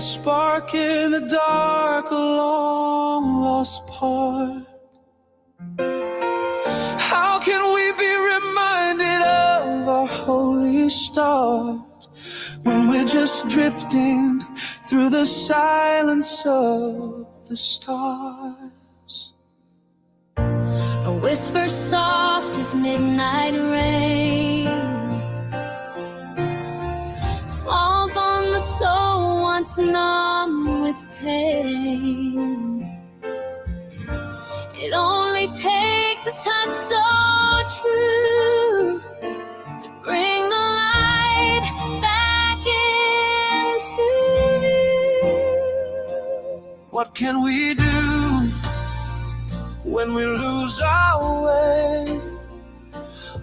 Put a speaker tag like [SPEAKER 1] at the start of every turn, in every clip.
[SPEAKER 1] spark in the dark, a long lost part. How can we be reminded of our holy start when we're just drifting through the silence of the stars?
[SPEAKER 2] A whisper soft as midnight rain falls on the soul once numb with pain. It only takes a touch so true to bring the light back into view.
[SPEAKER 1] What can we do when we lose our way?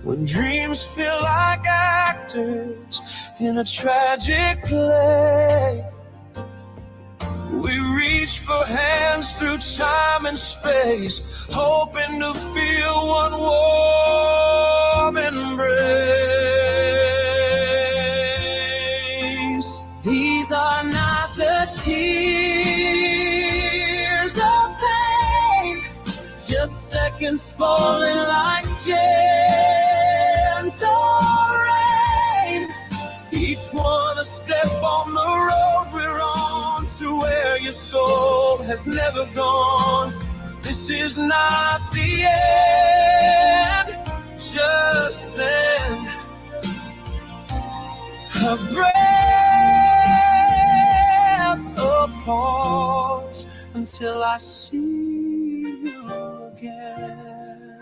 [SPEAKER 1] When dreams feel like actors in a tragic play, we reach for hands through time and space, hoping to feel one warm embrace.
[SPEAKER 2] These are not the tears of pain, just seconds falling like gentle rain. Each one a step on the road we're on to where your soul has never gone. This is not the end, just then a breath, a pause until I see you again.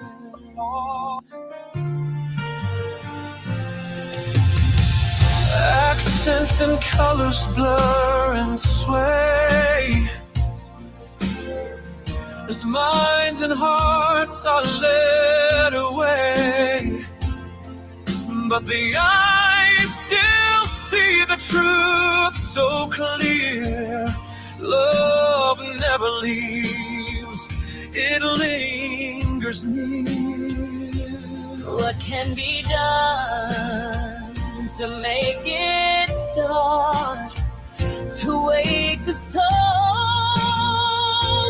[SPEAKER 2] Accents and colors blur and sway as minds and hearts are led away, but the eyes still see the truth so clear. Love never leaves, it lingers near. What can be done to make it start, to wake the soul,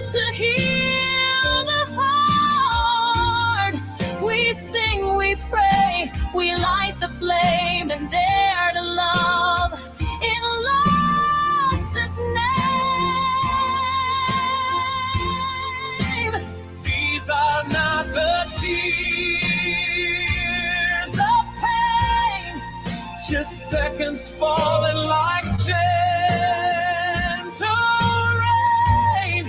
[SPEAKER 2] to heal the heart? We sing, we pray, we light the flame and dare to love in loss's name.
[SPEAKER 1] These are not the tears of pain, just seconds falling like gentle rain.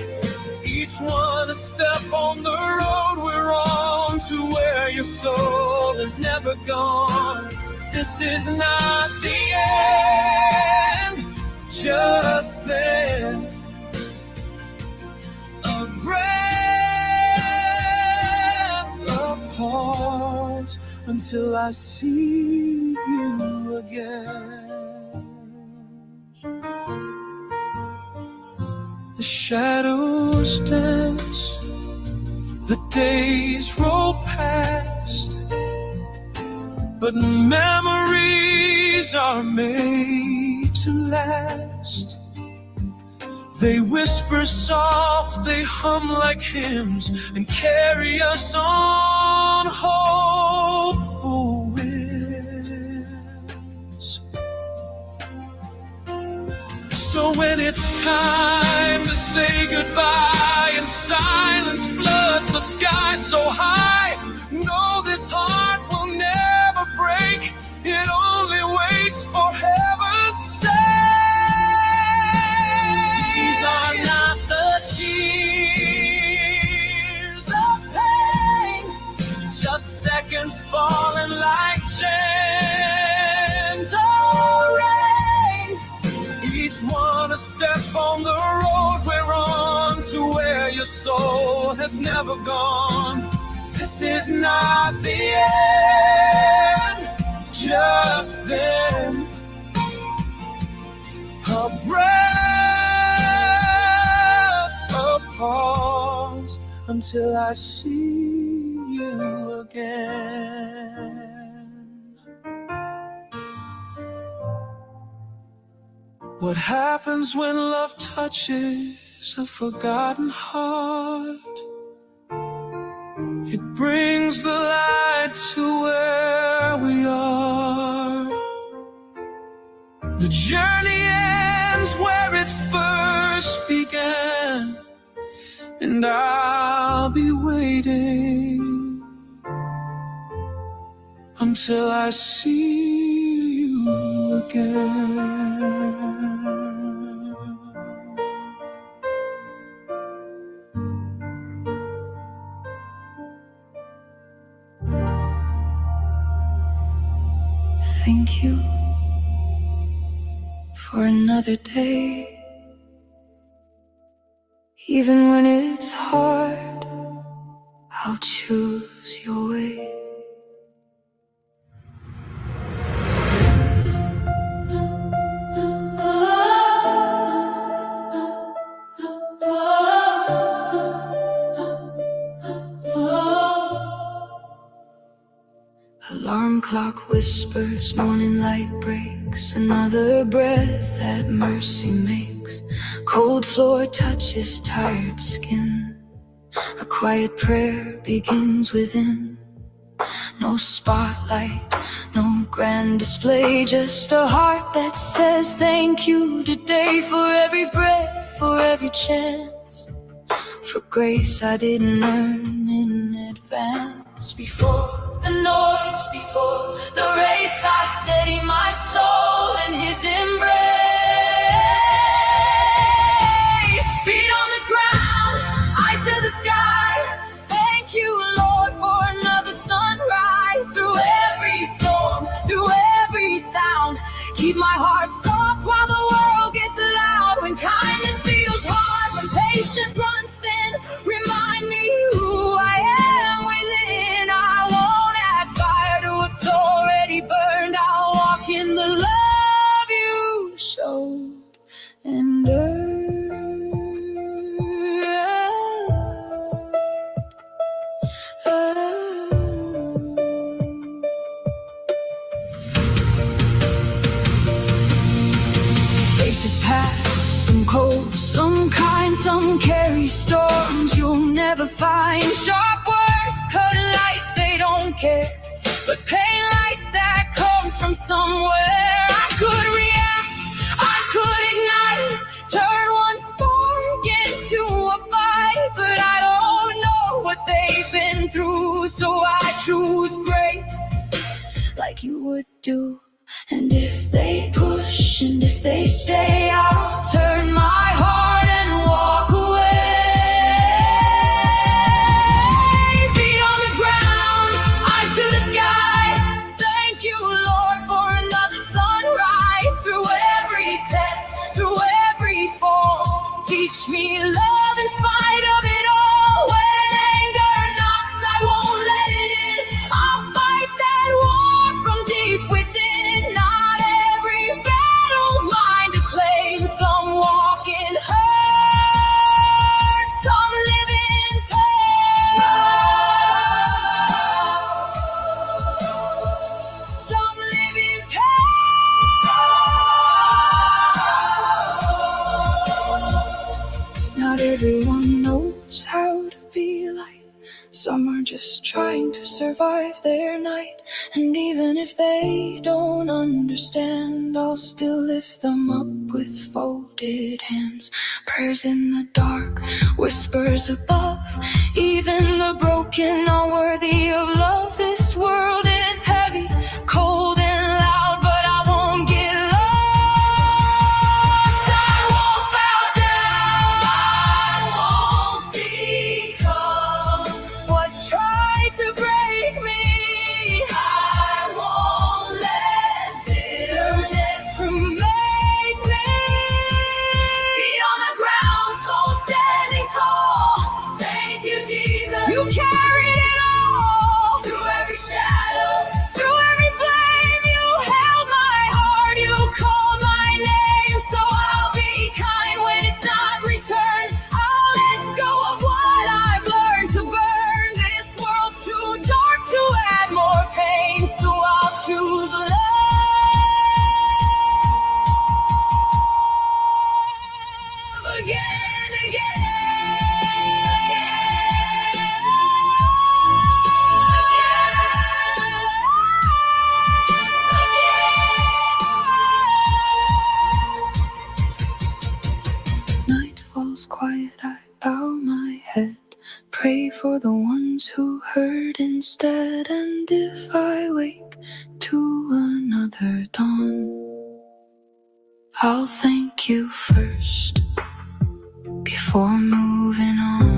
[SPEAKER 1] Each one a step on the road we're on to where your soul is never gone. This is not the end, just then a breath, a pause until I see you again. The shadows dance, the days roll past, but memories are made to last. They whisper soft, they hum like hymns, and carry us on hopeful winds. So when it's time to say goodbye and silence floods the sky so high, know this heart will never break, it only waits for heaven's sake.
[SPEAKER 2] These are not the tears of pain,
[SPEAKER 1] just seconds falling like gentle rain. Each one a step on the road we're on to where your soul has never gone. This is not the end, just then a breath, a pause until I see you again. What happens when love touches a forgotten heart? It brings the light to where we are. The journey ends where it first began, and I'll be waiting until I see you again.
[SPEAKER 2] Thank you for another day. Even when it's hard, I'll choose your way. Alarm clock whispers, morning light breaks, another breath that mercy makes. Cold floor touches tired skin, a quiet prayer begins within. No spotlight, no grand display, just a heart that says thank you today for every breath, for every chance, for grace I didn't earn in advance. Before the noise, before the race, I steady my soul in His embrace. Feet on the ground, eyes to the sky. Thank you, Lord, for another sunrise. Through every storm, through every sound, keep my heart soft while the world gets loud. When kindness feels hard, when patience runs thin, remind me who I am within. I won't add fire to what's already burned. I'll walk in the love you showed and faces pass, some cold, some kind, some carry storms you'll never find. Sharp words cut like they don't care, but pain like that comes from somewhere. I could react, I could ignite, turn one spark into a fight, but I don't know what they've been through, so I choose grace like you would do. And if they push and if they stay, I'll turn my heart and walk away. Feet on the ground, eyes to the sky. Thank you, Lord, for another sunrise. Through every test, through every fall, teach me love in spite of it all. When anger knocks, I won't let it in. I'll fight that war from deep within. Not every battle's mine to claim. Some walk in hurt, some live in pain. Some live in pain. Not everyone knows how to be light. Some are just trying to survive their night. And even if they don't understand, I'll still lift them up with folded hands. Prayers in the dark, whispers above. Even the broken are worthy of love. This world is heavy, cold and loud, but I won't get lost. I won't bow down, I won't become what's tried to break me. I won't let bitterness remake me. Feet on the ground, soul standing tall. Thank you, Jesus. You carried it all. Through every shadow,
[SPEAKER 1] for the ones who hurt instead. And if I wake to another dawn, I'll thank you first before moving on.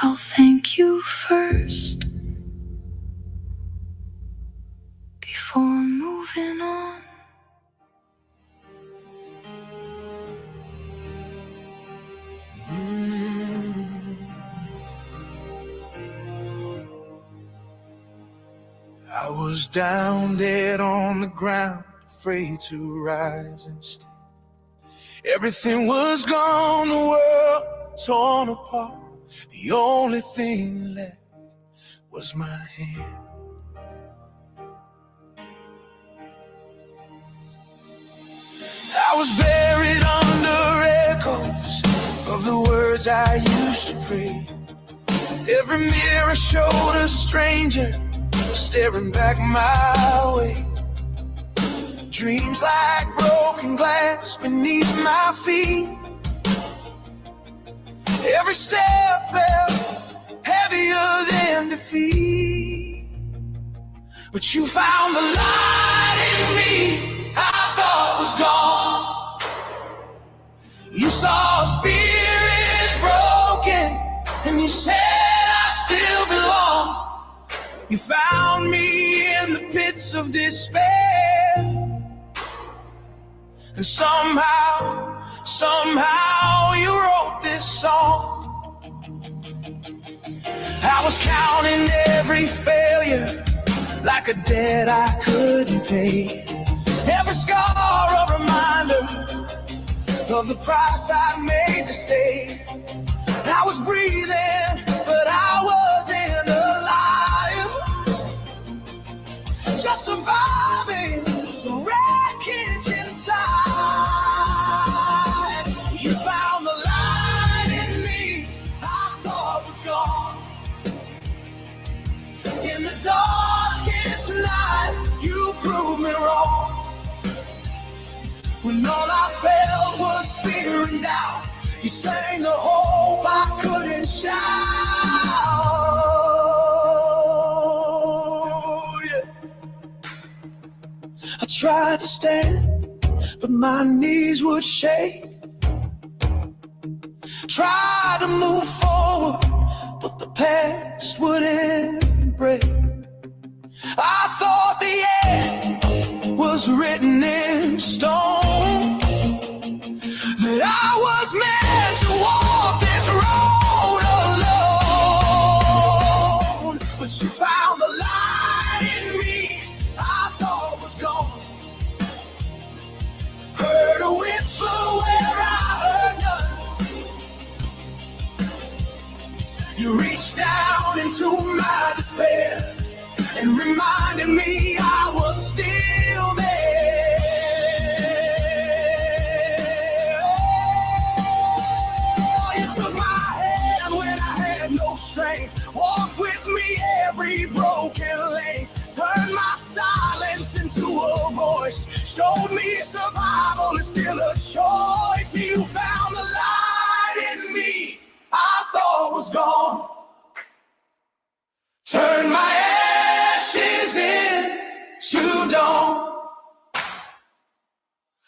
[SPEAKER 1] I'll thank you first before moving on.
[SPEAKER 2] I was down dead on the ground, afraid to rise and stay. Everything was gone, the world torn apart. The only thing left was my hand. I was buried under echoes of the words I used to pray. Every mirror showed a stranger staring back my way. Dreams like broken glass beneath my feet. Every step felt heavier than defeat. But you found the light in me I thought was gone. You saw a spirit broken, and you said I still belong. You found me in the pits of despair, and somehow you wrote this song. I was counting every failure like a debt I couldn't pay. Every scar a reminder of the price I made to stay. I was breathing, but I wasn't alive, just surviving the wreckage inside. You found the light in me I thought was gone. In the darkest night, you proved me wrong. When all I felt was fear and doubt, you sang the hope I couldn't shout. Yeah. I tried to stand, but my knees would shake. Tried to move forward, but the past wouldn't break. I thought the end was written in stone, that I was meant to walk this road alone. But you found the light in me I thought was gone. Heard a whisper where I heard none. You reached down into my despair and reminded me I was still there. Oh, you took my hand when I had no strength, walked with me every broken length, turned my silence into a voice, showed me survival is still a choice. You found the light in me I thought was gone. Turn my ashes into dawn.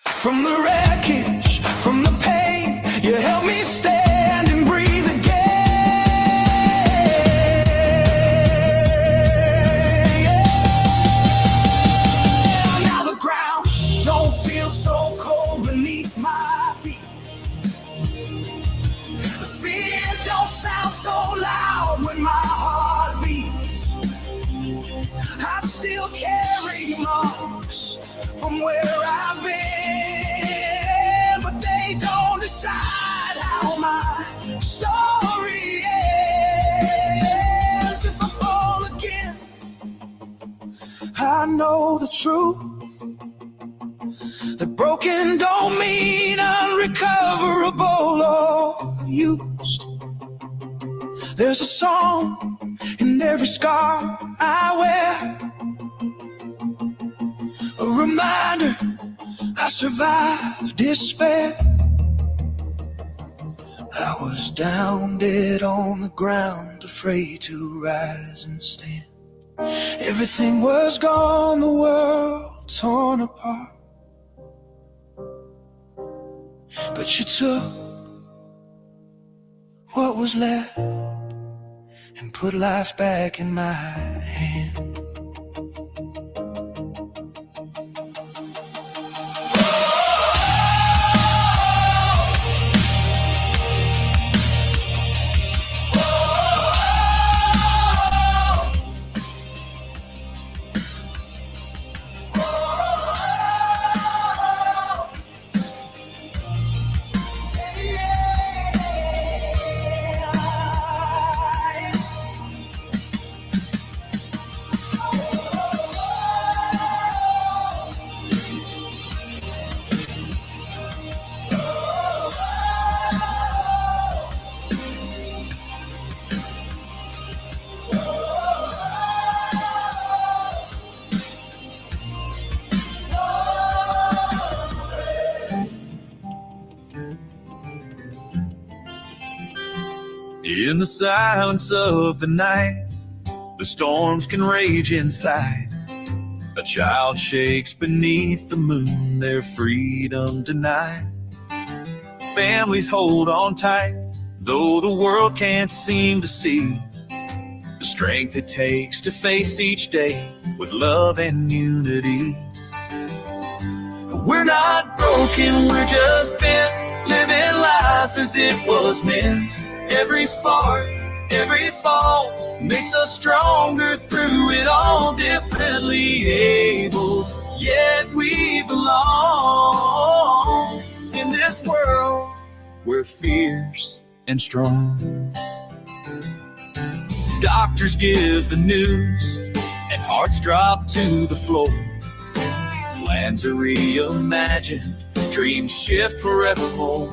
[SPEAKER 2] From the wreckage, from the pain, you helped me stand and breathe again. Yeah. Now the ground don't feel so cold beneath my feet. The fear don't sound so loud when my heart beats. I still carry marks from where I've been, but they don't decide how my story ends. If I fall again, I know the truth, that broken don't mean unrecoverable or used. There's a song in every scar I wear,
[SPEAKER 1] reminder I survived despair. I was down dead on the ground, afraid to rise and stand. Everything was gone, the world torn apart. But you took what was left and put life back in my hand.
[SPEAKER 2] In the silence of the night, the storms can rage inside. A child shakes beneath the moon, their freedom denied. Families hold on tight, though the world can't seem to see the strength it takes to face each day with love and unity. We're not broken, we're just bent, living life as it was meant. Every spark, every fall makes us stronger through it all, differently able, yet we belong. In this world, we're fierce and strong. Doctors give the news and hearts drop to the floor. Plans are reimagined, dreams shift forevermore.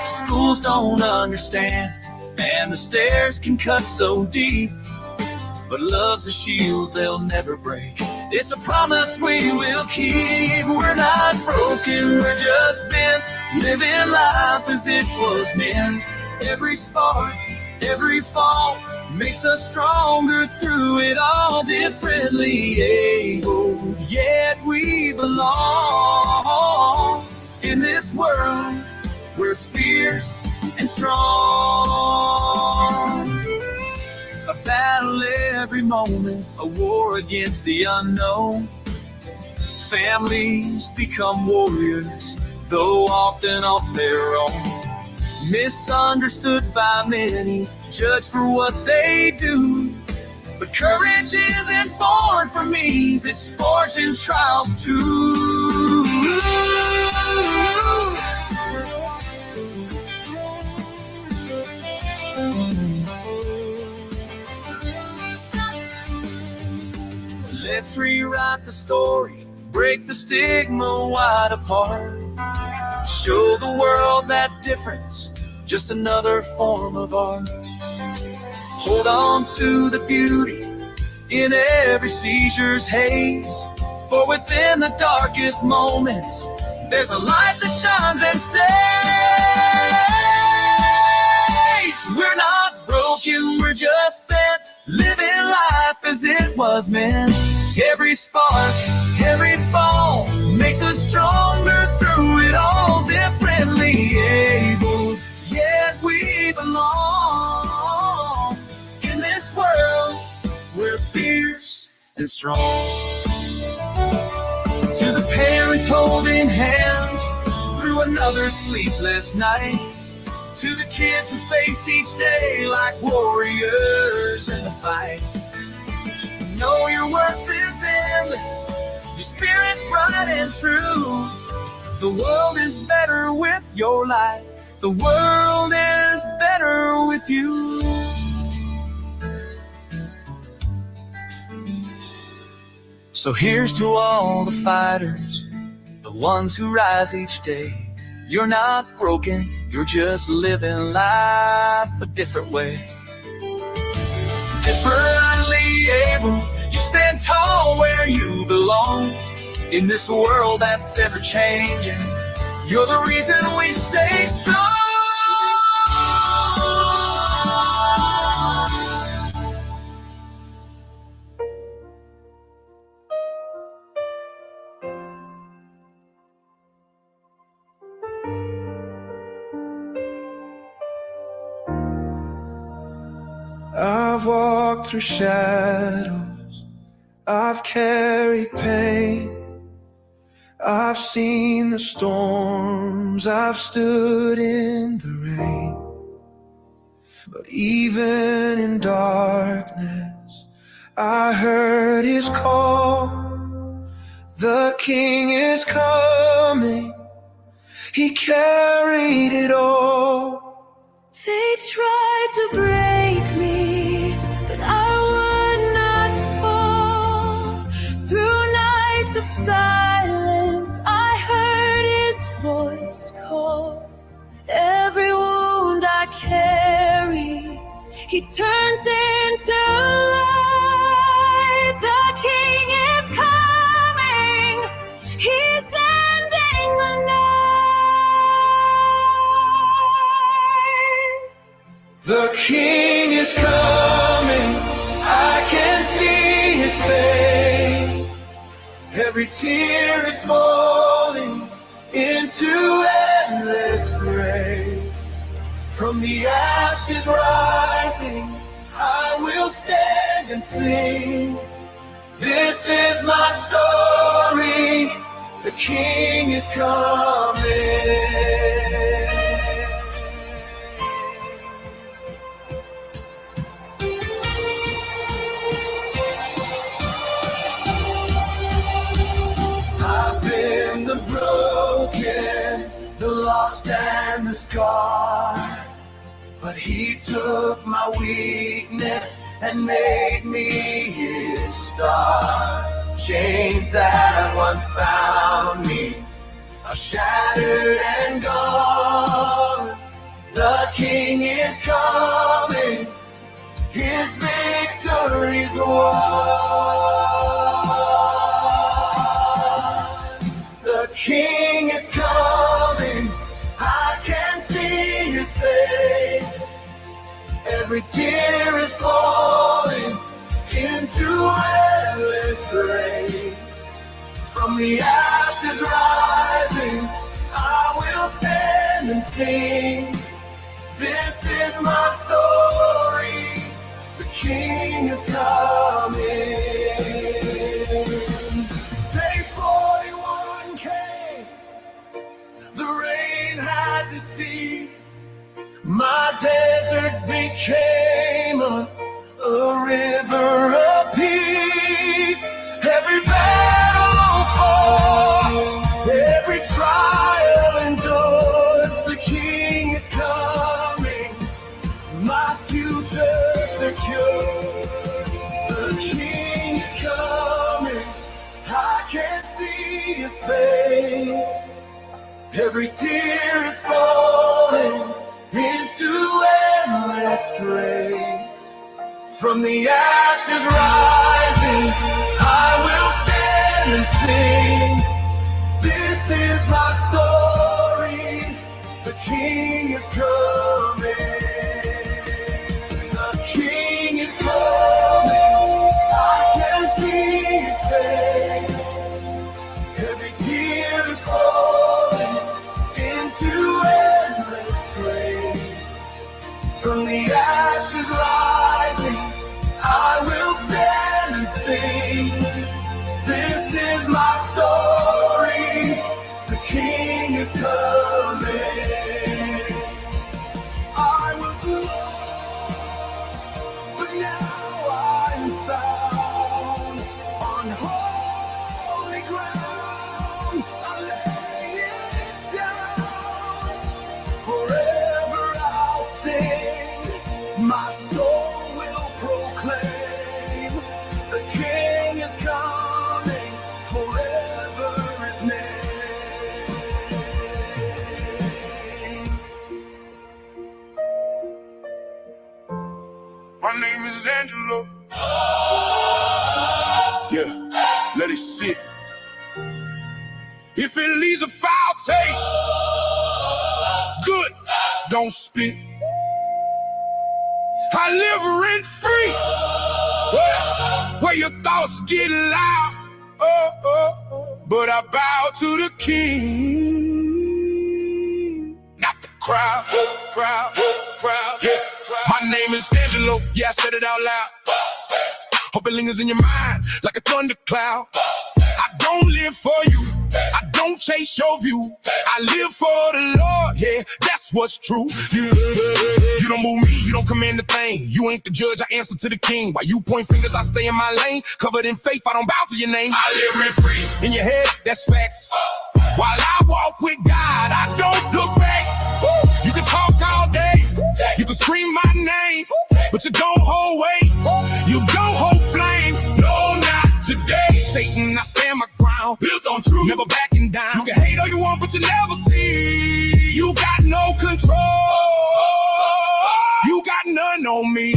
[SPEAKER 2] Schools don't understand, and the stairs can cut so deep. But love's a shield they'll never break. It's a promise we will keep. We're not broken, we're just bent, living life as it was meant. Every spark, every fall makes us stronger through it all, differently able, yet we belong. In this world, we're fierce and strong. A battle every moment, a war against the unknown. Families become warriors, though often off their own. Misunderstood by many, judged for what they do. But courage isn't born from ease, it's forged in trials too. Let's rewrite the story, break the stigma wide apart. Show the world that difference, just another form of art. Hold on to the beauty in every seizure's haze, for within the darkest moments, there's a light that shines and stays. We're not broken, we're just bent, living life as it was meant. Every spark, every fall makes us stronger through it all, differently able, yet we belong. In this world, we're fierce and strong. To the parents holding hands through another sleepless night, to the kids who face each day like warriors in the fight. Know your worth is endless, your spirit's bright and true. The world is better with your light, the world is better with you. So here's to all the fighters, the ones who rise each day. You're not broken, you're just living life a different way. Differently able, you stand tall where you belong.
[SPEAKER 1] In this world that's ever changing, you're the reason we stay strong.
[SPEAKER 2] I've walked through shadows, I've carried pain, I've seen the storms, I've stood in the rain. But even in darkness, I heard his call. The King is coming, he carried it all.
[SPEAKER 3] They tried to break me, but I would not fall. Through nights of silence, I heard his voice call. Every wound I carry, he turns into light. The King is coming, he's ending the night.
[SPEAKER 2] The King is coming, I can see his face. Every tear is falling into endless grace. From the ashes rising, I will stand and sing. This is my story, the King is coming. The broken, the lost and the scarred, but he took my weakness and made me his star. Chains that once bound me are shattered and gone. The King is coming, his victory's won. The King is coming, I can see his face. Every tear is falling into endless grace. From the ashes rising, I will stand and sing. This is my story, the King is coming. Day 41 came, the rain had to cease. My desert became a river of peace. Every battle fought, every trial endured. The King is coming, my future secure. The King is coming, I can see his face. Every tear is falling into endless grace. From the ashes rising, I will stand and sing. This is my story, the King is coming. The King is coming, I can see his face. Every tear is falling into endless grace. From the ashes rising, I will stand and sing. This is my story, the King is coming. I was lost, but now I'm found. On holy ground, I lay it down. Forever I'll sing, my soul will proclaim. The King is coming, forever his name.
[SPEAKER 4] My name is Angelo. Yeah, let it sit. it leaves a foul taste, good, don't spit. I live rent free, where your thoughts get loud. But I bow to the king, not the crowd, yeah. My name is Angelo, yeah, I said it out loud. Hope it lingers in your mind like a thundercloud. I don't live for you, I don't chase your view. I live for the Lord, yeah, that's what's true. Yeah. You don't move me, you don't command the thing. You ain't the judge, I answer to the king. While you point fingers, I stay in my lane. Covered in faith, I don't bow to your name. I live rent free in your head, that's facts. While I walk with God, I don't look back. You can talk all day, you can scream my name, but you don't hold weight, you don't hold flame. No, not today. Satan, I stand my ground, built on truth, never backing down. You can hate all you want, but you never see. You got no control, you got none on me.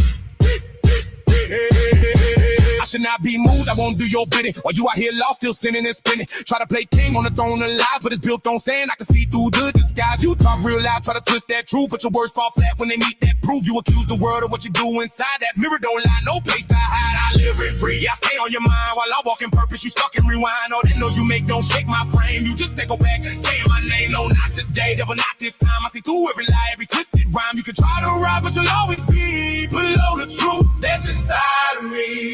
[SPEAKER 4] I should not be moved, I won't do your bidding. While you out here lost, still sinning and spinning. Try to play king on the throne of lies, but it's built on sand. I can see through the disguise. You talk real loud, try to twist that truth, but your words fall flat when they meet that proof. You accuse the world of what you do inside. That mirror don't lie, no place to hide. I live rent free, yeah, I stay on your mind. While I walk in purpose, you stuck in rewind. All that noise you make don't shake my frame. You just go back, saying my name. No, not today, devil, not this time. I see through every lie, every twisted rhyme. You can try to ride, but you'll always be below the truth that's inside of me.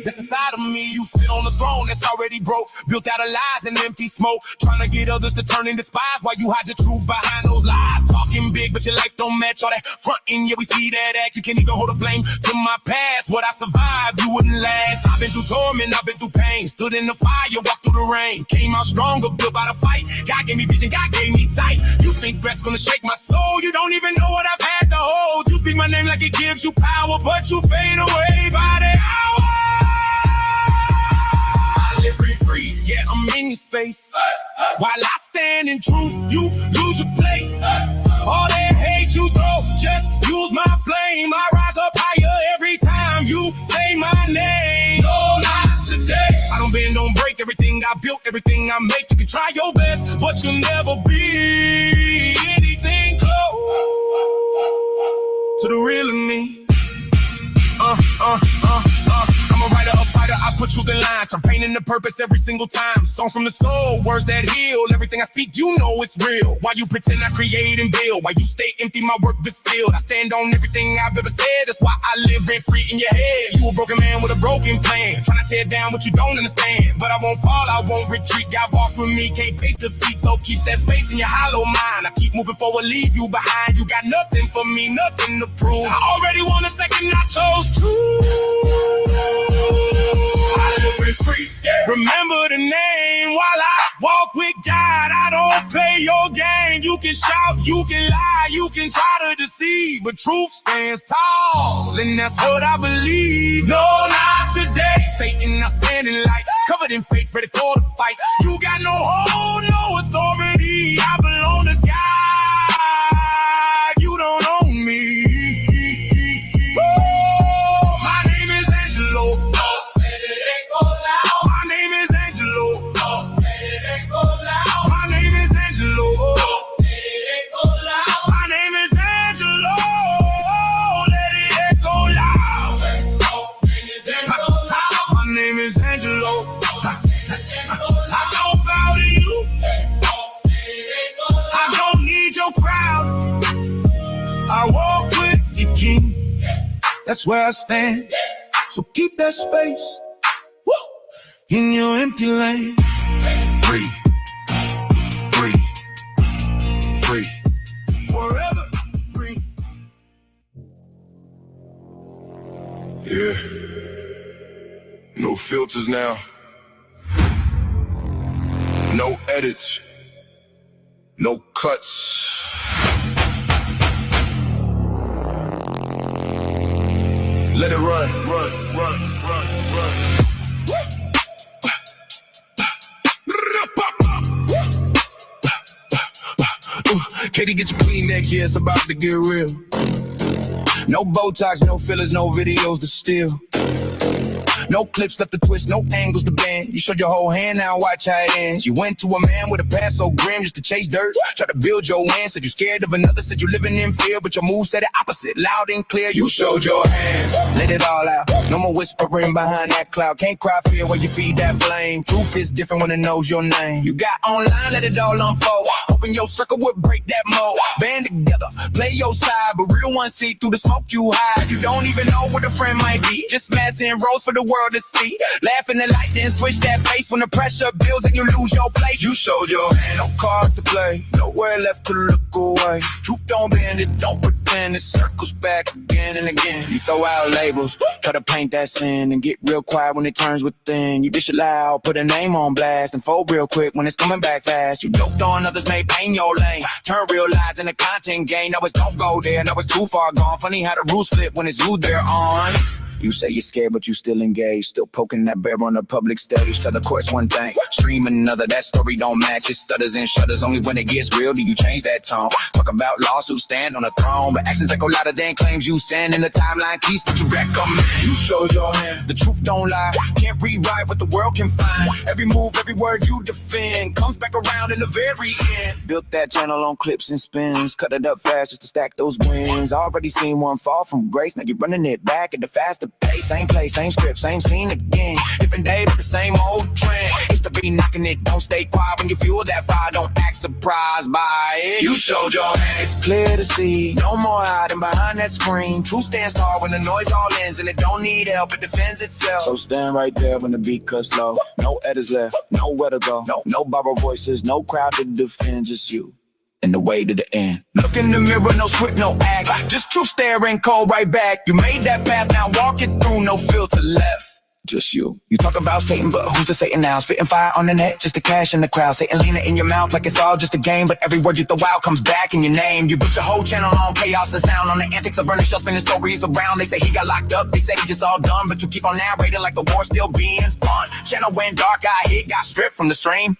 [SPEAKER 4] That's inside of me. You sit on the throne that's already broke, built out of lies and empty smoke, trying to get others to turn into spies while you hide the truth behind those lies. Talking big, but your life don't match all that fronting. Yeah, we see that act. You can't even hold a flame to my past. What I survived, you wouldn't last. I've been through torment, I've been through pain. Stood in the fire, walked through the rain. Came out stronger, built by the fight. God gave me vision, God gave me sight. You think breath's gonna shake my soul? You don't even know what I've had to hold. You speak my name like it gives you power, but you fade away by the hour. Free, yeah, I'm in your space. While I stand in truth, you lose your place. All that hate you throw, just use my flame. I rise up higher every time you say my name. No, not today. I don't bend, don't break. Everything I built, everything I make. You can try your best, but you'll never be anything close to the real of me. I'm a writer, a fighter, I put truth in lines. I'm painting the purpose every single time. Songs from the soul, words that heal. Everything I speak, you know it's real. Why you pretend I create and build? Why you stay empty, my work is filled. I stand on everything I've ever said. That's why I live rent free in your head. You a broken man with a broken plan, trying to tear down what you don't understand. But I won't fall, I won't retreat. God walks with me, can't face defeat. So keep that space in your hollow mind. I keep moving forward, leave you behind. You got nothing for me, nothing to prove. I already won a second, I chose truth. I live rent free, yeah. Remember the name while I walk with God. I don't play your game. You can shout, you can lie, you can try to deceive, but truth stands tall, and that's what I believe. No, not today. Satan, I stand in light, covered in faith, ready for the fight. You got no hold, no authority. I belong to God. You don't own me. That's where I stand. So keep that space, woo, in your empty lane. Free, free, free, forever free. Yeah, no filters now, no edits, no cuts. Let it run, run, run, run, run. Katie, get your clean neck, yeah, it's about to get real. No Botox, no fillers, no videos to steal. No clips left to twist, no angles to bend. You showed your whole hand, now watch how it ends. You went to a man with a past so grim just to chase dirt. Try to build your win, said you scared of another, said you living in fear, but your move said the opposite, loud and clear. You showed your hand, let it all out. No more whispering behind that cloud. Can't cry fear when you feed that flame. Truth is different when it knows your name. You got online, let it all unfold. Hoping your circle would break that mold. Band together, play your side, but real ones see through the smoke you hide. You don't even know what a friend might be. Just massing roles for the world to see. Laughing at light, then switch that face when the pressure builds and you lose your place. You showed your hand, no cards to play, nowhere left to look away. Truth don't bend, it don't pretend, it circles back again and again. You throw out labels, try to paint that sin, and get real quiet when it turns within. You dish it loud, put a name on blast, and fold real quick when it's coming back fast. You doped on others, made pain your lane. Turn real lies into content gain. Now it's don't go there, now it's too far gone. Funny how the rules flip when it's you they're on. You say you're scared, but you still engaged. Still poking that bear on the public stage. Tell the courts one thing, stream another. That story don't match. It stutters and shudders. Only when it gets real do you change that tone. Talk about lawsuits, stand on a throne, but actions echo louder than claims you send. In the timeline keys, but you recommend. You showed your hand. The truth don't lie. Can't rewrite what the world can find. Every move, every word you defend comes back around in the very end. Built that channel on clips and spins. Cut it up fast just to stack those wins. Already seen one fall from grace. Now you're running it back at the faster pace. Same place, same script, same scene again. Different day, but the same old trend. History knocking it, don't stay quiet when you fuel that fire. Don't act surprised by it. You showed your hand, it's clear to see. No more hiding behind that screen. Truth stands tall when the noise all ends, and it don't need help, it defends itself. So stand right there when the beat cuts low. No editors left, nowhere to go. No borrowed voices, no crowd to defend, just you. And the way to the end. Look in the mirror, no script, no act. Just truth staring cold right back. You made that path, now walk it through, no filter left. Just you. You talk about Satan, but who's the Satan now? Spitting fire on the net just to cash in the crowd. Satan leaning in your mouth like it's all just a game, but every word you throw out comes back in your name. You built your whole channel on chaos and sound, on the antics of running shows, spinning stories around. They say he got locked up, they say he just all done, but you keep on narrating like the war still being spun. Channel went dark, got hit, got stripped from the stream.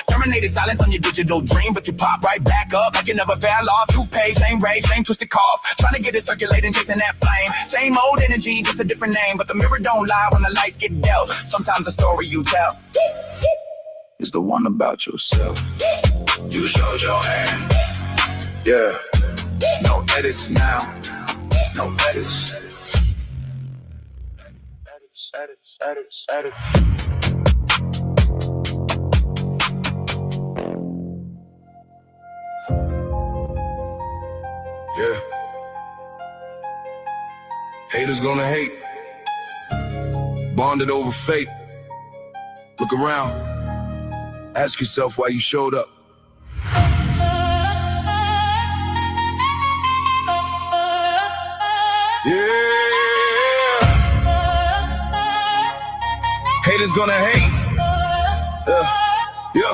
[SPEAKER 4] Terminated silence on your digital dream, but you pop right back up like you never fell off. New page, same rage, same twisted cough. Trying to get it circulating, chasing that flame. Same old energy, just a different name. But the mirror don't lie when the lights get dealt. Sometimes the story you tell is the one about yourself. You showed your hand. Yeah. No edits now. No edits. Edits. Yeah. Haters gonna hate. Bonded over fate. Look around. Ask yourself why you showed up. Yeah. Haters gonna hate. Yeah.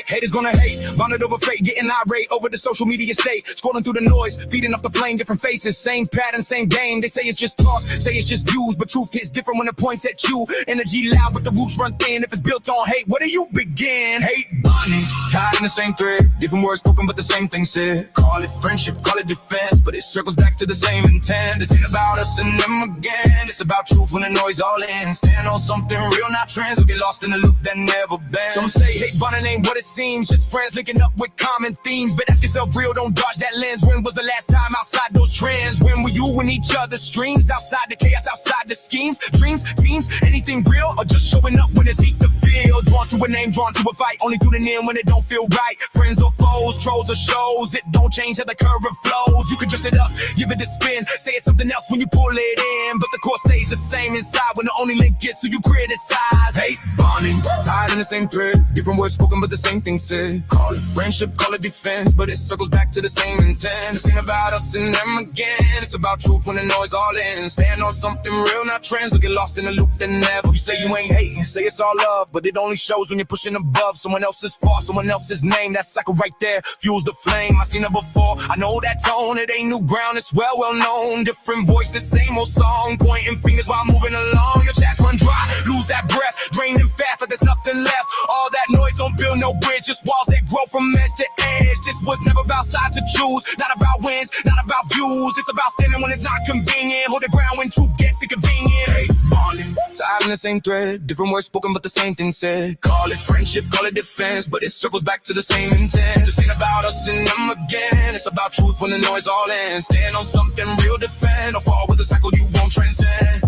[SPEAKER 4] Haters gonna hate, bonded over fate, getting irate over the social media state. Scrolling through the noise, feeding off the flame, different faces, same pattern, same game. They say it's just talk, say it's just views, but truth hits different when it points at you. Energy loud, but the roots run thin. If it's built on hate, where do you begin? Hate burning, tied in the same thread, different words spoken, but the same thing said. Call it friendship, call it defense, but it circles back to the same intent. This ain't about us and them again. It's about truth when the noise all ends. Stand on something real, not trends. We'll get lost in the loop that never been. Some say hate burning ain't what it seems, just friends linking up with common themes. But ask yourself real, don't dodge that lens. When was the last time outside those trends? When were you in each other's streams? Outside the chaos, outside the schemes, dreams, teams, anything real? Or just showing up when it's heat to feel? Drawn to a name, drawn to a fight, only tuning in when it don't feel right. Friends or foes, trolls or shows, it don't change how the curve flows. You can dress it up, give it a spin, say it's something else when you pull it in, but the core stays the same inside when the only link is who you criticize. Hate bonding, tied in the same thread, different words spoken but the same thing said. Call it friendship, call it defense, but it circles back to the same intent. This ain't about us and them again. It's about truth when the noise all ends. Stand on something real, not trends, or get lost in a loop that never. You say you ain't hating, say it's all love, but it only shows when you're pushing above someone else's fault, someone else's name. That cycle right there fuels the flame. I seen it before, I know that tone. It ain't new ground, it's well known. Different voices, same old song, pointing fingers while moving along. Your chest run dry, lose that breath, draining fast like there's nothing left. All that noise don't build no bridge, just walls that grow from edge to edge. This was never about about sides to choose, not about wins, not about views. It's about standing when it's not convenient, hold the ground when truth gets inconvenient. Hey, bonding, tied in the same thread, different words spoken but the same thing said. Call it friendship, call it defense, but it circles back to the same intent. This ain't about us and them again, it's about truth when the noise all ends. Stand on something real, defend, or fall with the cycle you won't transcend.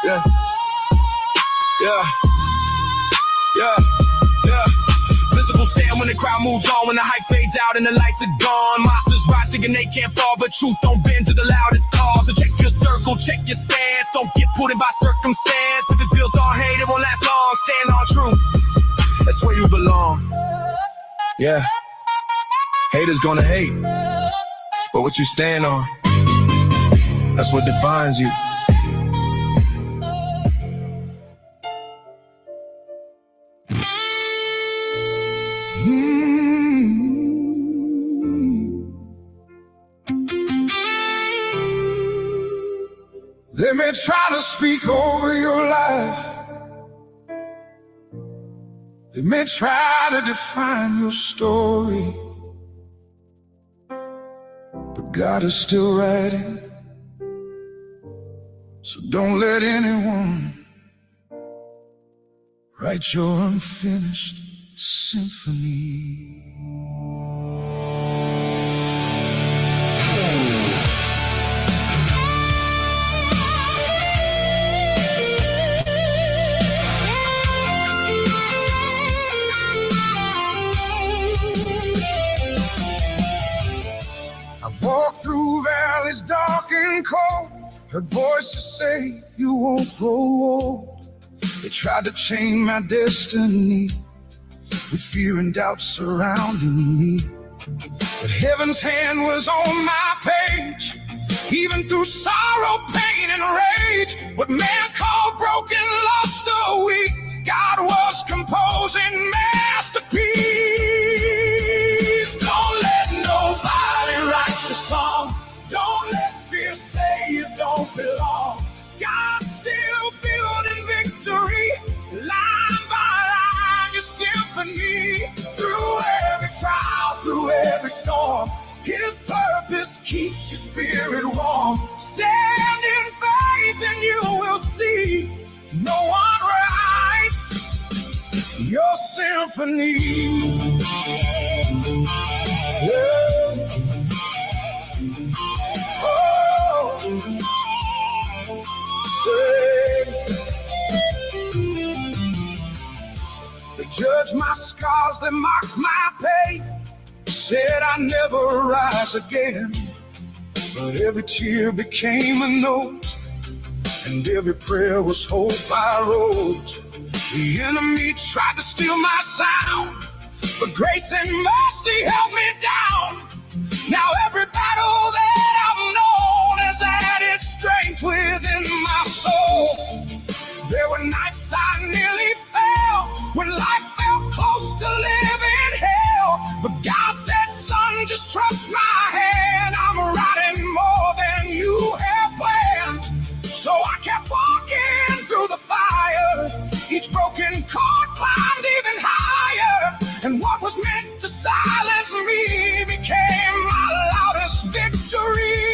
[SPEAKER 4] Yeah. Yeah. Yeah. Yeah. Visible stand when the crowd moves on, when the hype fades out and the lights are gone. Monsters rise thinking they can't fall, but truth don't bend to the loudest call. So check your circle, check your stance, don't get pulled in by circumstance. If it's built on hate, it won't last long. Stand on truth, that's where you belong. Yeah. Haters gonna hate, but what you stand on, that's what defines you.
[SPEAKER 1] They may try to speak over your life. They may try to define your story, but God is still writing. So don't let anyone write your unfinished symphony. Walk through valleys dark and cold, heard voices say you won't grow old. They tried to chain my destiny with fear and doubt surrounding me, but heaven's hand was on my page. Even through sorrow, pain, and rage, what man called broken, lost, or weak, God was composing masterpiece. Don't let nobody write your song. Don't let fear say you don't belong. God's still building victory, line by line, your symphony. Through every trial, through every storm, His purpose keeps your spirit warm. Stand in faith and you will see no one writes your symphony. Yeah. Oh. Yeah. They judge my scars, they mock my pain, said I never rise again. But every tear became a note, and every prayer was hope I wrote. The enemy tried to steal my sound, but grace and mercy held me down. Now every battle that I've known has added strength within my soul. There were nights I nearly fell, when life felt close to living hell. But God said, son, just trust my hand. I'm writing more than you have planned. So I kept walking through the fire. Each broken chord climbed even higher. And what was meant to silence me became my loudest victory.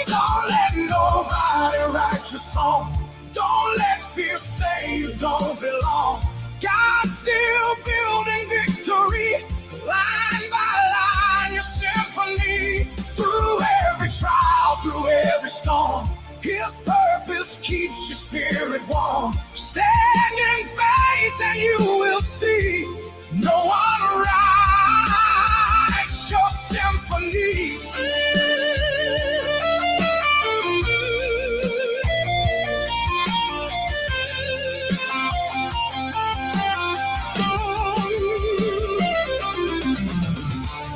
[SPEAKER 1] Don't let nobody write your song. Don't let fear say you don't belong. God's still building victory, line by line, your symphony. Through every trial, through every storm, His purpose keeps your spirit warm. Stand in faith and you will see no one writes your symphony.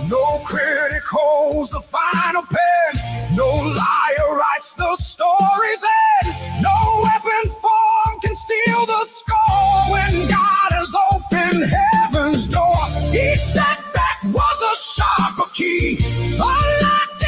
[SPEAKER 1] No critic holds the final pen. No liar writes the story's end. No weapon formed can steal the score. When God has opened heaven's door, each setback was a sharper key, unlocked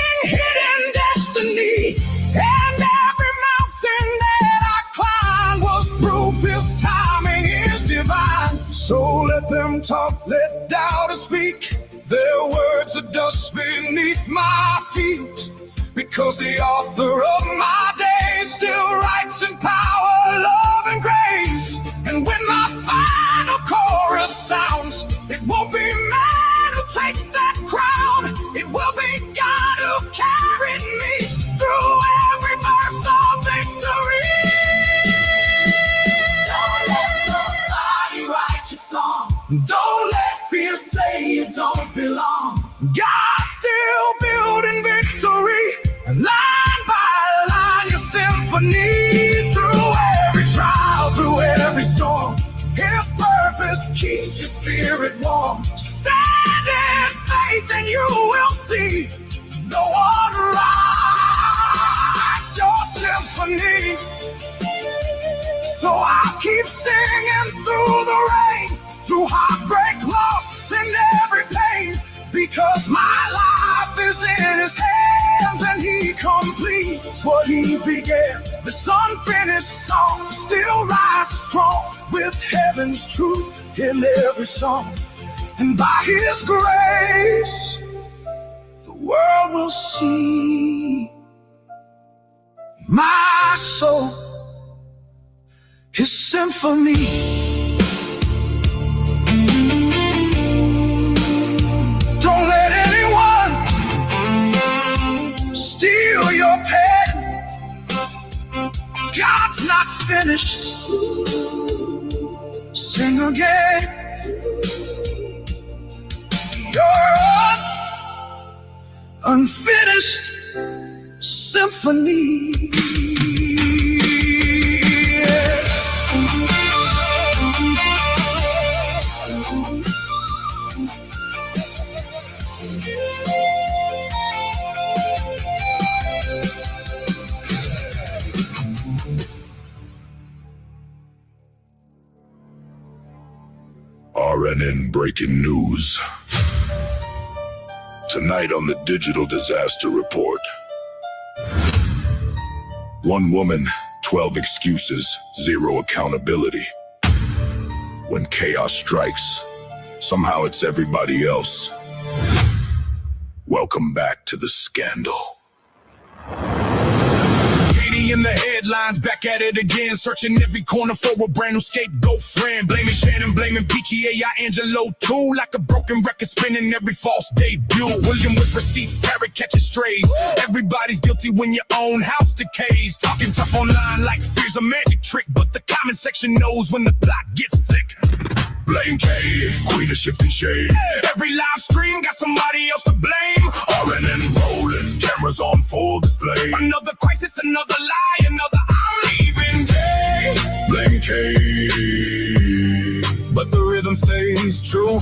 [SPEAKER 4] talk, let doubters speak. Their words are dust beneath my feet. Because the author of my day still writes in power, love, and grace. And when my final chorus sounds, it won't be man who takes that crown. It will be God who carried me through every verse of victory.
[SPEAKER 2] Don't let nobody write your song.
[SPEAKER 4] Don't let
[SPEAKER 2] Fear say you don't belong.
[SPEAKER 4] God's still building victory, line by line, your symphony. Through every trial, through every storm, His purpose keeps your spirit warm. Stand in faith and you will see no one writes your symphony. So I'll keep singing through the rain, through heartbreak, loss, and every pain. Because my life is in His hands and He completes what He began. This unfinished song still rises strong with heaven's truth in every song. And by His grace, the world will see my soul, His symphony. Don't let anyone steal your pen. God's not finished. Sing again. Your unfinished symphony. RNN breaking news. Tonight on the Digital Disaster Report. One woman, 12 excuses, 0 accountability. When chaos strikes, somehow it's everybody else. Welcome back to the scandal. In the headlines, back at it again, searching every corner for a brand new scapegoat friend. Blaming Shannon, blaming Peachy, AI, Angelo too. Like a broken record spinning every false debut. William with receipts, Tarek catching strays. Everybody's guilty when your own house decays. Talking tough online like fear's a magic trick, but the comment section knows when the plot gets thick. Blame K, queen of shifting shade. Every live stream got somebody else to blame. RNN rolling, cameras on full display. Another crisis, another lie, another I'm leaving K. Blame K, but the rhythm stays true.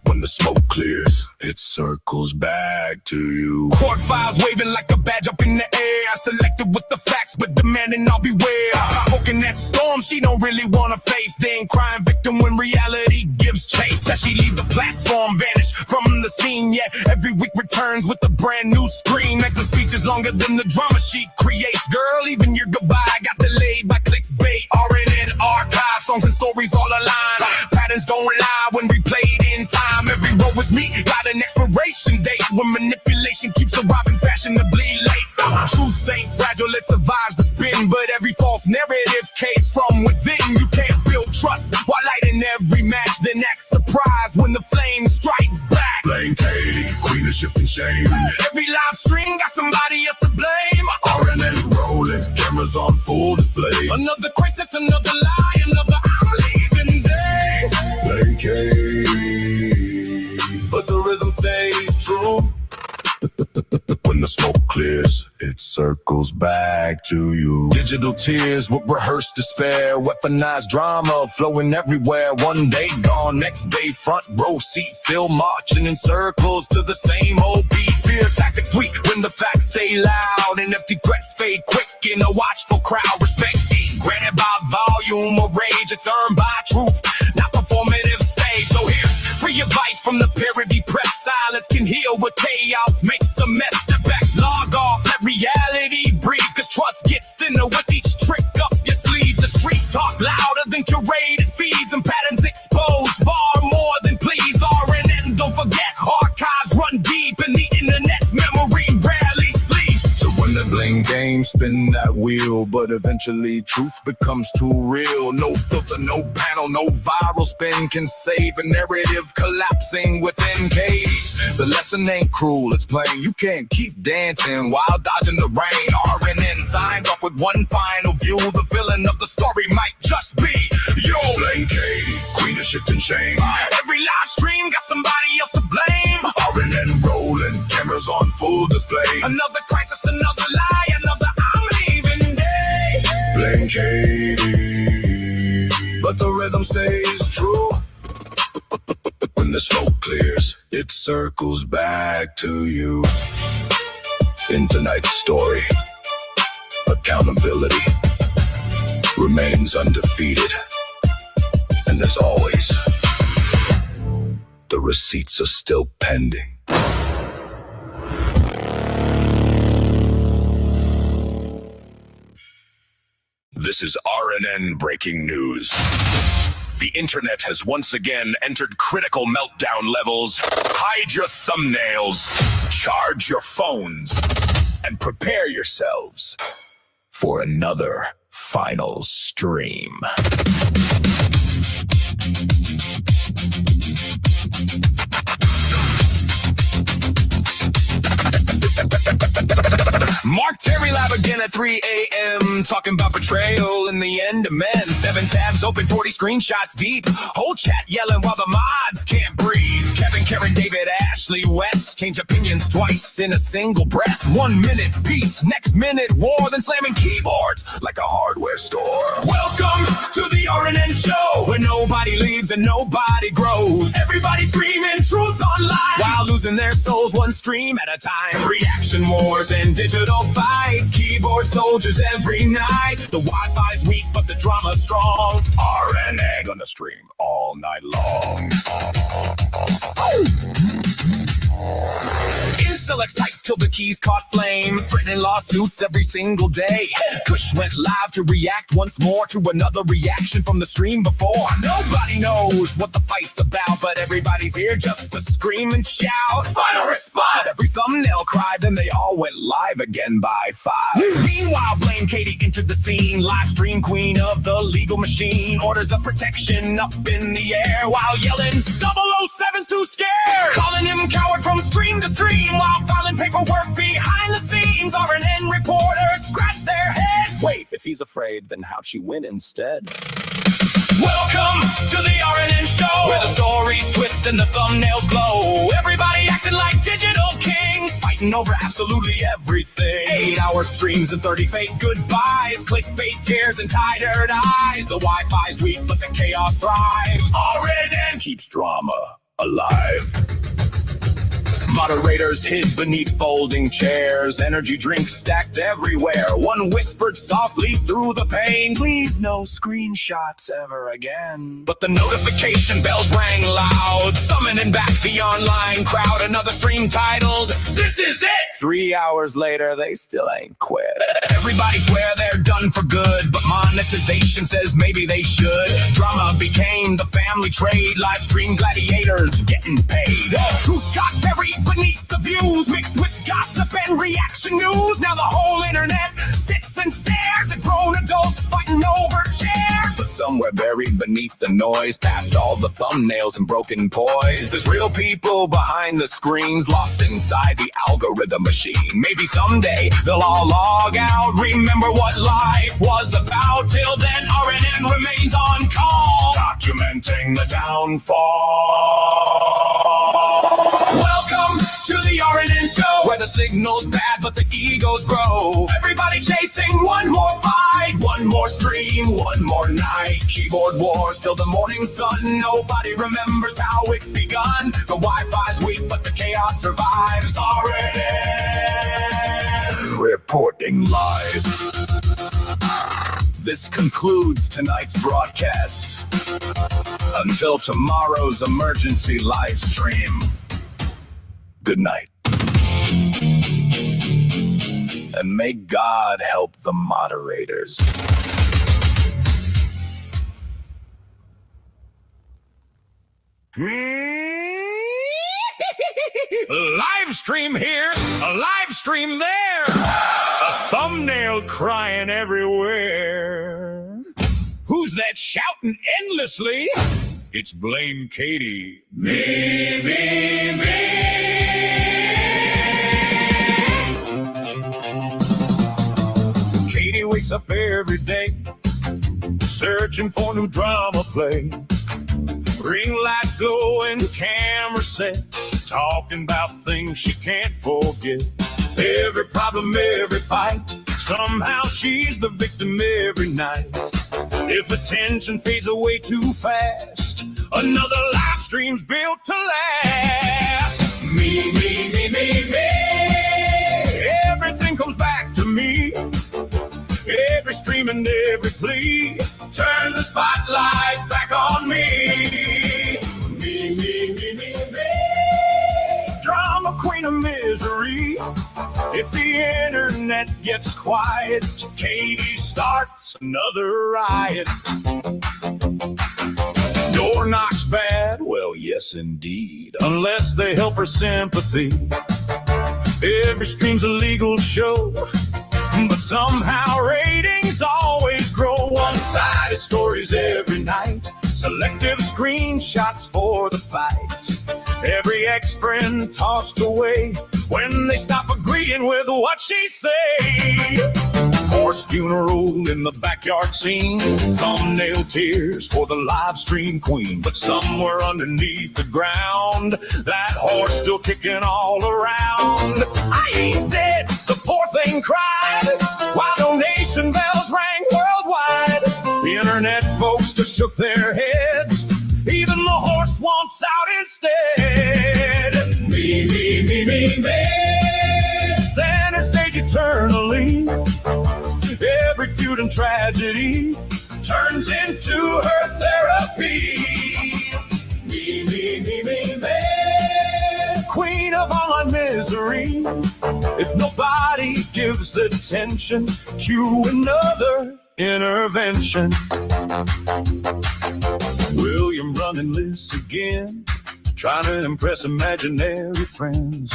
[SPEAKER 4] When the smoke clears, it circles back to you. Court files waving like a badge up in the air. I selected with the facts, but demanding I'll beware. Poking that storm she don't really wanna face. Then crying victim when reality gives chase. As she leave the platform, vanish from the scene. Yet every week returns with a brand new screen. Exit speeches longer than the drama she creates. Girl, even your goodbye got delayed by clickbait. RNN archive, songs and stories all aligned. Patterns don't lie when replayed in time. Every row with me got an expiration date. When manipulation keeps arriving fashionably late. Truth ain't fragile, it survives the spin. But every false narrative case from within. You can't build trust while lighting every match. Then act surprised when the flames strike back. Blame Katie, queen of shifting shame. Every live stream got somebody else to blame. RNN rolling, cameras on full display. Another crisis, another lie, another I'm leaving day. Blame Katie, but the rhythm stays true. When the smoke clears, it circles back to you. Digital tears with rehearsed despair. Weaponized drama flowing everywhere. One day gone, next day front row seat. Still marching in circles to the same old beat. Fear tactics weak when the facts stay loud. And empty threats fade quick in a watchful crowd. Respect ain't granted by volume or rage. It's earned by truth, not performative stage. So here's free advice from the parody press. Silence can heal what chaos makes a mess. Step back, log off, let reality breathe. Cause trust gets thinner with each trick up your sleeve. The streets talk louder than curated feeds and patterns exposed. game, spin that wheel, but eventually truth becomes too real. No filter, no panel, no viral spin can save a narrative collapsing within Katie. The lesson ain't cruel, it's plain. You can't keep dancing while dodging the rain. RNN signs off with one final view. The villain of the story might just be yo. Blame Katie, queen of shifting shame. Every live stream got somebody else to blame. RNN rolling, cameras on full display. Another crisis, another lie, another I'm leaving day. Blame Katie, but the rhythm stays true. When the smoke clears, it circles back to you. In tonight's story, accountability remains undefeated. And as always, the receipts are still pending. This is RNN breaking news. The internet has once again entered critical meltdown levels. Hide your thumbnails, charge your phones, and prepare yourselves for another final stream. Mark Terry Lab again at 3 a.m. Talking about betrayal in the end of men. 7 tabs open, 40 screenshots deep. Whole chat yelling while the mods can't breathe. Kevin, Karen, David, Ashley, West change opinions twice in a single breath. 1 minute peace, next minute war, then slamming keyboards like a hardware store. Welcome to the RNN show, where nobody leaves and nobody grows. Everybody screaming truth online while losing their souls one stream at a time. Reaction wars and digital fights, keyboard soldiers every night. The Wi-Fi's weak, but the drama's strong. RNN gonna stream all night long. Selects tight till the keys caught flame. Threatening lawsuits every single day. Kush went live to react once more to another reaction from the stream before. Nobody knows what the fight's about, but everybody's here just to scream and shout. Final response! Every thumbnail cried, then they all went live again by 5. Meanwhile, Blame Katie entered the scene. Live stream queen of the legal machine. Orders of protection up in the air while yelling 007's too scared. Calling him coward from stream to stream while filing paperwork behind the scenes. RNN reporters scratch their heads. Wait, if he's afraid, then how'd she win instead? Welcome to the RNN show, where the stories twist and the thumbnails glow. Everybody acting like digital kings, fighting over absolutely everything. 8-hour streams and 30 fake goodbyes, clickbait tears and tired eyes. The Wi-Fi's weak, but the chaos thrives. RNN keeps drama alive. Moderators hid beneath folding chairs, energy drinks stacked everywhere. One whispered softly through the pane, please no screenshots ever again. But the notification bells rang loud, summoning back the online crowd. Another stream titled, "This is it!" 3 hours later, they still ain't quit. Everybody swear they're done for good, but monetization says maybe they should. Drama became the family trade, live stream gladiators getting paid. Truth got buried beneath the views, mixed with gossip and reaction news. Now the whole internet sits and stares at grown adults fighting over chairs. But somewhere buried beneath the noise, past all the thumbnails and broken poise, there's real people behind the screens, lost inside the algorithm machine. Maybe someday they'll all log out, remember what life was about. Till then, RNN remains on call, documenting the downfall. Welcome to the RNN show, where the signal's bad but the egos grow. Everybody chasing one more fight, one more stream, one more night. Keyboard wars till the morning sun, nobody remembers how it begun. The Wi-Fi's weak but the chaos survives. RNN reporting live. This concludes tonight's broadcast. Until tomorrow's emergency live stream. Good night. And may God help the moderators. Live stream here, a live stream there. A thumb
[SPEAKER 1] thumbnail crying everywhere. Who's that shouting endlessly? It's Blame Katie. Me, me, me. Katie wakes up every day, searching for new drama play. Ring light glowing, camera set, talking about things she can't forget. Every problem, every fight, somehow she's the victim every night. If attention fades away too fast, another live stream's built to last. Me, me, me, me, me. Everything comes back to me. Every stream and every plea, turn the spotlight back on me. Me, me, me, me, me. Drama queen of misery. If the internet gets quiet, Katie starts another riot. Door knocks bad? Well, yes, indeed. Unless they help her sympathy. Every stream's a legal show, but somehow ratings always grow. One-sided stories every night, selective screenshots for the fight. Every ex-friend tossed away when they stop agreeing with what she say. Horse funeral in the backyard scene, thumbnail tears for the live stream queen. But somewhere underneath the ground, that horse still kicking all around. I ain't dead, the poor thing cried, while donation bells rang worldwide. The internet folks just shook their heads. Even the horse wants out instead. Me, me, me, me, me. Center stage eternally. Every feud and tragedy turns into her therapy. Me, me, me, me, me. Queen of online misery. If nobody gives attention, cue another intervention. William running lists again, trying to impress imaginary friends.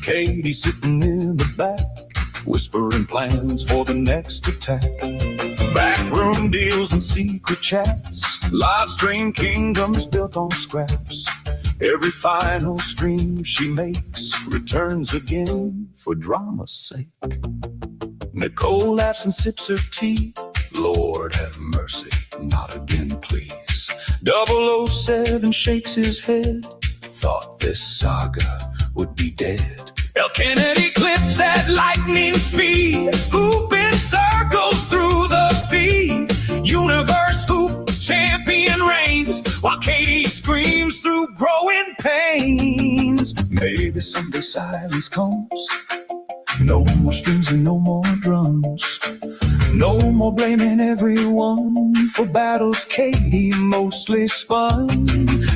[SPEAKER 1] Katie sitting in the back, whispering plans for the next attack. Backroom deals and secret chats, live stream kingdoms built on scraps. Every final stream she makes returns again for drama's sake. Nicole laughs and sips her tea. Lord have mercy, not again please. 007 shakes his head, thought this saga would be dead. El Kennedy clips at lightning speed, hooping circles through the feed. Universe hoop champion reigns, while Katie screams through growing pains. Maybe someday silence comes, no more strings and no more drums. No more blaming everyone for battles Katie mostly spun.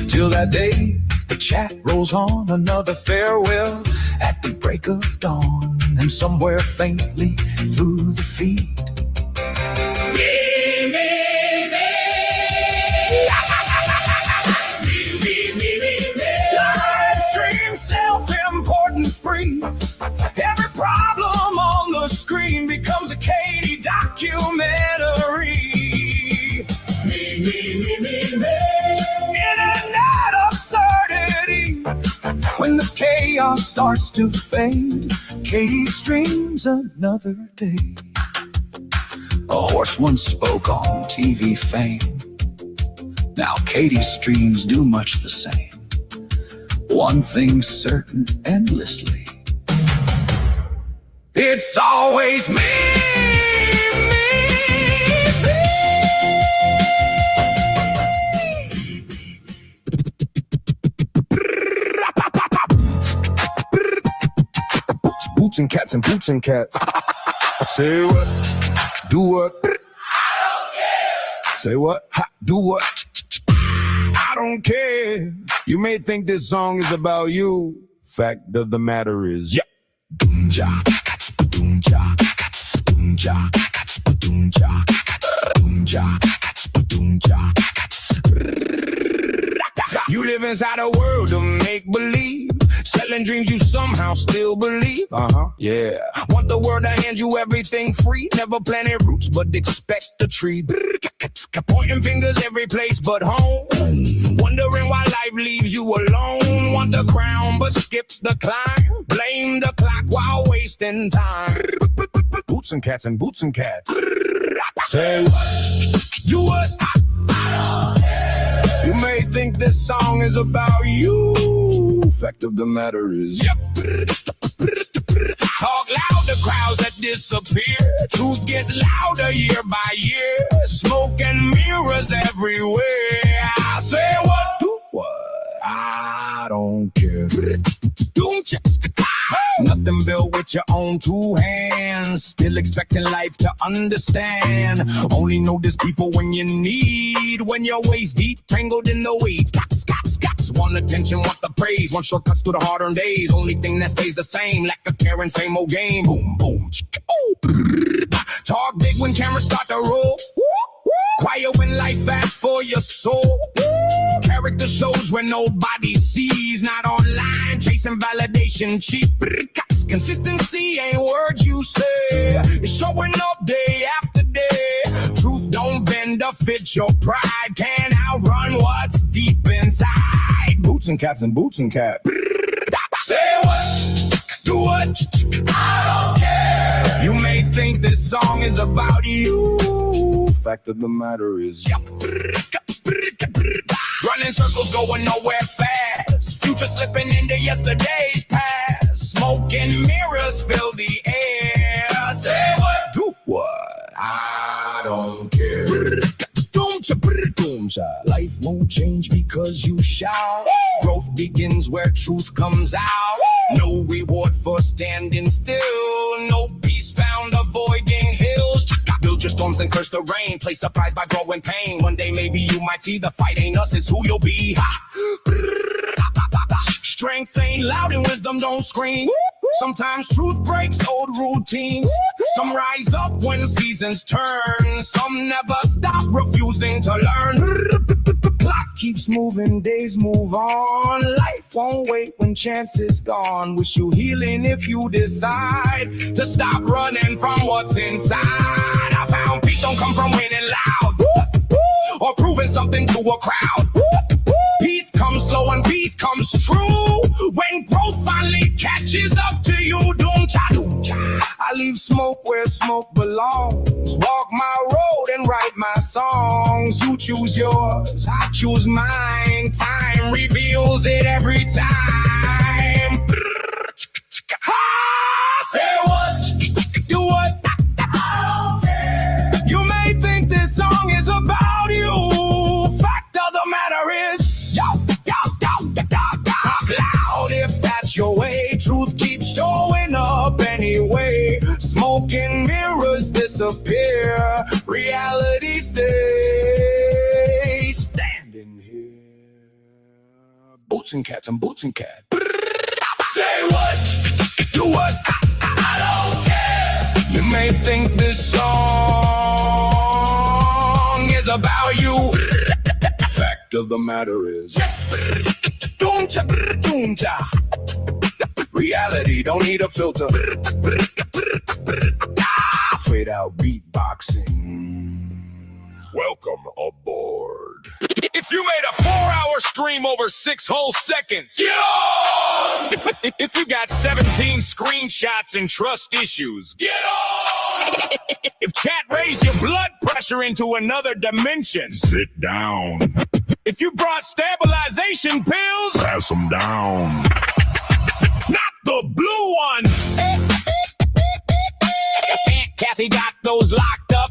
[SPEAKER 1] Till that day, the chat rolls on, another farewell at the break of dawn. And somewhere faintly through the feed, me, me, me. Me, me, me, me, me. Live stream self-important spree. Every problem on the screen becomes a Katie documentary. Me, me, me, me, me. Internet absurdity. When the chaos starts to fade, Katie streams another day. A horse once spoke on TV fame. Now Katie's streams do much the same. One thing's certain endlessly, it's always me, me, me.
[SPEAKER 4] Boots and cats and boots and cats. Say what? Do what? I don't care. Say what? Do what? I don't care. You may think this song is about you. Fact of the matter is, yeah. You live inside a world of make-believe, selling dreams you somehow still believe. Yeah. Want the world to hand you everything free. Never planted roots, but expect a tree. Pointing fingers every place but home. Wondering why life leaves you alone. Want the crown, but skip the climb. Blame the clock while wasting time. Boots and cats and boots and cats. Say what? Do what? I don't care. You may think this song is about you. Fact of the matter is, yep. Talk loud, the crowds that disappear. Truth gets louder year by year. Smoke and mirrors everywhere. I say what? Do what? I don't care. Nothing built with your own two hands. Still expecting life to understand. Only notice people when you need. When you're waist deep, tangled in the weeds. Scots, want attention, want the praise. Want shortcuts to the hard-earned days. Only thing that stays the same. Lack of care and same old game. Boom, boom. Ooh. Talk big when cameras start to roll. Quiet when life asks for your soul. Character shows where nobody sees. Not online, chasing validation cheap. Consistency ain't words you say. It's showing up day after day. Truth don't bend or fit your pride. Can't outrun what's deep inside. Boots and cats and boots and cats. Say what? Do what? I don't care. You may think this song is about you. Fact of the matter is, yep. Running circles, going nowhere fast. Future slipping into yesterday's past. Smoke and mirrors fill the air. Say what? Do what? I don't care. Life won't change because you shout. Growth begins where truth comes out. No reward for standing still. No peace found avoiding hills. Build your storms and curse the rain. Play surprised by growing pain. One day maybe you might see the fight ain't us, it's who you'll be. Strength ain't loud and wisdom don't scream. Sometimes truth breaks old routines. Some rise up when seasons turn. Some never stop refusing to learn. Clock keeps moving, days move on. Life won't wait when chance is gone. Wish you healing if you decide to stop running from what's inside. I found peace don't come from winning loud or proving something to a crowd. Peace comes slow and peace comes true when growth finally catches up to you. I leave smoke where smoke belongs. Walk my road and write my songs. You choose yours, I choose mine. Time reveals it every time. Say what? Do what? I don't care. You may think this song is about you. Fact of the matter is, talk loud if that's your way. Truth keeps showing up anyway. Smoke and mirrors disappear. Reality stays standing here. Boots and cats and boots and cats. Say what? Do what? I don't care. You may think this song is about you. Fact of the matter is, reality don't need a filter. Fade out beatboxing. Welcome aboard. If you made a 4-hour stream over 6 whole seconds, get on! If you got 17 screenshots and trust issues, get on! If chat raised your blood pressure into another dimension, sit down. If you brought stabilization pills, pass them down. Not the blue ones. Aunt Kathy got those locked up.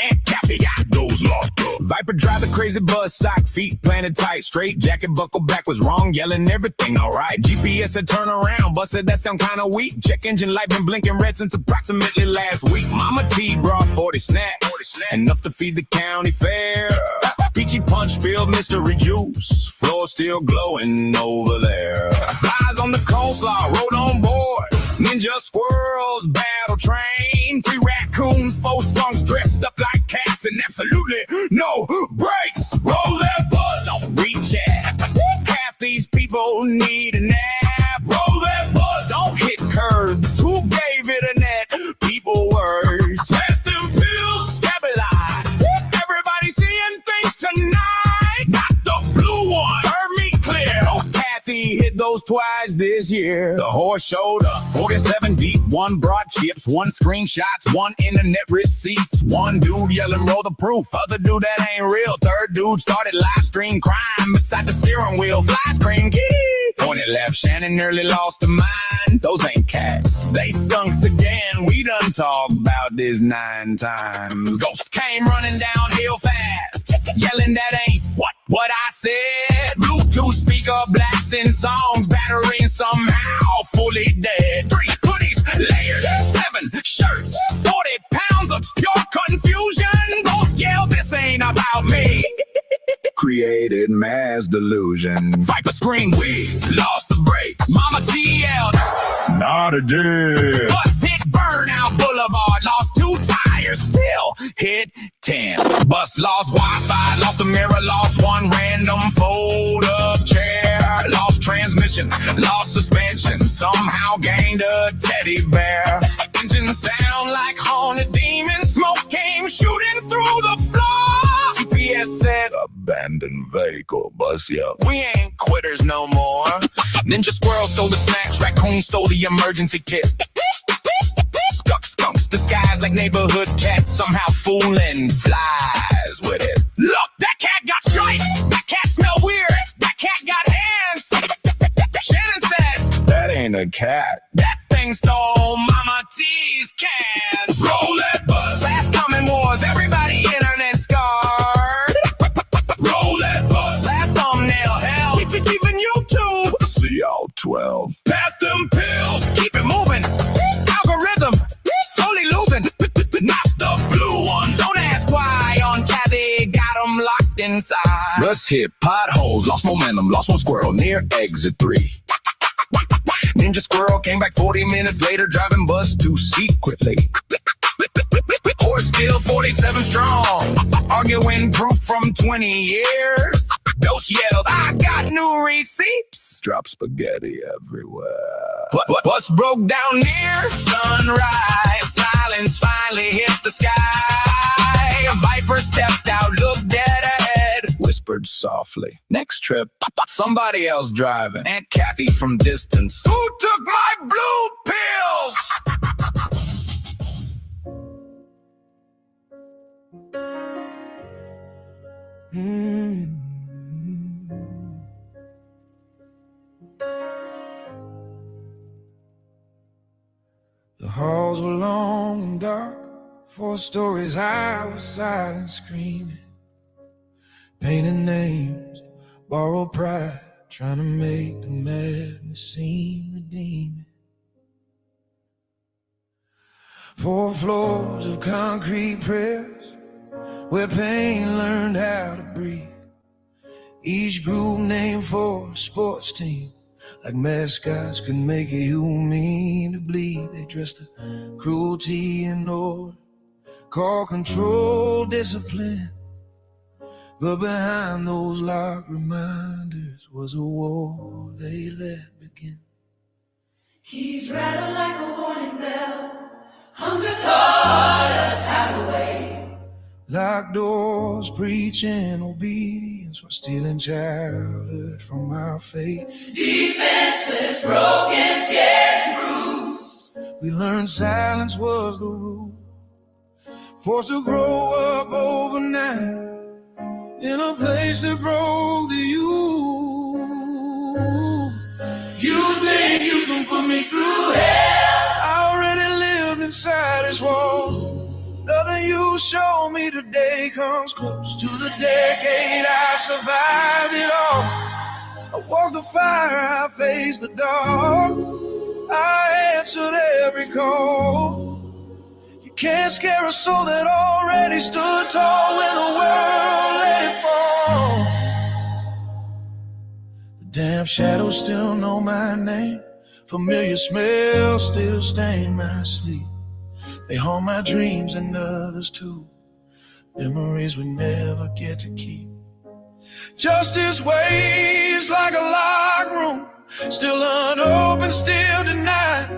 [SPEAKER 4] Aunt Kathy got those locked up. Viper drive a crazy buzz sock, feet planted tight, straight jacket buckle back was wrong, yelling everything alright. GPS had turned around, busted that sound kinda weak. Check engine light been blinking red since approximately last week. Mama T brought 40 snacks, enough to feed the county fair. Peachy punch filled mystery juice, floor still glowing over there. Flies on the coleslaw, rode on board. Ninja squirrels, battle train. 3 raccoons, 4 skunks dressed up like cats, and absolutely no brakes. Roll that buzz, don't reach it. Half these people need a nap. Roll this year. The horse showed up, 47 deep, one brought chips, one screenshots, one internet receipts, one dude yelling roll the proof, other dude that ain't real, third dude started live stream crime beside the steering wheel, fly screen, pointed left, Shannon nearly lost her mind. Those ain't cats, they skunks again. We done talked about this 9 times. Ghosts came running downhill fast, yelling that ain't what I said. Bluetooth speaker blasting songs, battery somehow fully dead. 3 hoodies layered, 7 shirts, 40 pounds of pure confusion. Ghost yelled, this ain't about me. Created mass delusion. Viper screamed, we lost the brakes. Mama T yelled, not a day. Bus hit Burnout Boulevard, lost 2 tires, still hit 10. Bus lost Wi-Fi, lost a mirror, lost 1 random fold-up chair. Lost transmission, lost suspension, somehow gained a teddy bear. Engine sound like haunted demons, smoke came shooting through the floor. GPS said, abandoned vehicle, bus, yeah. We ain't quitters no more. Ninja squirrel stole the snacks, raccoon stole the emergency kit. Skunks disguised like neighborhood cats, somehow fooling flies with it. Look, that cat got stripes, that cat smell weird, that cat got hands. Shannon said, that ain't a cat, that thing stole Mama T's cans. Roll that bus, last coming wars, everybody internet scarred. Roll that bus, last thumbnail hell, even YouTube. See y'all 12. Pass them pills, keep it moving. Algorithm, fully losing. Not the blue ones, don't ask why. On Kathy, got them locked inside. Bus hit potholes, lost momentum, lost 1 squirrel near exit 3. Ninja squirrel came back 40 minutes later, driving bus too secretly. Horse still 47 strong, arguing proof from 20 years. Ghost yelled, I got new receipts. Drop spaghetti everywhere. Bus broke down near sunrise. Silence finally hit the sky. A viper stepped out, looked dead ahead, whispered softly, next trip, somebody else driving. Aunt Kathy from distance, who took my blue pills?
[SPEAKER 1] The halls were long and dark, 4 stories high with silent screaming, painting names, borrowed pride, trying to make the madness seem redeeming. 4 floors of concrete prayers, where pain learned how to breathe. Each group named for a sports team, like mascots could make you mean to bleed. They dressed the cruelty in order, called control discipline. But behind those locked reminders was a war they let begin.
[SPEAKER 3] Keys rattle like a warning bell. Hunger taught us how to wait.
[SPEAKER 1] Locked doors preaching obedience while stealing childhood from our fate.
[SPEAKER 3] Defenseless, broken, scared, and bruised.
[SPEAKER 1] We learned silence was the rule, forced to grow up overnight in a place that broke the youth. You think you can put me through hell? I already lived inside this wall. Nothing you show me today comes close to the decade I survived it all. I walked the fire, I faced the dark, I answered every call. You can't scare a soul that already stood tall when the world let it fall. The damn shadows still know my name, familiar smells still stain my sleep. They haunt my dreams and others too, memories we never get to keep. Justice waits like a locked room, still unopened, still denied.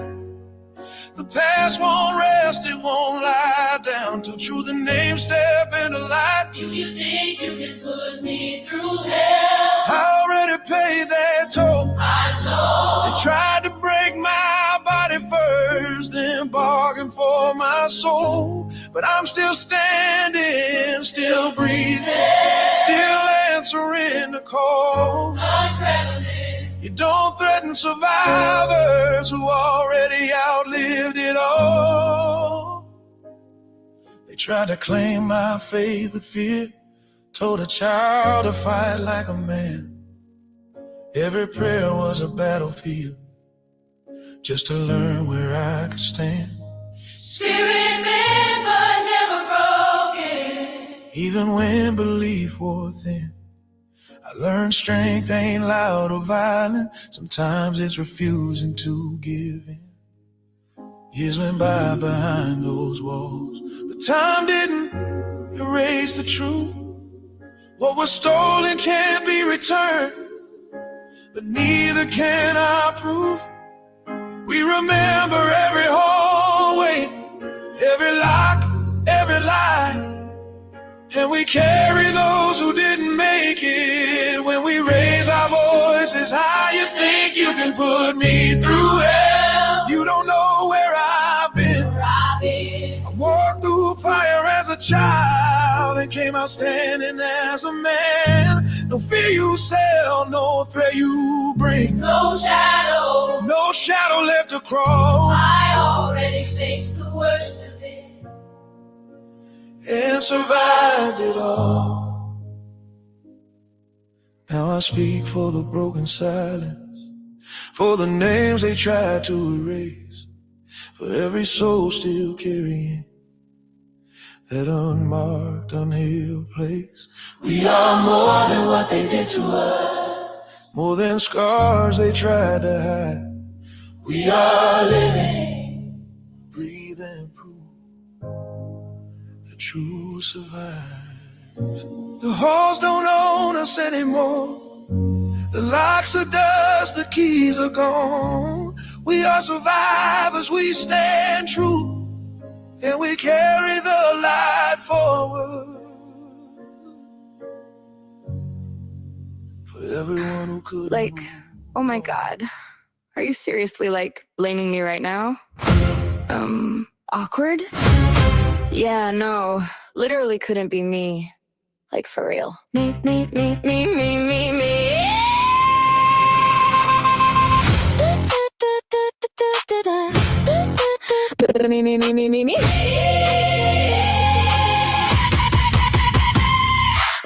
[SPEAKER 1] The past won't rest, it won't lie down till truth and name step into light.
[SPEAKER 3] You think you can put me through hell?
[SPEAKER 1] I already paid that toll.
[SPEAKER 3] My soul.
[SPEAKER 1] They try
[SPEAKER 2] for my soul. But I'm still standing, still breathing, still answering the call. You don't threaten survivors who already outlived it all. They tried to claim my faith with fear, told a child to fight like a man. Every prayer was a battlefield, just to learn where I could stand.
[SPEAKER 3] Spirit bent but never broken.
[SPEAKER 2] Even when belief wore thin, I learned strength ain't loud or violent. Sometimes it's refusing to give in. Years went by behind those walls, but time didn't erase the truth. What was stolen can't be returned, but neither can I prove. We remember every hallway, every lock, every lie. And we carry those who didn't make it. When we raise our voices high, you think you can put me through hell. You don't know where I've been. I walked through fire as a child and came out standing as a man. No fear you sell, no threat you bring.
[SPEAKER 3] No shadow
[SPEAKER 2] left to crawl.
[SPEAKER 3] I already faced the worst of it
[SPEAKER 2] and survived it all. Now I speak for the broken silence, for the names they tried to erase, for every soul still carrying that unmarked, unhealed place. We are more than what they did to us, more than scars they tried to hide. We are living, breathing proof the truth survives. The halls don't own us anymore. The locks are dust, the keys are gone. We are survivors, we stand true, and we carry the light forward. For everyone who could.
[SPEAKER 5] Like, oh my God. Are you seriously, like, blaming me right now? Awkward? Yeah, no. Literally couldn't be me. Like, for real. Me. Me.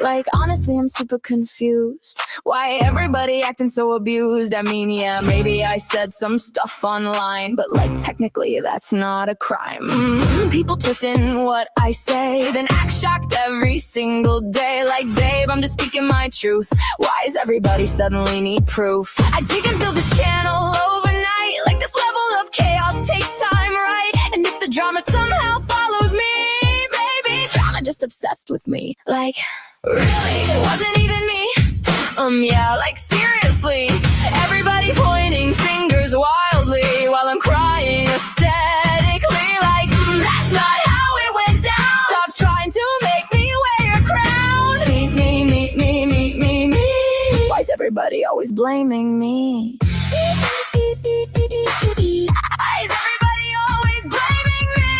[SPEAKER 5] Like, honestly, I'm super confused. Why everybody acting so abused? I mean, yeah, maybe I said some stuff online, but like, technically, that's not a crime. People twisting what I say, then act shocked every single day. Like, babe, I'm just speaking my truth. Why does everybody suddenly need proof? I dig and build this channel overnight. Like, this level of chaos takes time, right? And if the drama somehow follows me, baby, drama just obsessed with me. Like, really, it wasn't even me. Yeah, like seriously, everybody pointing fingers wildly while I'm crying aesthetically. Like, that's not how it went down. Stop trying to make me wear a crown. Me. Why is everybody always blaming me? Why is everybody always blaming me?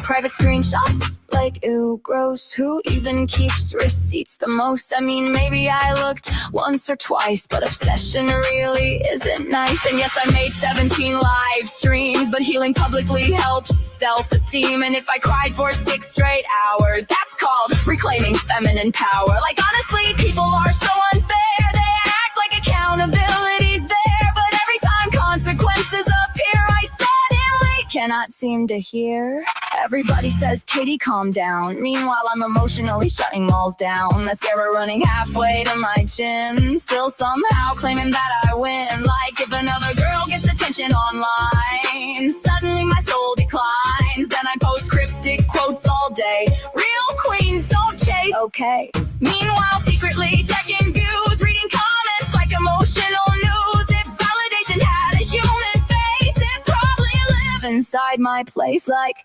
[SPEAKER 5] Private screenshots, like, ew, gross. Who even keeps receipts the most? I mean, maybe I looked once or twice, but obsession really isn't nice. And yes, I made 17 live streams, but healing publicly helps self-esteem. And if I cried for 6 straight hours, that's called reclaiming feminine power. Like, honestly, people are so unfair. They act like accountability's there, but every time consequences appear, I suddenly cannot seem to hear. Everybody says, Katie, calm down. Meanwhile, I'm emotionally shutting walls down. Mascara running halfway to my chin. Still somehow claiming that I win. Like, if another girl gets attention online, suddenly my soul declines. Then I post cryptic quotes all day. Real queens don't chase. Okay. Meanwhile, secretly checking views, reading comments like emotional news. If validation had a human face, it probably lived inside my place. Like,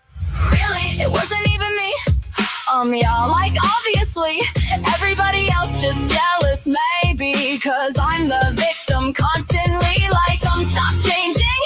[SPEAKER 5] really, it wasn't even me. Yeah, like, obviously, everybody else just jealous, maybe, cause I'm the victim constantly. Like, stop changing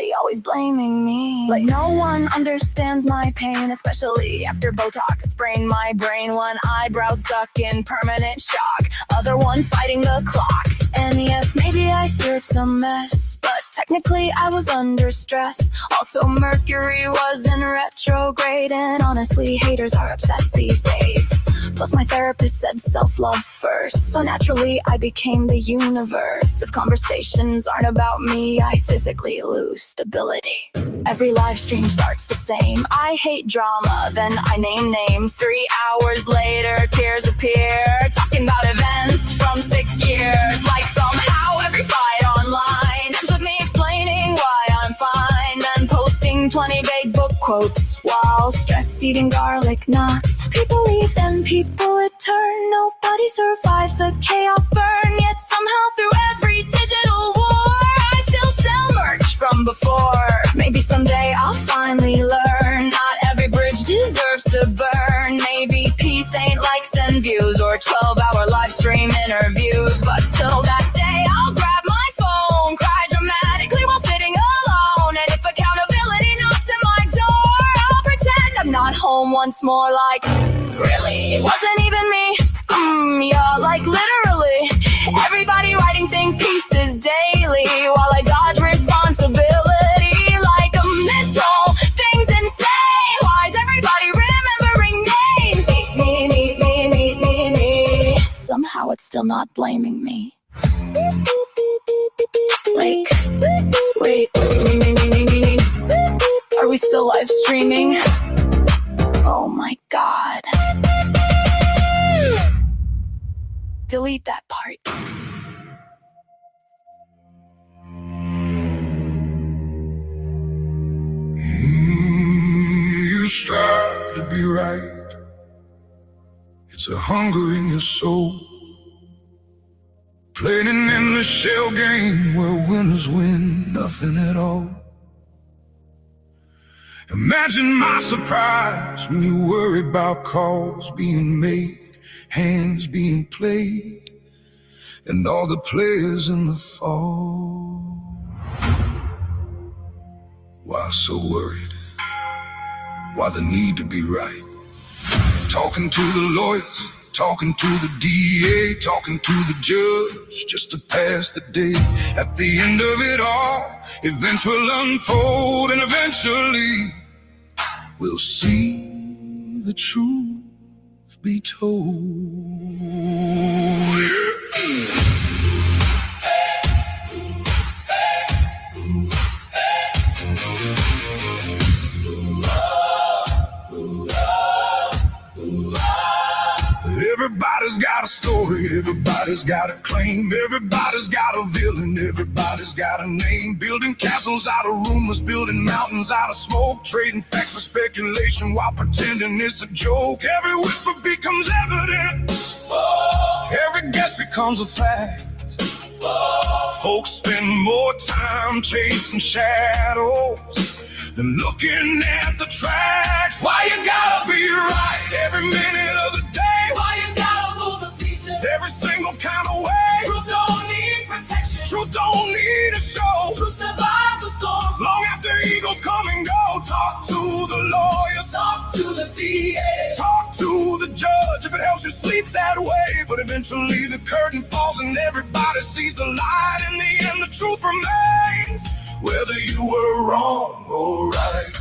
[SPEAKER 5] everybody always blaming me. Like no one understands my pain, especially after Botox sprained my brain. One eyebrow stuck in permanent shock, other one fighting the clock. And yes, maybe I stirred some mess, but technically I was under stress. Also, Mercury was in retrograde, and honestly, haters are obsessed these days. Plus, my therapist said self-love first, so naturally I became the universe. If conversations aren't about me, I physically lose stability. Every live stream starts the same. I hate drama, then I name names. 3 hours later, tears appear, talking about events from 6 years. Like somehow every fight online ends with me explaining why I'm fine, then posting 20 vague book quotes while stress eating garlic nuts. People leave, then people return. Nobody survives the chaos burn, yet somehow through every digital war I still sell merch from before. Maybe someday I'll finally learn not every bridge deserves to burn. Maybe peace ain't likes and views or 12-hour live stream interviews, but till that day I'll grab my phone, cry dramatically while sitting alone. And if accountability knocks at my door, I'll pretend I'm not home once more. Like, really, it wasn't even me. Yeah, like literally everybody writing think pieces daily while I dodge responsibility like a missile. Things insane. Why is everybody remembering names? Me. Somehow it's still not blaming me. Like, wait, are we still live streaming? Oh my god. Delete that part.
[SPEAKER 4] You strive to be right. It's a hunger in your soul. Playing in the shell game where winners win nothing at all. Imagine my surprise when you worry about calls being made, hands being played, and all the players in the fall. Why so worried? Why the need to be right? Talking to the lawyers, talking to the DA, talking to the judge, just to pass the day. At the end of it all, events will unfold, and eventually we'll see the truth be told. Everybody's got a story, everybody's got a claim, everybody's got a villain, everybody's got a name. Building castles out of rumors, building mountains out of smoke, trading facts for speculation while pretending it's a joke. Every whisper becomes evidence, every guess becomes a fact. Folks spend more time chasing shadows than looking at the tracks. Why you gotta be right every minute of the day?
[SPEAKER 2] Why you gotta move the pieces
[SPEAKER 4] Every single kind of way.
[SPEAKER 2] Truth don't need protection.
[SPEAKER 4] Truth don't need a show.
[SPEAKER 2] Truth survives the storms.
[SPEAKER 4] Long after egos come and go. Talk to the lawyers,
[SPEAKER 2] Talk to the DA.
[SPEAKER 4] talk to the judge if it helps you sleep that way. But eventually the curtain falls and everybody sees the light. In the end the truth remains, whether you were wrong or right.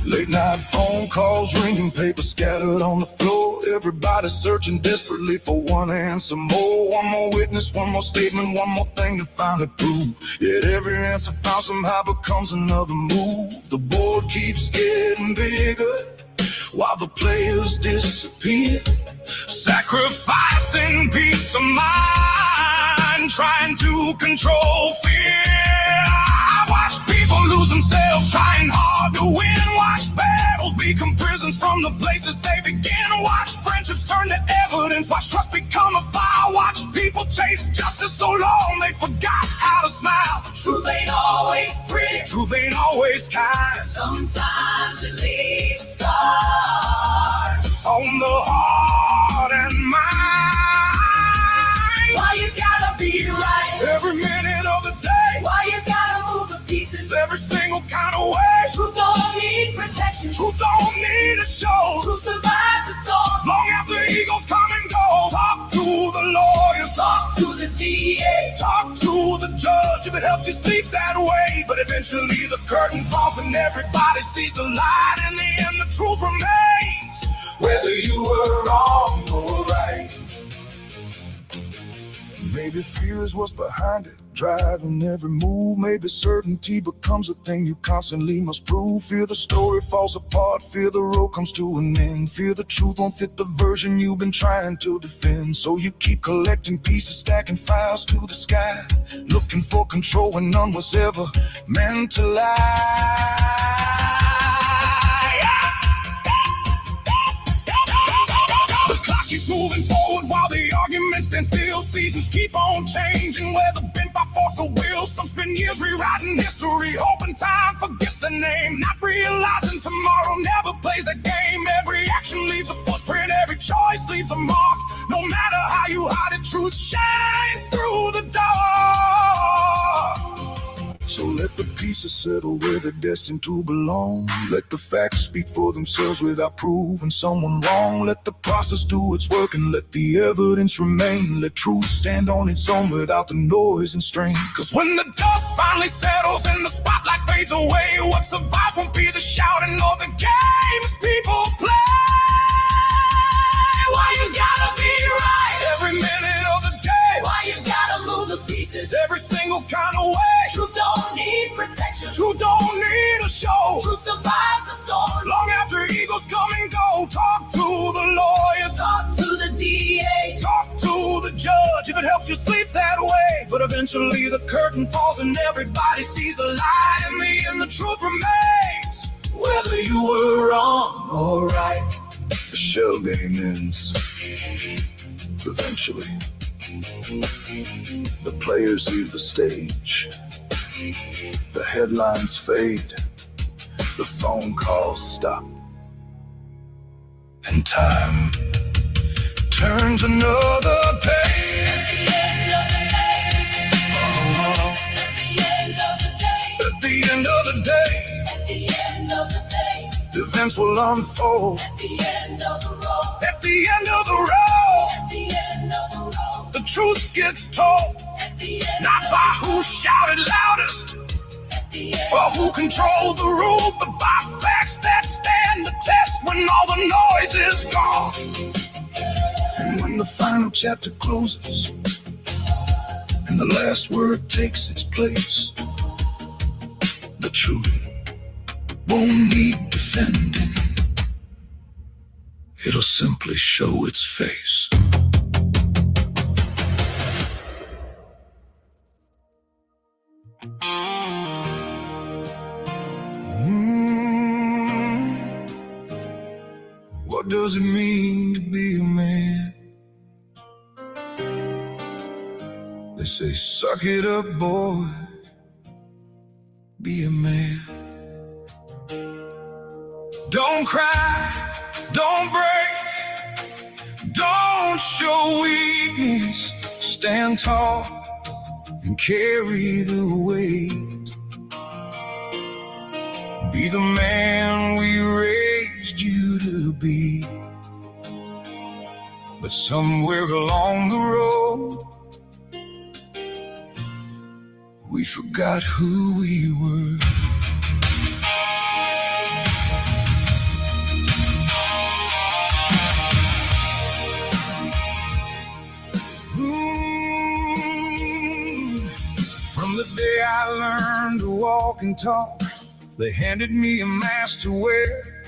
[SPEAKER 4] Late night phone calls ringing, paper scattered on the floor. Everybody searching desperately for one answer more. One more witness, one more statement, one more thing to finally prove. Yet every answer found somehow becomes another move. The board keeps getting bigger while the players disappear, sacrificing peace of mind, trying to control fear. I watch people lose themselves, trying hard to win. Watch battles become prisons from the places they begin. Watch friendships turn to evidence. Watch trust become a fire. Watch people chase justice so long they forgot how to smile.
[SPEAKER 2] Truth ain't always pretty.
[SPEAKER 4] Truth ain't always kind.
[SPEAKER 2] Sometimes it leaves scars
[SPEAKER 4] On the heart and mind.
[SPEAKER 2] Why you gotta be right
[SPEAKER 4] Every minute of the day.
[SPEAKER 2] Why you gotta move
[SPEAKER 3] protection.
[SPEAKER 4] Truth don't need a show.
[SPEAKER 3] Truth survives the storm.
[SPEAKER 4] Long after egos come and go. Talk to the lawyers.
[SPEAKER 3] Talk to the DA.
[SPEAKER 4] Talk to the judge if it helps you sleep that way. But eventually the curtain falls and everybody sees the light. In the end, the truth remains, whether you were wrong or right. Maybe fear is what's behind it, driving every move. Maybe certainty becomes a thing you constantly must prove. Fear the story falls apart, fear the road comes to an end. Fear the truth won't fit the version you've been trying to defend. So you keep collecting pieces, stacking files to the sky, looking for control when none was ever meant to lie. The clock keeps moving forward while the arguments stand still. Seasons keep on changing, whether bent by force or will. Some spend years rewriting history, hoping time forgets the name, not realizing tomorrow never plays the game. Every action leaves a footprint, every choice leaves a mark. No matter how you hide it, truth shines through the dark. So let the pieces settle where they're destined to belong. Let the facts speak for themselves without proving someone wrong. Let the process do its work and let the evidence remain. Let truth stand on its own without the noise and strain. Cause when the dust finally settles and the spotlight fades away, what survives won't be the shouting or the games people play.
[SPEAKER 3] Why you gotta be right
[SPEAKER 4] Every minute of the day,
[SPEAKER 3] Why you gotta move the pieces?
[SPEAKER 4] every single kind of way.
[SPEAKER 3] Truth don't need protection.
[SPEAKER 4] Truth don't need a show.
[SPEAKER 3] Truth survives the storm.
[SPEAKER 4] Long after egos come and go. Talk to the lawyers.
[SPEAKER 3] Talk to the DA.
[SPEAKER 4] Talk to the judge if it helps you sleep that way. But eventually the curtain falls and everybody sees the light. In the end, the truth remains, whether you were wrong or right. The shell game ends eventually. The players leave the stage. The headlines fade. The phone calls stop. And time turns another page.
[SPEAKER 3] At the end of the day.
[SPEAKER 4] At the end of the day,
[SPEAKER 3] At the end of the day.
[SPEAKER 4] events will unfold.
[SPEAKER 3] At the end of the road.
[SPEAKER 4] At the end of the road,
[SPEAKER 3] At the end of the road.
[SPEAKER 4] the truth gets told.
[SPEAKER 3] At the end.
[SPEAKER 4] Not by who shouted loudest
[SPEAKER 3] At the end.
[SPEAKER 4] or who controlled the room, but by facts that stand the test when all the noise is gone. And when the final chapter closes and the last word takes its place, the truth won't need defending. It'll simply show its face. What does it mean to be a man? They say, suck it up, boy, be a man. Don't cry, don't break, don't show weakness. Stand tall and carry the weight. Be the man we raised you to be. But somewhere along the road, we forgot who we were. From the day I learned to walk and talk, they handed me a mask to wear.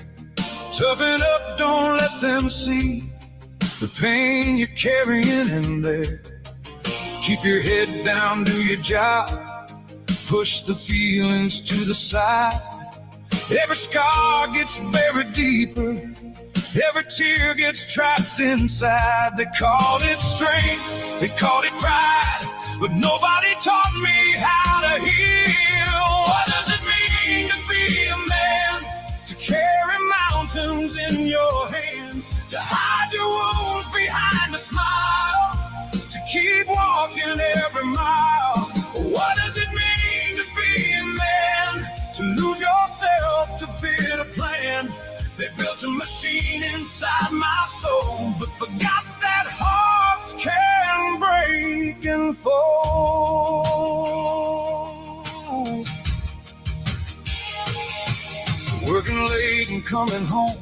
[SPEAKER 4] Toughen up, don't let them see the pain you're carrying in there. Keep your head down, do your job, push the feelings to the side. Every scar gets buried deeper, every tear gets trapped inside. They called it strength, they called it pride, but nobody taught me how to heal. What does it mean to be a man? To carry mountains in your hands, to hide your wounds behind a smile, to keep walking every mile. What does it mean to be a man? To lose yourself to fit a plan.
[SPEAKER 2] They built a machine inside my soul, but forgot that hearts can break and fold. Working late and coming home,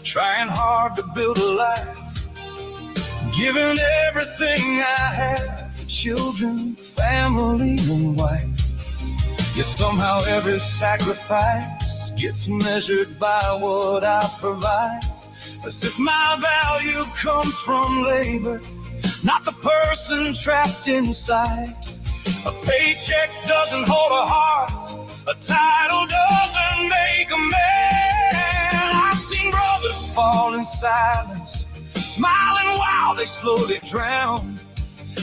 [SPEAKER 2] trying hard to build a life, giving everything I have for children, family, and wife. Yet somehow every sacrifice gets measured by what I provide, as if my value comes from labor, not the person trapped inside. A paycheck doesn't hold a heart, a title doesn't make a man. I've seen brothers fall in silence, smiling while they slowly drown,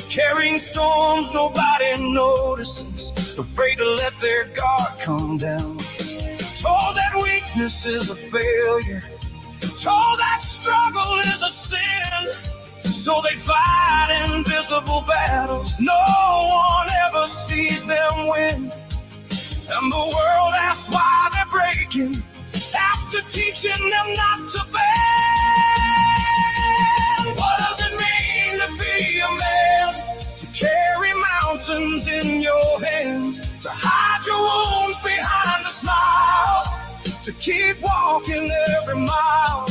[SPEAKER 2] carrying storms nobody notices, afraid to let their guard come down. Told that weakness is a failure, told that struggle is a sin, so they fight invisible battles no one ever sees them win. And the world asks why they're breaking after teaching them not to bend. What does it mean to be a man? To carry mountains in your hands, to hide your wounds behind a smile, to keep walking every mile.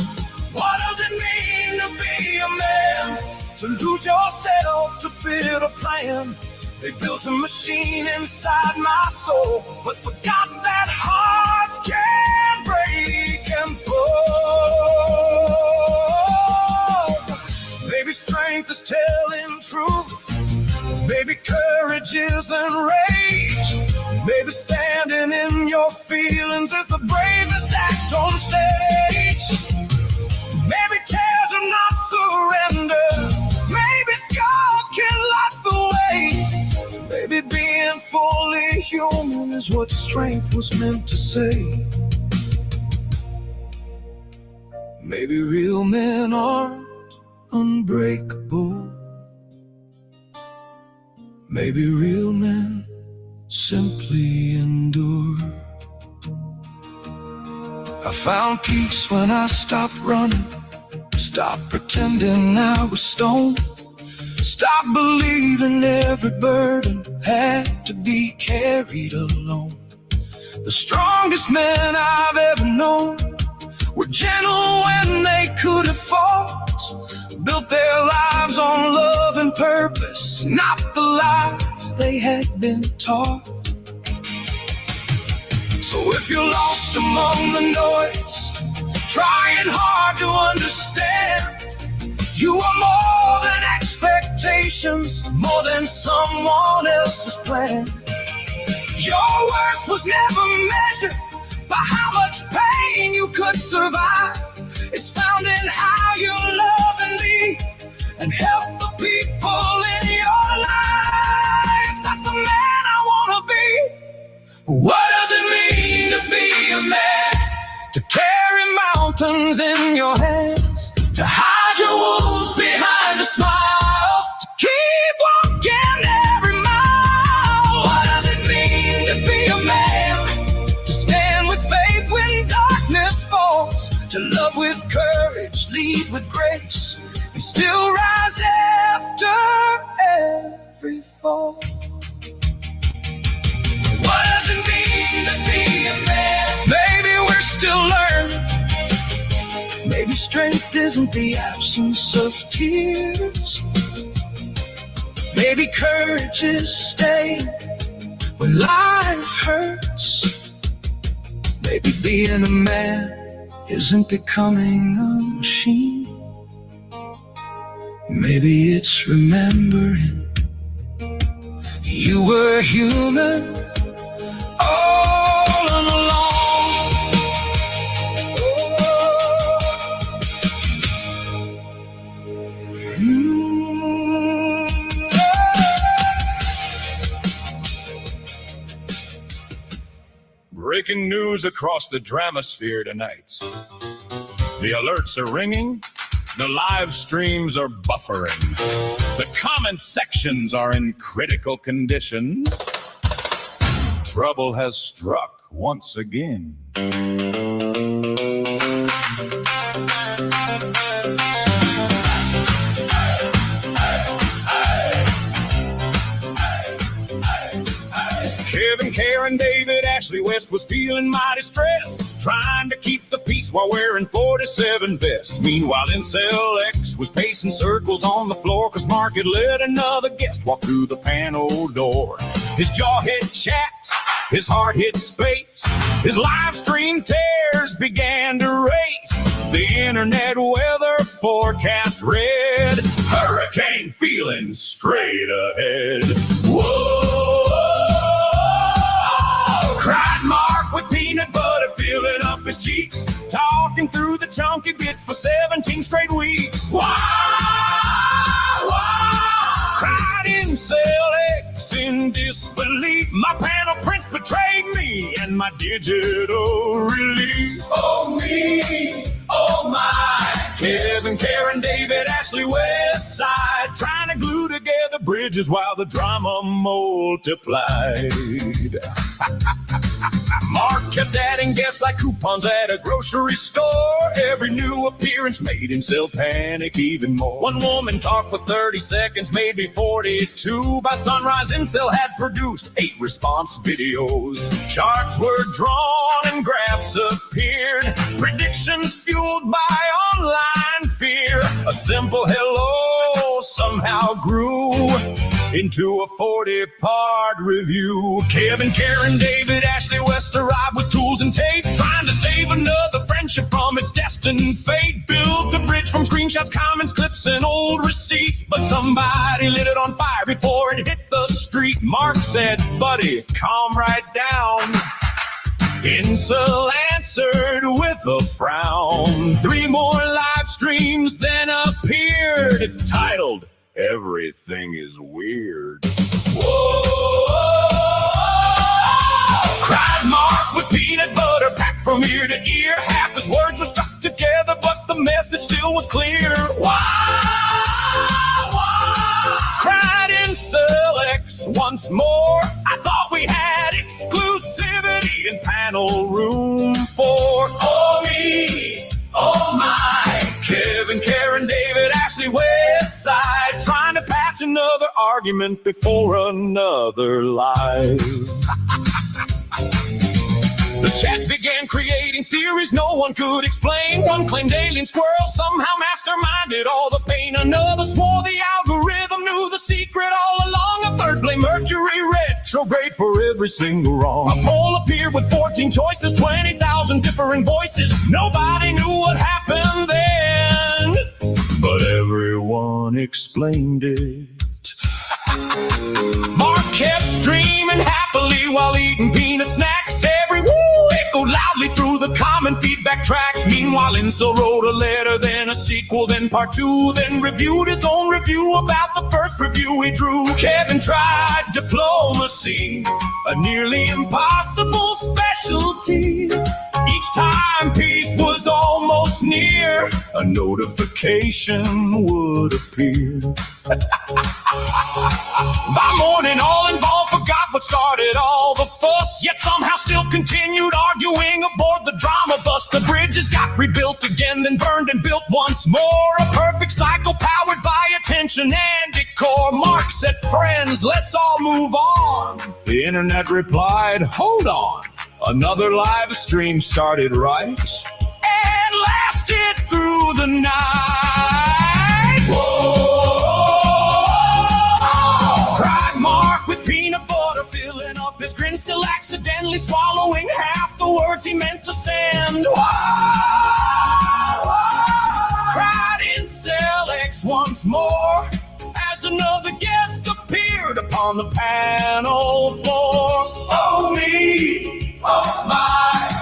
[SPEAKER 2] What does it mean to be a man? To lose yourself to fit a plan. They built a machine inside my soul, but forgot that hearts can break and fold. Maybe strength is telling truth, maybe courage isn't rage, maybe standing in your feelings is the bravest act on stage. Maybe tears are not surrender, maybe scars can light the way. Maybe being fully human is what strength was meant to say. Maybe real men aren't unbreakable. Maybe real men simply endure. I found peace when I stopped running, stopped pretending I was stoned, stopped believing every burden had to be carried alone. The strongest men I've ever known were gentle when they could have fought, built their lives on love and purpose, not the lies they had been taught. So if you're lost among the noise, trying hard to understand, you are more than expectations, more than someone else's plan. Your worth was never measured by how much pain you could survive. It's found in how you love and lead and help the people in your life. That's the man I wanna be. What does it mean to be a man? To carry mountains in your hands, to hide your wounds behind a smile, to keep walking every mile. What does it mean to be a man? To stand with faith when darkness falls, to love with courage, lead with grace, and still rise after every fall. What does it mean to be a man? Maybe we're still learning. Maybe strength isn't the absence of tears. Maybe courage is staying when life hurts. Maybe being a man isn't becoming a machine. Maybe it's remembering you were human all along.
[SPEAKER 1] Breaking news across the dramasphere tonight. The alerts are ringing. The live streams are buffering. The comment sections are in critical condition. Trouble has struck once again.
[SPEAKER 4] Ashley West was feeling mighty stressed, trying to keep the peace while wearing 47 vests. Meanwhile, Incel X was pacing circles on the floor, cause Mark had let another guest walk through the panel door. His jaw hit chat, his heart hit space, his live stream tears began to race. The internet weather forecast read, hurricane feeling straight ahead. Whoa! Cried Mark with peanut butter filling up his cheeks, talking through the chunky bits for 17 straight weeks. Wow! Wow! Cried Incel X in disbelief. My panel prints betrayed me and my digital relief. Oh me, oh my. Kevin, Karen, David, Ashley, West Side, trying to glue together bridges while the drama multiplied. Mark kept adding guests like coupons at a grocery store. Every new appearance made Incel panic even more. One woman talked for 30 seconds, maybe 42. By sunrise, Incel had produced 8 response videos. Charts were drawn and graphs appeared. Predictions fueled by online fear. A simple hello somehow grew into a 40-part review. Kevin, Karen, David, Ashley West arrived with tools and tape, trying to save another friendship from its destined fate. Built a bridge from screenshots, comments, clips, and old receipts, but somebody lit it on fire before it hit the street. Mark said, buddy, calm right down. Incel answered with a frown. 3 more live streams then appeared, titled, Everything is Weird. Whoa! Cried Mark with peanut butter packed from ear to ear. Half his words were stuck together, but the message still was clear. Wow! Wow! Cried Incel X once more. I thought we had exclusivity in panel room 4. Oh me, oh my. Kevin, Karen, David, Ashley, West Side, trying to patch another argument before another live. The chat began creating theories no one could explain. One claimed alien squirrel somehow masterminded all the pain. Another swore the algorithm knew the secret all along. A third blamed Mercury retrograde for every single wrong. A poll appeared with 14 choices, 20,000 different voices. Nobody knew what happened then, but everyone explained it. Mark kept streaming happily while eating peanut snacks. Every woo echoed loudly through the common feedback tracks. Meanwhile, Incel wrote a letter, then a sequel, then part 2, then reviewed his own review about the first review he drew. Kevin tried diplomacy, a nearly impossible specialty. Each time peace was almost near, a notification would appear. By morning, all involved forgot what started all the fuss, yet somehow still continued arguing aboard the drama bus. The bridges got rebuilt again, then burned and built once more. A perfect cycle powered by attention and decor. Mark said, friends, let's all move on. The internet replied, hold on. Another live stream started right and lasted through the night. Whoa! Cried Mark with peanut butter filling up his grin, still accidentally swallowing half the words he meant to send. Cried Incel X once more as another guest appeared upon the panel floor. Oh me, oh my.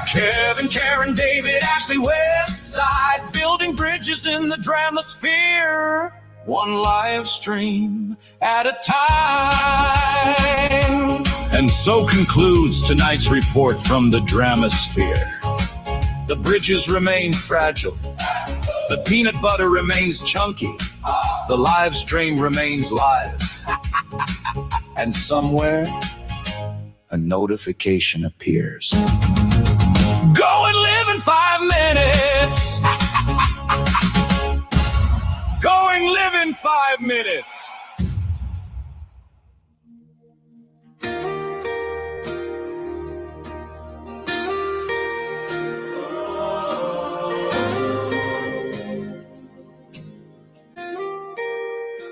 [SPEAKER 4] Kevin, Karen, David, Ashley, West Side, building bridges in the dramasphere, one live stream at a time. And so concludes tonight's report from the dramasphere. The bridges remain fragile, the peanut butter remains chunky, the live stream remains live, and somewhere a notification appears. Go and live in 5 minutes. Go and live in 5 minutes.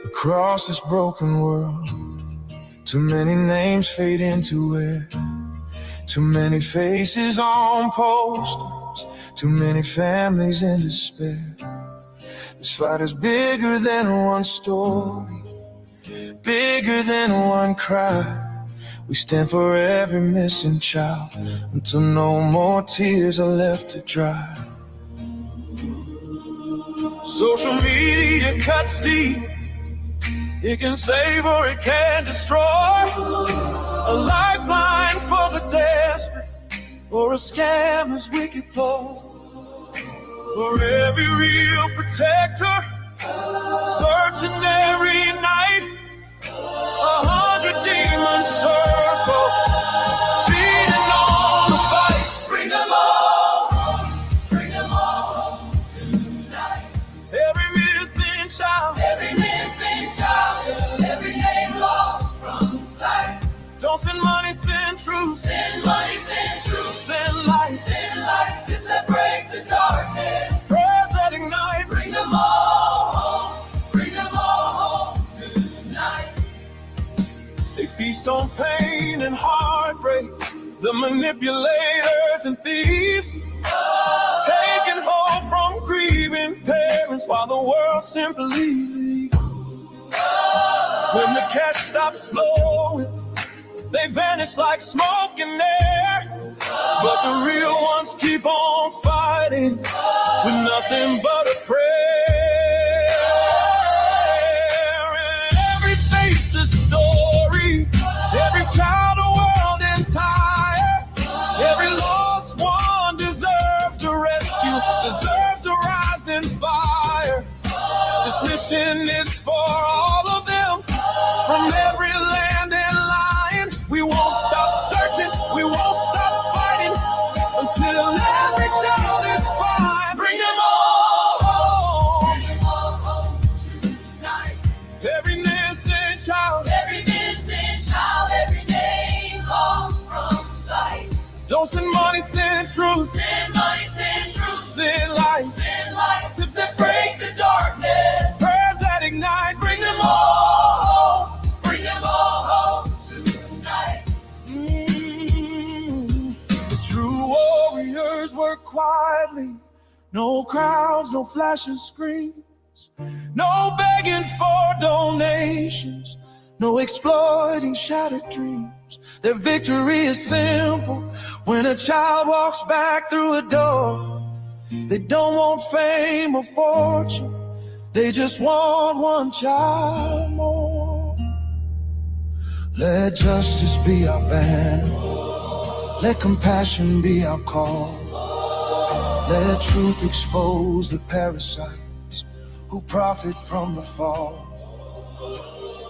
[SPEAKER 1] Across this broken world, too many names fade into it. Too many faces on posters, too many families in despair. This fight is bigger than one story, bigger than one cry. We stand for every missing child until no more tears are left to dry. Social media cuts deep. It can save or it can destroy. A lifeline for the desperate, or a scammer's wicked ploy. For every real protector, searching every night, 100 demons circle, feeding on the fight.
[SPEAKER 2] Bring them all home tonight.
[SPEAKER 1] Every missing child,
[SPEAKER 2] Every missing child, every name lost from sight.
[SPEAKER 1] don't send money, send truth.
[SPEAKER 2] Send money, send truth,
[SPEAKER 1] Send light,
[SPEAKER 2] send light, tips that break the darkness.
[SPEAKER 1] prayers that ignite.
[SPEAKER 2] Bring them all home, bring them all home tonight.
[SPEAKER 1] They feast on pain and heartbreak, the manipulators and thieves, taking hope from grieving parents while the world simply leaves. When the cash stops flowing, they vanish like smoke in air. But the real ones keep on fighting with nothing but a prayer. And every face a story, every child a world entire. Every lost one deserves a rescue, deserves a rising fire. This mission is for all of them, from every land and line. We won't stop searching, we won't stop fighting, until every child is fine. Bring them all home.
[SPEAKER 2] Bring them all home tonight.
[SPEAKER 1] Every missing child,
[SPEAKER 2] Every missing child, every name lost from sight.
[SPEAKER 1] don't send money, send truth.
[SPEAKER 2] Send money, send truth,
[SPEAKER 1] Send light,
[SPEAKER 2] send light, tips that break the darkness.
[SPEAKER 1] prayers that ignite.
[SPEAKER 2] Bring them all home, bring them all home tonight.
[SPEAKER 1] The true warriors work quietly. No crowds, no flashing screens. No begging for donations. No exploiting shattered dreams. Their victory is simple. When a child walks back through a door, they don't want fame or fortune. They just want one child more. Let justice be our banner. Let compassion be our call. Let truth expose the parasites who profit from the fall.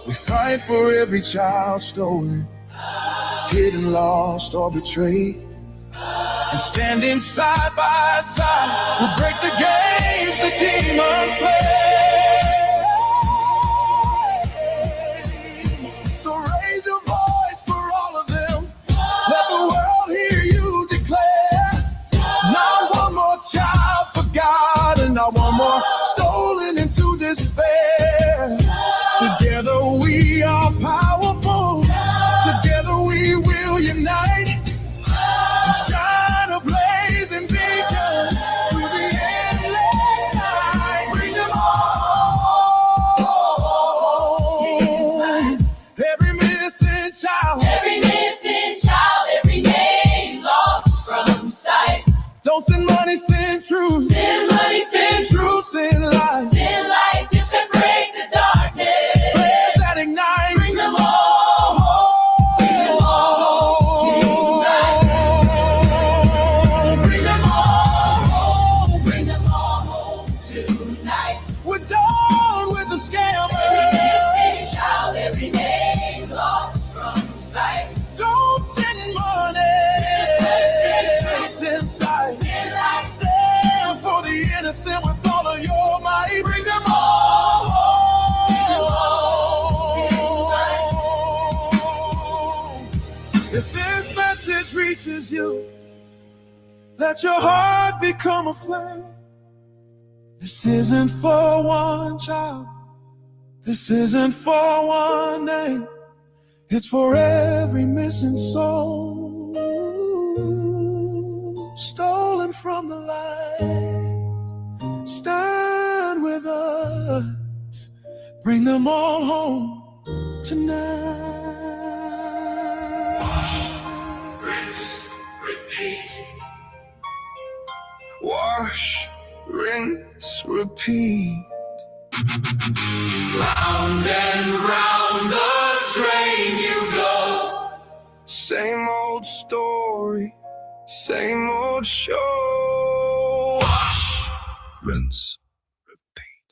[SPEAKER 1] We fight for every child stolen, hidden, lost, or betrayed. And standing side by side, we'll break the games the demons play. So raise your voice for all of them. Let the world hear you declare. Not one more child forgotten, not one more stolen into despair. Together we are powerful. Together we will unite and shine a blazing beacon through the endless night. Bring them home. Every missing child,
[SPEAKER 2] Every missing child, every name lost from sight.
[SPEAKER 1] don't send money, send truth.
[SPEAKER 2] Send money, send
[SPEAKER 1] Truth, send light.
[SPEAKER 2] Send light, tips that break the darkness.
[SPEAKER 1] Prayers that ignite.
[SPEAKER 2] Bring them all home. Bring them all home tonight. Bring them all home. Bring them all home tonight.
[SPEAKER 1] We're done with the
[SPEAKER 2] Every
[SPEAKER 1] scammers.
[SPEAKER 2] missing child, every name lost from sight.
[SPEAKER 1] Don't send money.
[SPEAKER 2] Send light, send truth.
[SPEAKER 1] Send sight.
[SPEAKER 2] Send light,
[SPEAKER 1] Stand for the innocent with all of your might. Bring them all home. If this message reaches you, let your heart become a flame. This isn't for one child, This isn't for one name, it's for every missing soul stolen from the light. Stand with us, bring them all home tonight.
[SPEAKER 2] Rinse, repeat. Wash, rinse, repeat. Round and round the drain you go. Same old story, same old show. Wash, rinse, repeat.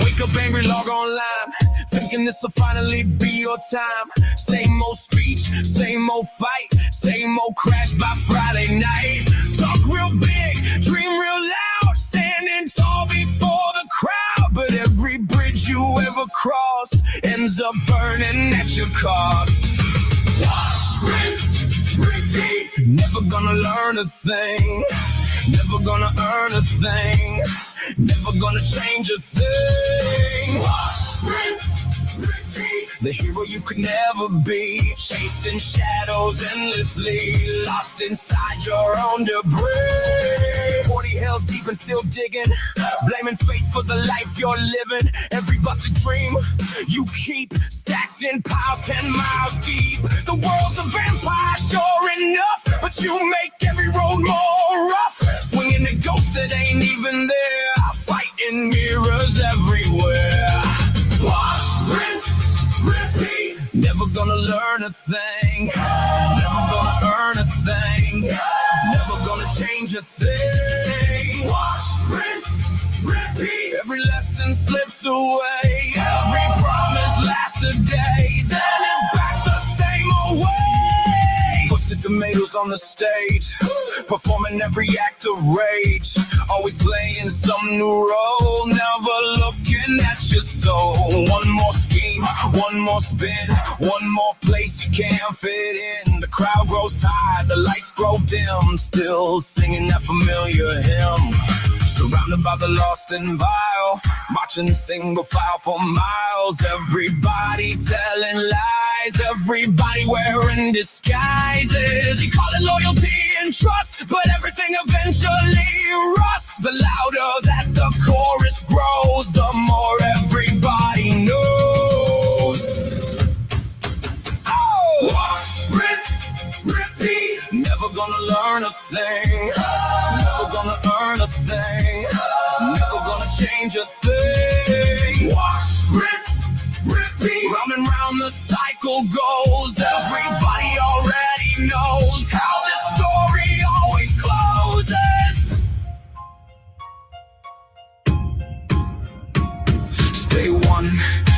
[SPEAKER 1] Wake up angry, log online, thinking this'll finally be your time. Same old speech, same old fight, same old crash by Friday night. Talk real big, dream real loud, standing tall before the crowd. But every bridge you ever crossed ends up burning at your cost. Wash, rinse, repeat. Never gonna learn a thing, never gonna earn a thing, never gonna change a thing. Wash, rinse, repeat. The hero you could never be, chasing shadows endlessly, lost inside your own debris. 40 hells deep and still digging, blaming fate for the life you're living. Every busted dream you keep stacked in piles 10 miles deep. The world's a vampire, sure enough, but you make every road more rough. Swinging a ghost that ain't even there, fighting mirrors everywhere. Wash, rinse, repeat. Never gonna learn a thing, never gonna earn a thing, never gonna change a thing. Wash, rinse, repeat. Every lesson slips away, every promise lasts a day, then it's back the same old way. Busted tomatoes on the stage, performing every act of rage, always playing some new role, never looking at your soul. One more scheme, one more spin, one more place you can't fit in. The crowd grows tired, the lights grow dim, still singing that familiar hymn. Surrounded by the lost and vile, marching single file for miles. Everybody telling lies, everybody wearing disguises. You call it loyalty and trust, but everything eventually rusts. The louder that the chorus grows, the more everybody knows. Oh! Wash, rinse, repeat. Never gonna learn a thing, never gonna earn a thing, never gonna change a thing. Wash, rinse, repeat. Round and round the cycle goes, everybody already knows how this story always closes. Stay one,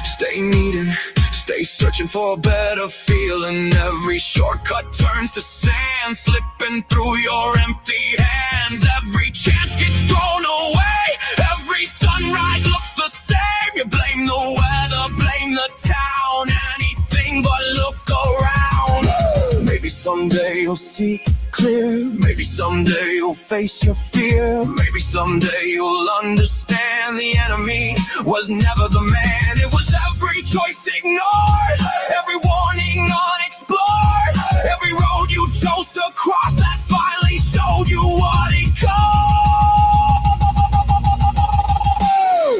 [SPEAKER 1] stay needing, stay searching for a better feeling. Every shortcut turns to sand, slipping through your empty hands. Every chance gets thrown away, every sunrise looks the same. You blame the weather, blame the town, anything but look around. Maybe someday you'll see clear, maybe someday you'll face your fear, maybe someday you'll understand the enemy was never the man. It was every choice ignored, every warning unexplored, every road you chose to cross that finally showed you what it could.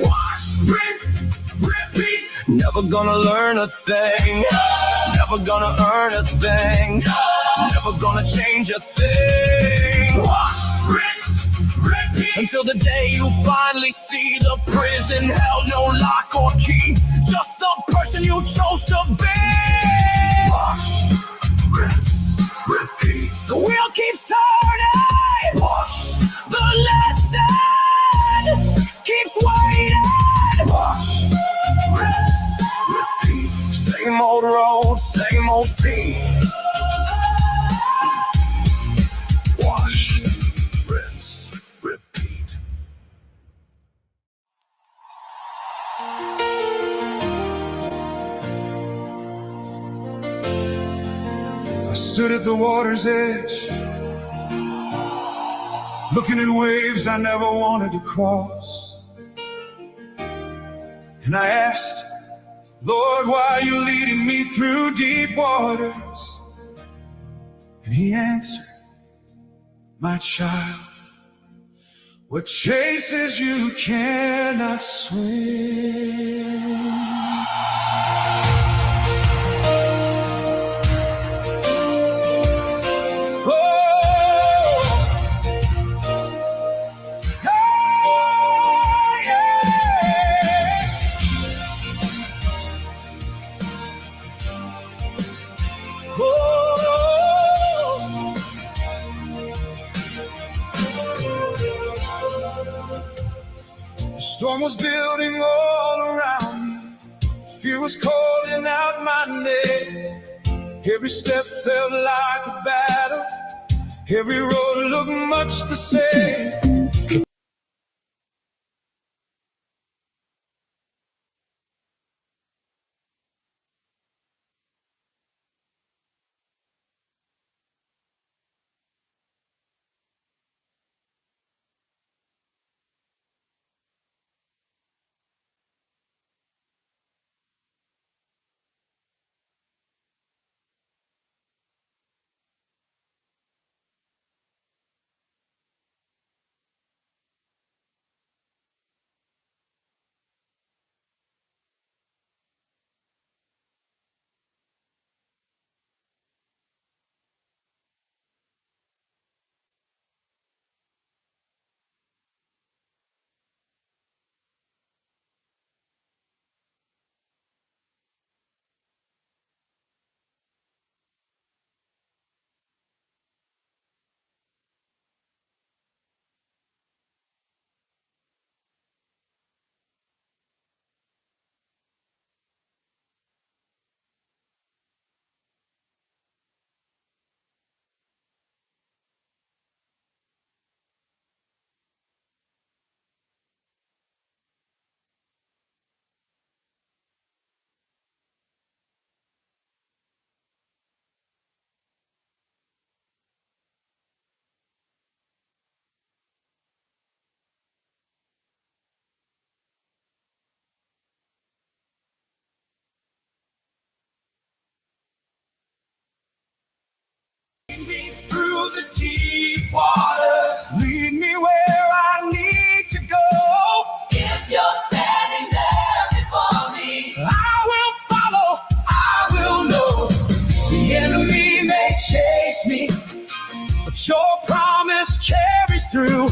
[SPEAKER 1] Wash, rinse, repeat. Never gonna learn a thing, never gonna earn a thing, never gonna change a thing. Wash, rinse, repeat. Until the day you finally see the prison held no lock or key, just the person you chose to be. Wash, rinse, repeat. The wheel keeps turning. Wash, the lesson keeps waiting. Wash, rinse, repeat. Same old road, same old feet. Wash, rinse, repeat.
[SPEAKER 4] I stood at the water's edge, looking at waves I never wanted to cross. And I asked, Lord, why are you leading me through deep waters? And he answered, my child, what chases you cannot swim. The storm was building all around me. Fear was calling out my name. Every step felt like a battle. Every road looked much the same. Lead me through the deep waters. Lead me where I need to go.
[SPEAKER 3] If you're standing there before me,
[SPEAKER 4] I will follow, I will know.
[SPEAKER 2] The enemy may chase me,
[SPEAKER 4] But your promise carries through.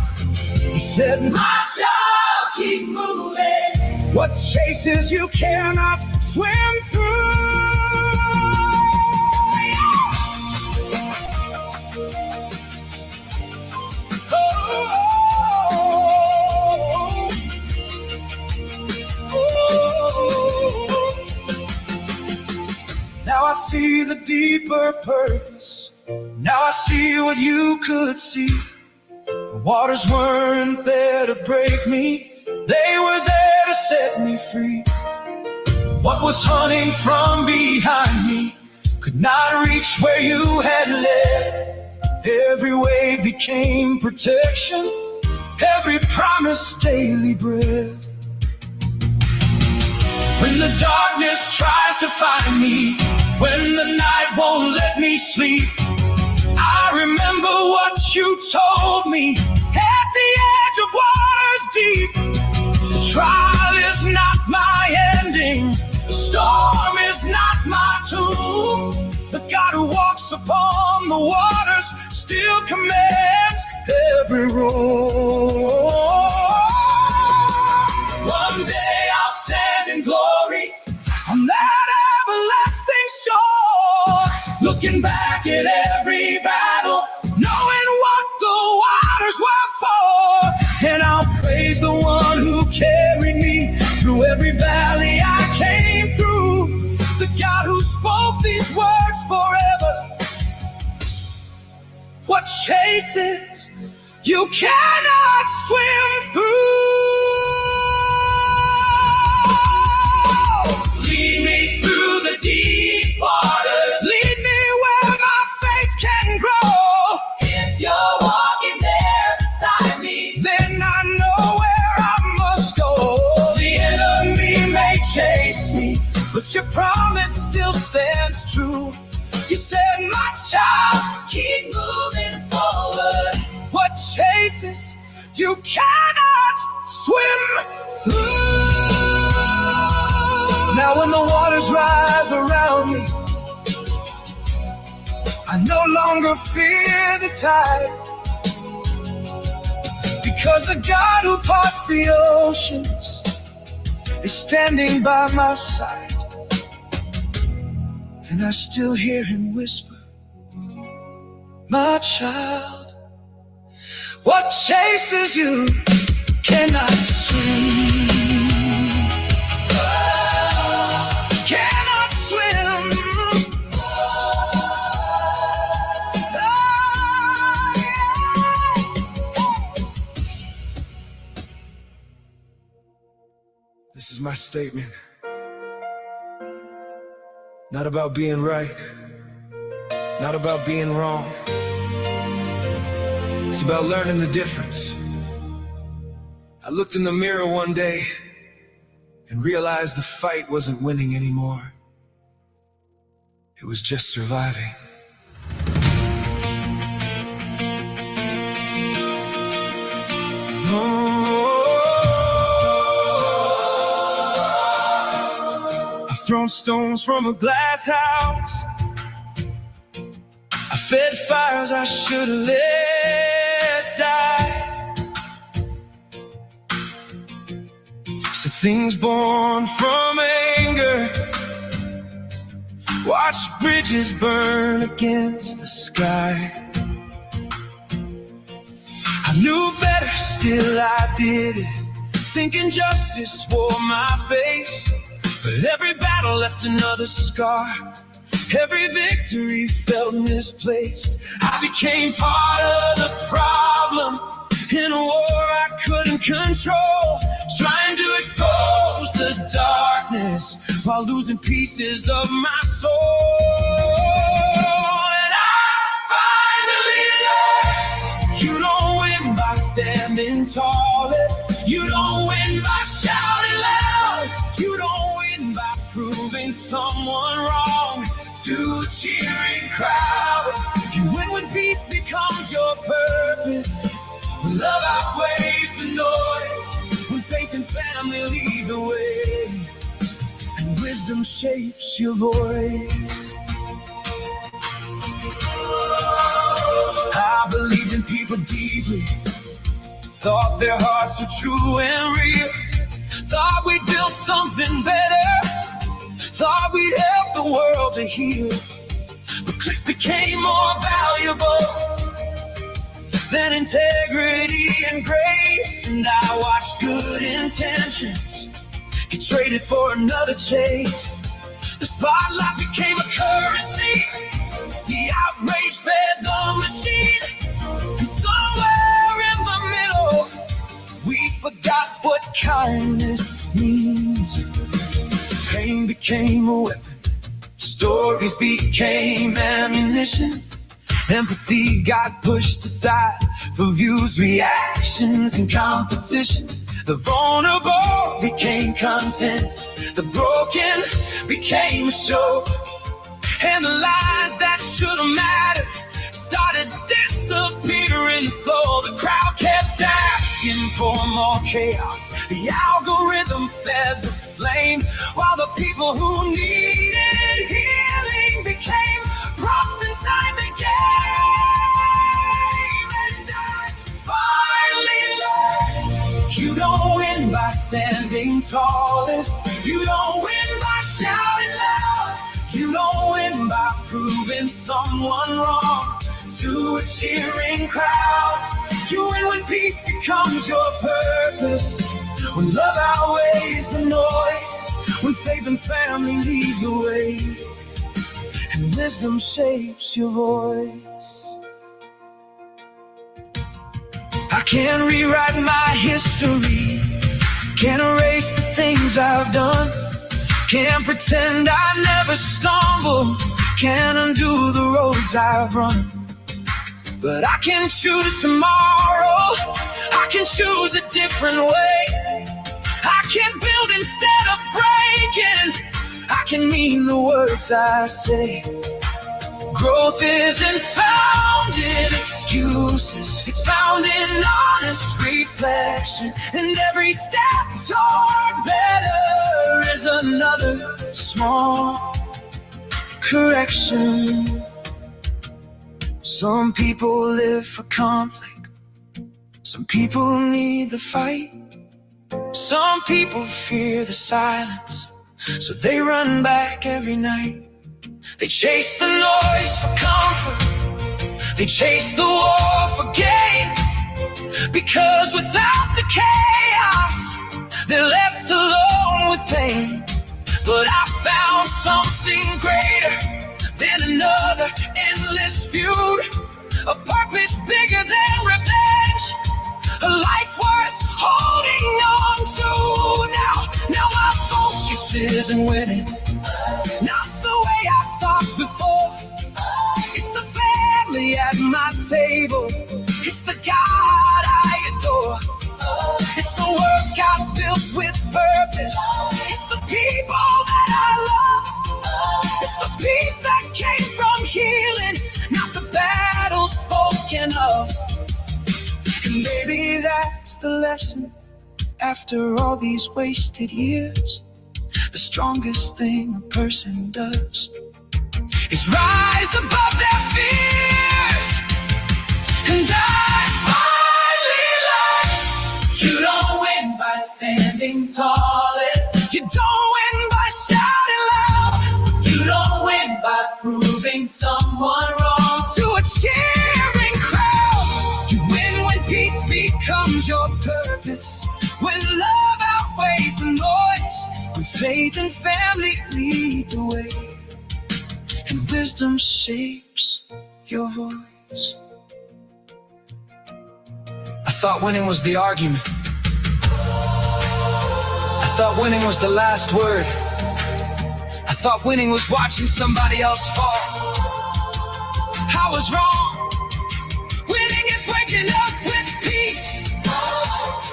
[SPEAKER 4] You said,
[SPEAKER 3] my child, keep moving.
[SPEAKER 4] what chases you cannot swim through. Now I see the deeper purpose. Now I see what you could see. The waters weren't there to break me. They were there to set me free. What was hunting from behind me could not reach where you had led. Every way became protection. Every promise daily bread. When the darkness tries to find me, when the night won't let me sleep, I remember what you told me at the edge of waters deep. The trial is not my ending. The storm is not my tomb. The God who walks upon the waters still commands every roar.
[SPEAKER 2] one day I'll stand in glory
[SPEAKER 4] On that everlasting shore,
[SPEAKER 2] looking back at every battle,
[SPEAKER 4] knowing what the waters were for.
[SPEAKER 2] and I'll praise the one who carried me through every valley I came through.
[SPEAKER 4] The God who spoke these words forever. What chases you cannot swim through.
[SPEAKER 2] Lead me through the deep waters.
[SPEAKER 4] Lead me where my
[SPEAKER 2] You said, my child, keep moving forward. What chases you cannot swim through. Now when the waters rise around me, I no longer fear the tide, because the God who parts the oceans is standing by my side. And I still hear him whisper, my child, what chases you cannot swim. Cannot swim. This is my statement. Not about being right, not about being wrong. It's about learning the difference. I looked in the mirror one day and realized the fight wasn't winning anymore. It was just surviving. I've thrown stones from a glass house. I fed fires I should have let die. Said things born from anger. Watch bridges burn against the sky. I knew better, still I did it, thinking justice wore my face. But every battle left another scar. Every victory felt misplaced. I became part of the problem in a war I couldn't control, trying to expose the darkness while losing pieces of my soul. And I finally learned, you don't win by standing tallest. You don't win by shouting loud. You don't win by proving someone wrong to a cheering crowd. You win when peace becomes your purpose, when love outweighs the noise, when faith and family lead the way, and wisdom shapes your voice. I believed in people deeply, thought their hearts were true and real, thought we'd build something better, thought we'd help the world to heal. But clicks became more valuable than integrity and grace. And I watched good intentions get traded for another chase. The spotlight became a currency, the outrage fed the machine. And somewhere in the middle, we forgot what kindness means. Pain became a weapon, stories became ammunition. Empathy got pushed aside for views, reactions, and competition. The vulnerable became content, the broken became a show, and the lies that should have mattered started disappearing slow. The crowd kept asking for more chaos. The algorithm fed the flame, while the people who needed healing became props inside the game. And I finally learned, you don't win by standing tallest. You don't win by shouting loud. You don't win by proving someone wrong to a cheering crowd. You win when peace becomes your purpose, when love outweighs the noise, when faith and family lead the way, and wisdom shapes your voice. I can't rewrite my history, can't erase the things I've done, can't pretend I never stumbled, can't undo the roads I've run. But I can choose tomorrow, I can choose a different way. I can build instead of breaking, I can mean the words I say. Growth isn't found in excuses. It's found in honest reflection. And every step toward better is another small correction. Some people live for conflict. Some people need the fight. Some people fear the silence, so they run back every night. They chase the noise for comfort. They chase the war for gain. Because without the chaos, they're left alone with pain. But I found something greater than another endless feud. A purpose bigger than revenge. A life worth holding on to. Now my focus isn't winning. Not the way I thought before. It's the family at my table. It's the God I adore. It's the work I built with purpose. It's the people that I love. It's the peace that came from healing, not the battle spoken of. And maybe that's the lesson. After all these wasted years, the strongest thing a person does is rise above their fears. And I finally learned, you don't win by standing tallest. You don't win by shouting loud. You don't win by proving someone wrong to a cheering crowd. You win when peace becomes your purpose. When love outweighs the noise. When faith and family lead the way. And wisdom shapes your voice. I thought winning was the argument. I thought winning was the last word. I thought winning was watching somebody else fall. I was wrong. Winning is waking up with peace.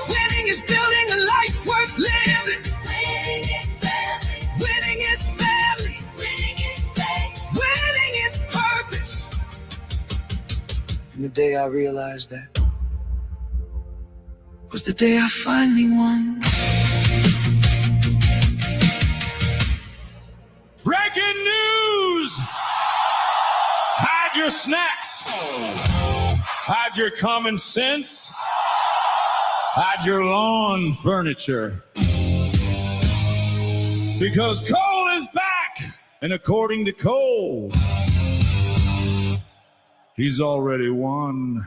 [SPEAKER 2] Winning is building a life worth living.
[SPEAKER 3] Winning is family.
[SPEAKER 2] Winning is family.
[SPEAKER 3] Winning is faith.
[SPEAKER 2] Winning is purpose. And the day I realized that was the day I finally won.
[SPEAKER 1] Breaking news! Hide your snacks. Hide your common sense. Hide your lawn furniture. Because Cole is back, and according to Cole, he's already won.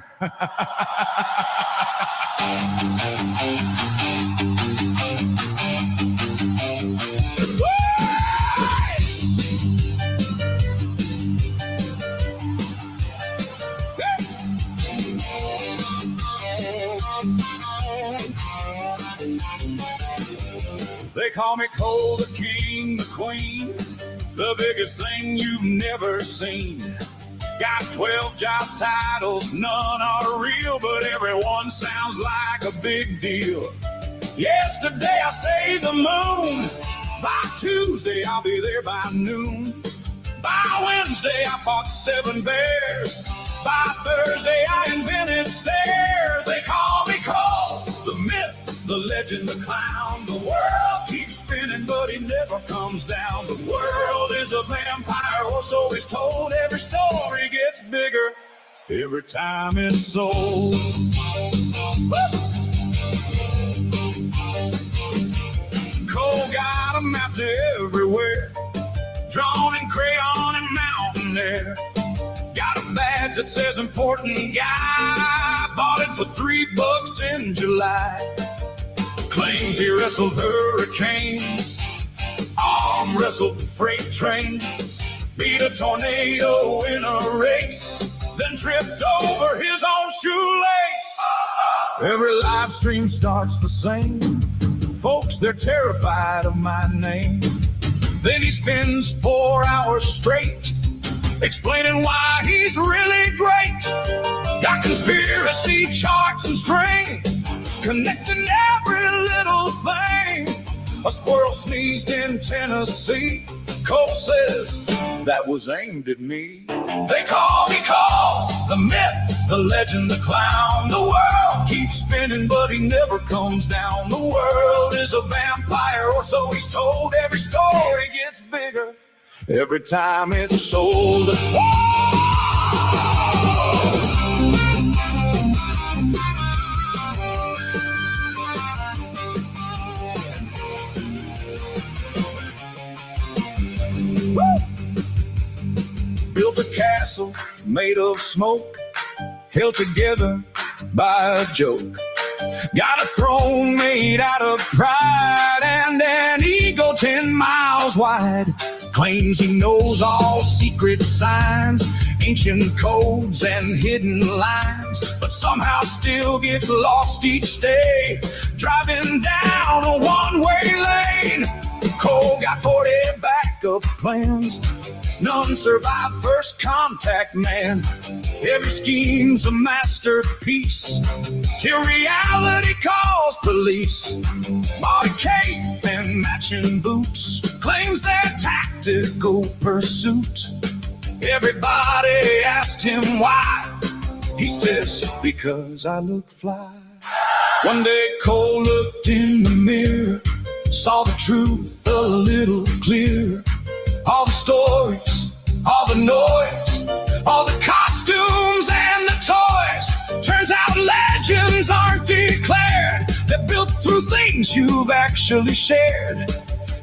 [SPEAKER 1] They call me Cole, the king, the queen, the biggest thing you've never seen. Got 12 job titles, none are real, but everyone sounds like a big deal. Yesterday I saved the moon. By Tuesday I'll be there by noon. By Wednesday I fought 7 bears. By Thursday I invented stairs. They call me Cole, the myth, the legend, the clown. The world keeps spinning, but he never comes down. The world is a vampire, or so he's told. Every story gets bigger every time it's sold. Cole got a map to everywhere, drawn in crayon and mountain air. Got a badge that says important guy. Bought it for $3 in July. Claims he wrestled hurricanes, arm wrestled freight trains, beat a tornado in a race, then tripped over his own shoelace. Every live stream starts the same. Folks, they're terrified of my name. Then he spends 4 hours straight explaining why he's really great. Got conspiracy charts and strings connecting every little thing. A squirrel sneezed in Tennessee. Cole says that was aimed at me. They call me Cole, the myth, the legend, the clown. The world keeps spinning, but he never comes down. The world is a vampire, or so he's told. Every story gets bigger every time it's sold. Built a castle made of smoke, held together by a joke. Got a throne made out of pride and an ego 10 miles wide. Claims he knows all secret signs, ancient codes and hidden lines, but somehow still gets lost each day, driving down a one-way lane. Cole got 40 backup plans, none survive first contact, man. Every scheme's a masterpiece, till reality calls police. Bought a cape and matching boots, claims they're tactical pursuit. Everybody asked him why, he says, because I look fly. One day Cole looked in the mirror, saw the truth a little clearer. All the stories, all the noise, all the costumes and the toys. Turns out legends aren't declared, they're built through things you've actually shared.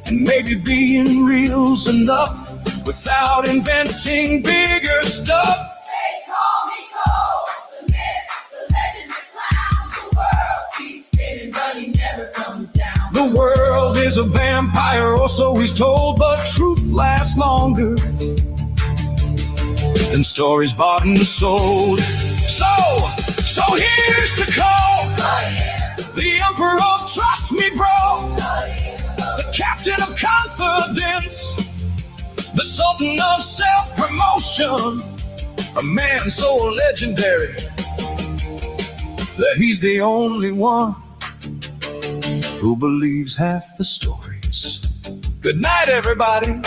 [SPEAKER 1] And maybe being real's enough without inventing bigger stuff.
[SPEAKER 3] They call me Cole, the myth, the legend, the clown. The world keeps spinning, but he never comes down.
[SPEAKER 1] The world is a vampire, or so he's told, but truth lasts longer than stories bought and sold. So here's to Cole, the emperor of trust me, bro, the captain of confidence, the sultan of self-promotion, a man so legendary that he's the only one who believes half the stories. Good night, everybody.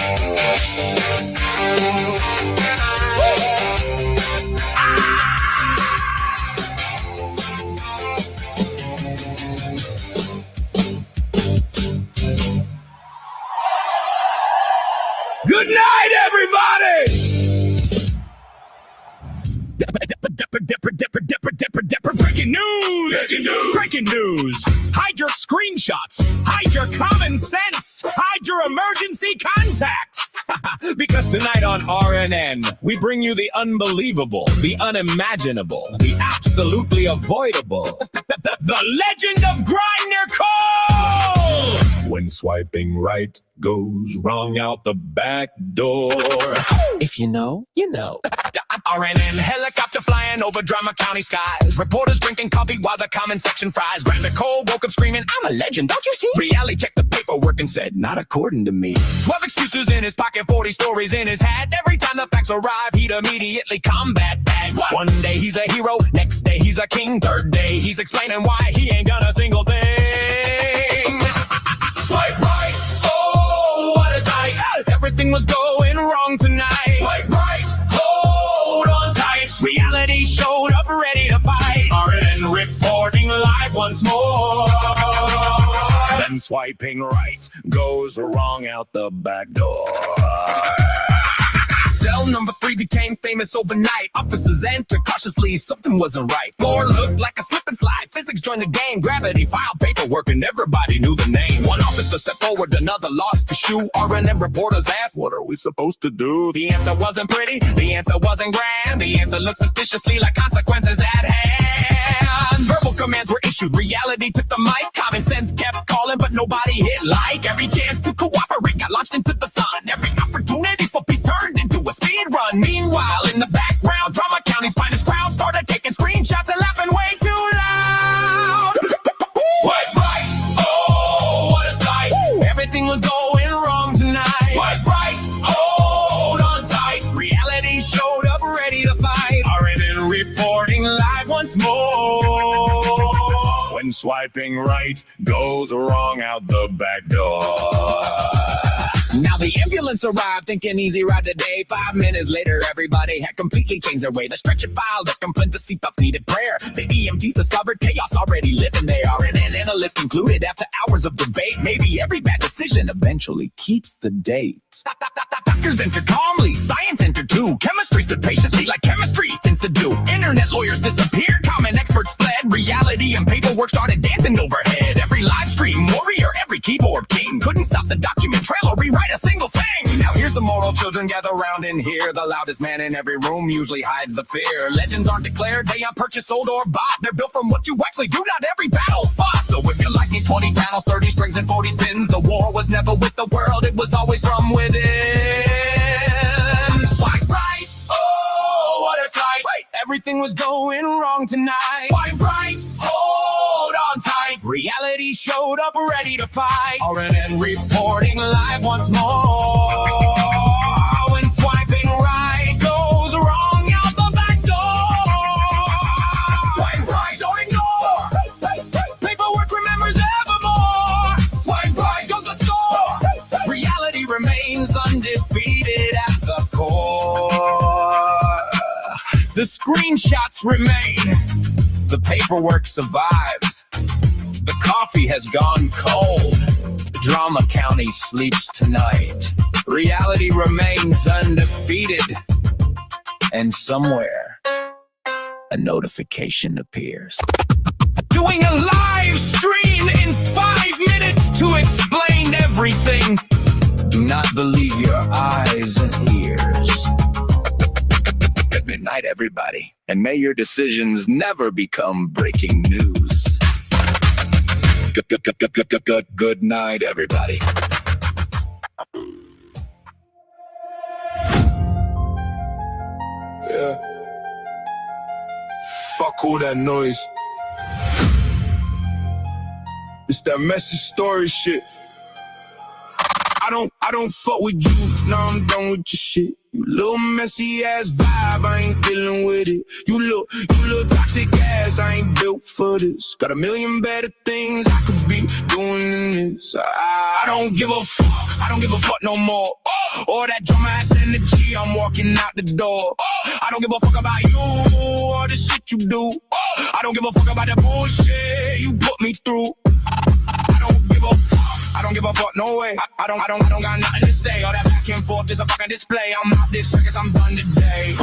[SPEAKER 1] Good night, everybody. Breaking news! Breaking news! Hide your screenshots! Hide your common sense! Hide your emergency contacts! Because tonight on RNN, we bring you the unbelievable, the unimaginable, the absolutely avoidable, the legend of Grindr Cole! When swiping right goes wrong out the back door. If you know, you know. RNN helicopter flying over Drama County skies. Reporters drinking coffee while the comment section fries. Grindr Cole woke up screaming, I'm a legend, don't you see? Reality checked the paperwork and said, not according to me. 12 excuses in his pocket, 40 stories in his hat. Every time the facts arrive, he'd immediately combat that. One day he's a hero, next day he's a king. Third day he's explaining why he ain't done a single thing. Swipe right, oh, what a sight. Everything was going wrong tonight. Swipe right, hold on tight. Reality showed up ready to fight. RNN reporting live once more. Then swiping right goes wrong out the back door. Cell number 3 became famous overnight. Officers entered cautiously, something wasn't right. Floor looked like a slip and slide. Physics joined the game. Gravity filed paperwork and everybody knew the name. One officer stepped forward, another lost his shoe. RNN reporters asked, what are we supposed to do? The answer wasn't pretty, the answer wasn't grand. The answer looked suspiciously like consequences at hand. Verbal commands were issued, reality took the mic. Common sense kept calling, but nobody hit like. Every chance to cooperate got launched into the sun. Every opportunity for peace turned into a speed run. Meanwhile, in the background, Drama County's finest crowd started taking screenshots and laughing way too loud. Swipe right, oh, what a sight. Everything was going wrong tonight. Swipe right, hold on tight. Reality showed up ready to fight. RNN reporting live once more. When swiping right goes wrong out the back door. Now the ambulance arrived, thinking easy ride today. 5 minutes later, everybody had completely changed their way. The stretcher filed, the complaint, the seatbelts needed prayer. The EMTs discovered chaos already living there. And an analyst concluded after hours of debate, maybe every bad decision eventually keeps the date. Doctors entered calmly, science entered too. Chemistry stood patiently like chemistry tends to do. Internet lawyers disappeared, common experts fled. Reality and paperwork started dancing overhead. Every live stream warrior, every keyboard king couldn't stop the document trail or rewrite a single thing. Now here's the moral, children gather round in here. The loudest man in every room usually hides the fear. Legends aren't declared, they aren't purchased, sold, or bought. They're built from what you actually do, not every battle fought. So if you like these 20 panels, 30 strings, and 40 spins, the war was never with the world, it was always from within. Swipe right, oh, what a sight. Wait, everything was going wrong tonight. Swipe right, hold on tight. Reality showed up ready to fight. RNN reporting live once more. When swiping right goes wrong out the back door. Swipe right, don't ignore. Paperwork remembers evermore. Swipe right goes the score. Reality remains undefeated at the core. The screenshots remain. The paperwork survives. The coffee has gone cold. Drama County sleeps tonight. Reality remains undefeated. And somewhere, a notification appears. Doing a live stream in 5 minutes to explain everything. Do not believe your eyes and ears. Good night, everybody. And may your decisions never become breaking news. Good night, everybody.
[SPEAKER 4] Yeah. Fuck all that noise. It's that messy story shit. I don't fuck with you, now I'm done with your shit. You little messy ass vibe, I ain't dealing with it. You little toxic ass, I ain't built for this. Got a million better things I could be doing than this. I don't give a fuck, I don't give a fuck no more. All that drama ass energy, I'm walking out the door. I don't give a fuck about you or the shit you do. I don't give a fuck about the bullshit you put me through. I don't give a fuck. I don't give a fuck, no way. I don't got nothing to say. All that back and forth is a fucking display. I'm out this circus, I'm done today.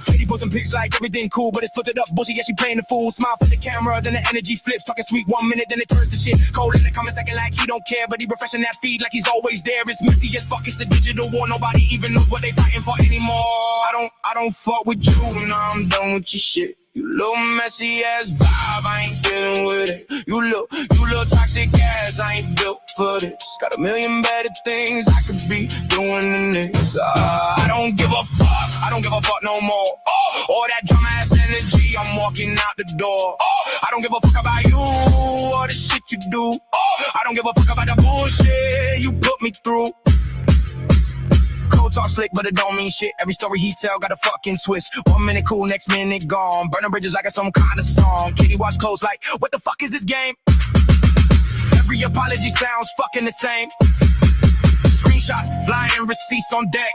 [SPEAKER 4] Katie posting pics like everything cool, but it's footed up bullshit, yeah, she playing the fool. Smile for the camera, then the energy flips. Talking sweet 1 minute, then it turns to shit. Cold in the comment second like he don't care, but he refreshing that feed like he's always there. It's messy as fuck, it's a digital war. Nobody even knows what they fighting for anymore. I don't fuck with you, now I'm done with your shit. You little messy ass vibe, I ain't dealing with it. You little toxic ass, I ain't built for this. Got a million better things I could be doing than this. I don't give a fuck, I don't give a fuck no more. All that drama ass energy, I'm walking out the door. I don't give a fuck about you or the shit you do. I don't give a fuck about the bullshit you put me through. Talk slick, but it don't mean shit. Every story he tell got a fucking twist. 1 minute cool, next minute gone. Burning bridges like it's some kind of song. Kitty watch close like, what the fuck is this game? Every apology sounds fucking the same. Screenshots, flying receipts on deck.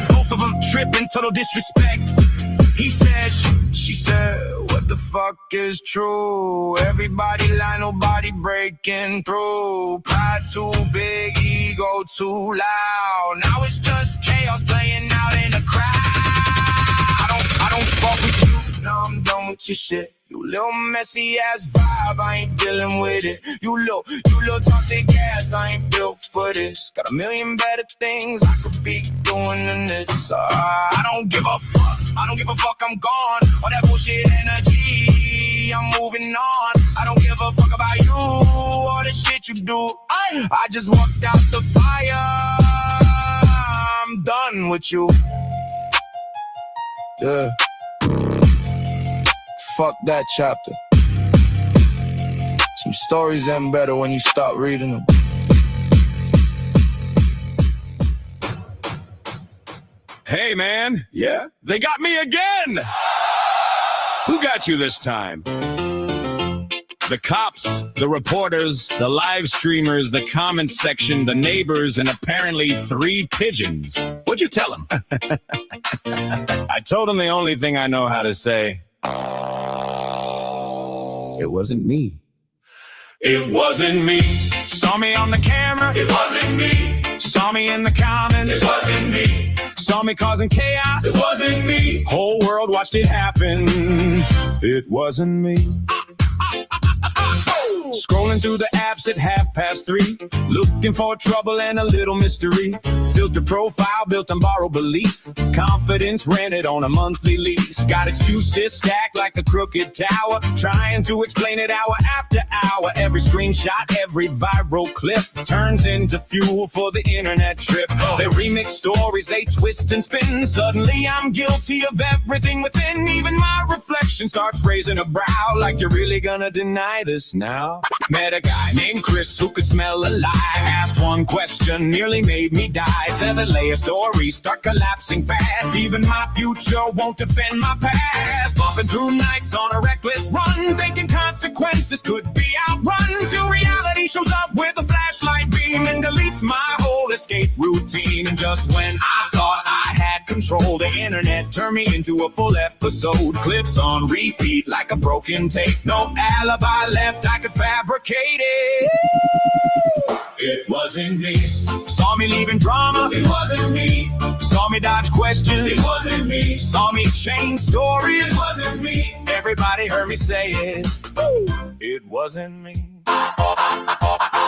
[SPEAKER 4] Both of them tripping, total disrespect. He said, she said, what the fuck is true? Everybody lie, nobody breaking through. Pride too big, ego too loud. Now it's just chaos playing out in the crowd. I don't fuck with you, now I'm done with your shit. You little messy ass vibe, I ain't dealing with it. You little toxic ass, I ain't built for this. Got a million better things I could be doing than this. I don't give a fuck, I don't give a fuck, I'm gone. All that bullshit energy, I'm moving on. I don't give a fuck about you or the shit you do. I just walked out the fire, I'm done with you. Yeah. Fuck that chapter. Some stories end better when you start reading them.
[SPEAKER 1] Hey, man.
[SPEAKER 4] Yeah?
[SPEAKER 1] They got me again! Who got you this time?
[SPEAKER 6] The cops, the reporters, the live streamers, the comment section, the neighbors, and apparently 3 pigeons. What'd you tell them? I told them the only thing I know how to say. It wasn't me. It wasn't me. Saw me on the camera. It wasn't me. Saw me in the comments. It wasn't me. Saw me causing chaos. It wasn't me. Whole world watched it happen. It wasn't me. Scrolling through the apps at 3:30, looking for trouble and a little mystery. Filter profile built on borrowed belief. Confidence rented on a monthly lease. Got excuses stacked like a crooked tower. Trying to explain it hour after hour. Every screenshot, every viral clip turns into fuel for the internet trip. They remix stories, they twist and spin. Suddenly I'm guilty of everything within. Even my reflection starts raising a brow. Like, you're really gonna deny this now? Met a guy named Chris who could smell a lie. Asked one question, nearly made me die. 7-layer stories start collapsing fast. Even my future won't defend my past. Bumping through nights on a reckless run, thinking consequences could be outrun. Till reality shows up with a flashlight beam and deletes my whole escape routine. And just when I thought I had control, the internet turned me into a full episode. Clips on repeat like a broken tape. No alibi left, I could fabricate it. It wasn't me. Saw me leaving drama. It wasn't me. Saw me dodge questions. It wasn't me. Saw me change stories. It wasn't me. Everybody heard me say it. It wasn't me.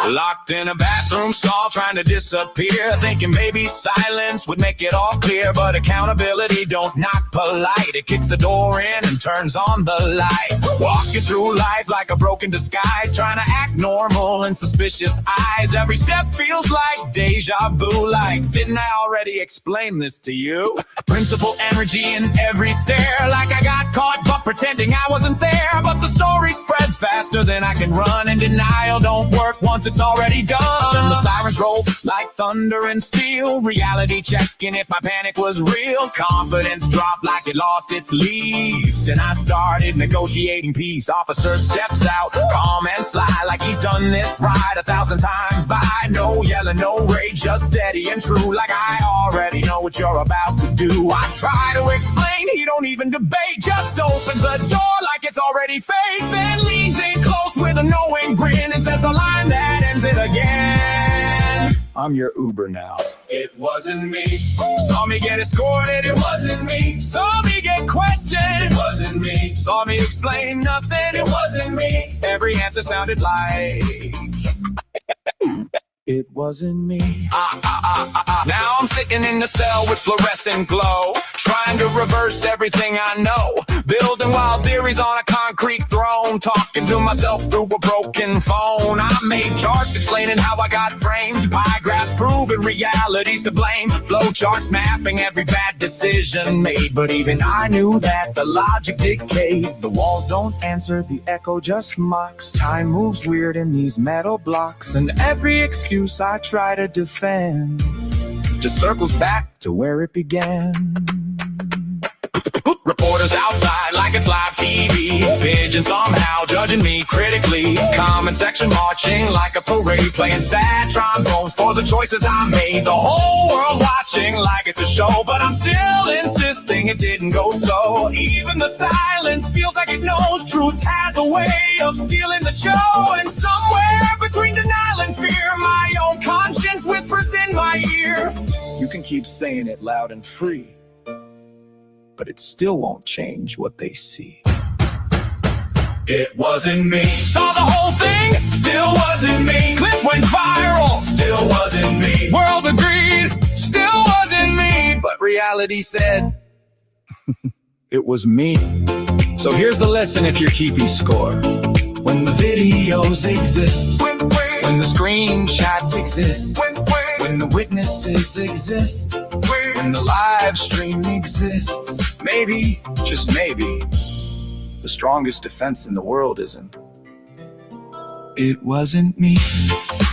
[SPEAKER 6] Locked in a bathroom stall trying to disappear, thinking maybe silence would make it all clear. But accountability don't knock polite. It kicks the door in and turns on the light. Walking through life like a broken disguise, trying to act normal in suspicious eyes. Every step feels like deja vu. Like, didn't I already explain this to you? Principal energy in every stare, like I got caught but pretending I wasn't there. But the story spreads faster than I can run, and denial don't work once it's already done. And the sirens roll like thunder and steel. Reality checking if my panic was real. Confidence dropped like it lost its leaves, and I started negotiating peace. Officer steps out, calm and sly, like he's done this right 1,000 times by. No yelling, no rage, just steady and true, like I already know what you're about to do. I try to explain, he don't even debate, just opens the door like it's already fake. Then leans in close with a knowing grin and says the line that ends it again. I'm your Uber now. It wasn't me. Saw me get escorted. It wasn't me. Saw me get questioned. It wasn't me. Saw me explain nothing. It wasn't me. Every answer sounded like it wasn't me. Now I'm sitting in the cell with fluorescent glow, trying to reverse everything I know. Building wild theories on a concrete throne, talking to myself through a broken phone. I made charts explaining how I got framed, pie graphs proving reality's to blame, flow charts mapping every bad decision made. But even I knew that the logic dictated. The walls don't answer, the echo just mocks. Time moves weird in these metal blocks, and every excuse I try to defend just circles back to where it began. Reporters outside like it's live TV. Pigeons somehow judging me critically. Comment section marching like a parade, playing sad trombones for the choices I made. The whole world watching like it's a show, but I'm still insisting it didn't go so. Even the silence feels like it knows truth has a way of stealing the show. And somewhere between denial and fear, my own conscience whispers in my ear, you can keep saying it loud and free, but it still won't change what they see. It wasn't me. Saw the whole thing, still wasn't me. Clip went viral, still wasn't me. World agreed, still wasn't me. But reality said, it was me. So here's the lesson if you're keeping score. When the videos exist, when the screenshots exist, when the witnesses exist, when the live stream exists, maybe, just maybe, the strongest defense in the world isn't it wasn't me.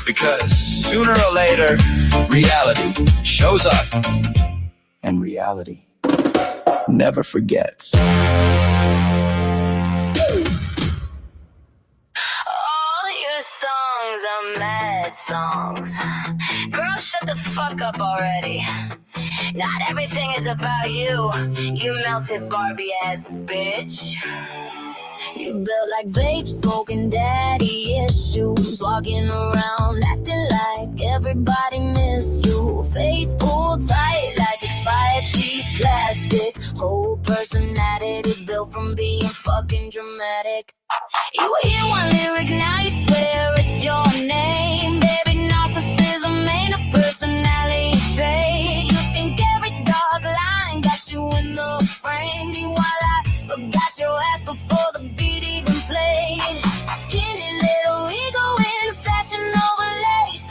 [SPEAKER 6] Because sooner or later, reality shows up, and reality never forgets.
[SPEAKER 5] mad songs. Girl, shut the fuck up already. Not everything is about you, you melted Barbie ass bitch. You built like vape, smoking daddy issues, walking around acting like everybody miss you. Face pulled tight like expired cheap plastic. Whole personality built from being fucking dramatic. You hear one lyric, now you swear it's your name. Baby, narcissism ain't a personality trait. You think every dog line got you in the frame. Meanwhile, I forgot your ass before the beat even played. Skinny little ego in fashion overlays,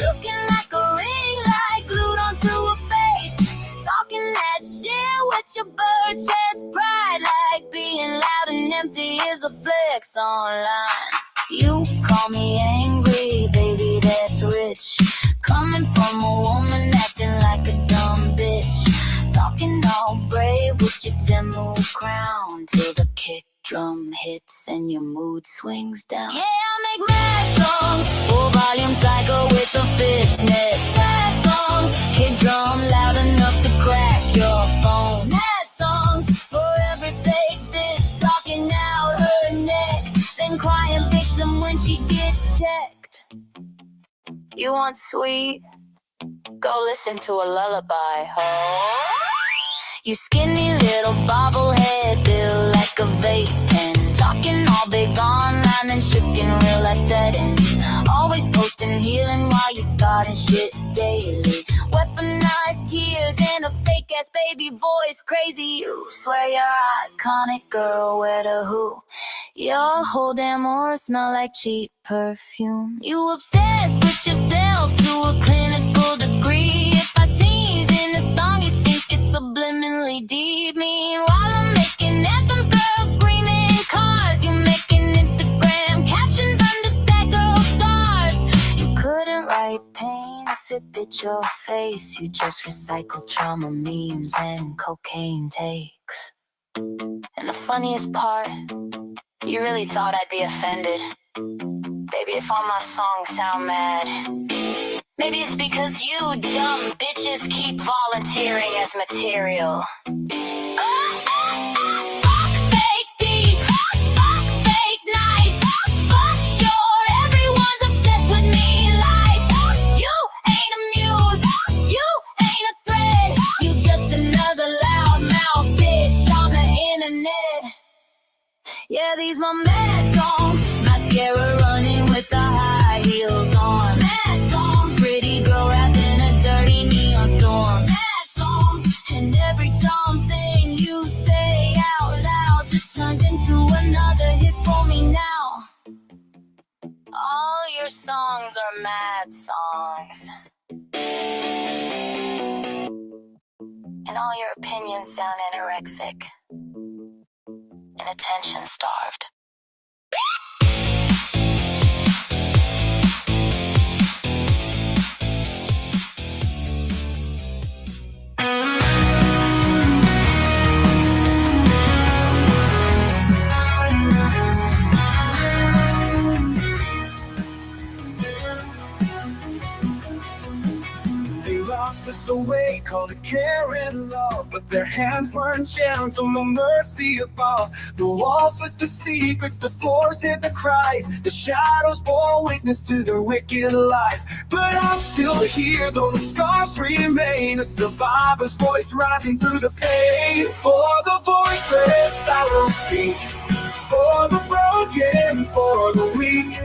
[SPEAKER 5] looking like a ring light glued onto a face. Talking that shit with your bird chest pride, like being loud and empty is a flex online. You call me angry, baby, that's rich. Coming from a woman acting like a dumb bitch. Talking all brave with your 10-move crown, till the kick drum hits and your mood swings down. Yeah, I make mad songs, full volume cycle with the fishnet. Sad songs, kick drum loud enough to crack your phone. Mad songs for every fake bitch talking out her neck, then crying victim when she gets checked. You want sweet? Go listen to a lullaby, ho. You skinny little bobblehead, built like a vape pen. Talking all big online and shook in real life settings. Always posting healing while you starting shit daily. Weaponized tears and a fake ass baby voice. Crazy, you swear you're iconic, girl, where the who? Your whole damn aura smell like cheap perfume. You obsessed with yourself to a clinical degree. If I sneeze in a song, you think it's subliminally deep. Meanwhile, I'm making anthems, girls screaming in cars. You making Instagram captions under sad girl stars. You couldn't write pain if it bit your face. You just recycle trauma memes and cocaine takes. And the funniest part, you really thought I'd be offended. Baby, if all my songs sound mad, maybe it's because you dumb bitches keep volunteering as material. Fuck fake deep, fuck fake nice, fuck your everyone's obsessed with me life. You ain't a muse, you ain't a thread, you just another loudmouth bitch on the internet. Yeah, these my mad songs, mascara running with the high heels on. Mad songs, pretty girl wrapped in a dirty neon storm. Mad songs, and every dumb thing you say out loud just turns into another hit for me now. All your songs are mad songs, and all your opinions sound anorexic and attention starved.
[SPEAKER 2] They locked us away, called it care and love, but their hands weren't gentle, no mercy above. The walls whispered secrets, the floors hid the cries, the shadows bore witness to their wicked lies. But I'm still here, though the scars remain, a survivor's voice rising through the pain. For the voiceless I will speak, for the broken, for the weak.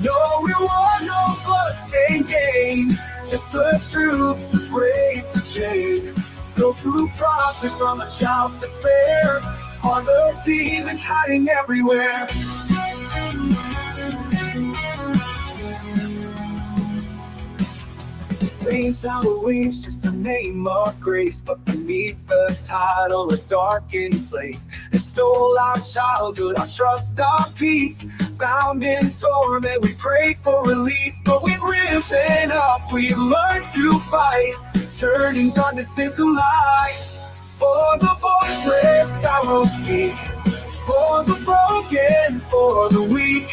[SPEAKER 2] No reward, no bloodstained gain, just the truth to break the chain. Those who profit from a child's despair are the demons hiding everywhere. The saints out of wings, just a name of grace, but beneath the title, a darkened place. They stole our childhood, our trust, our peace. Bound in torment, we prayed for release, but we've risen up, we've learned to fight, turning darkness into light. For the voiceless I will speak, for the broken, for the weak.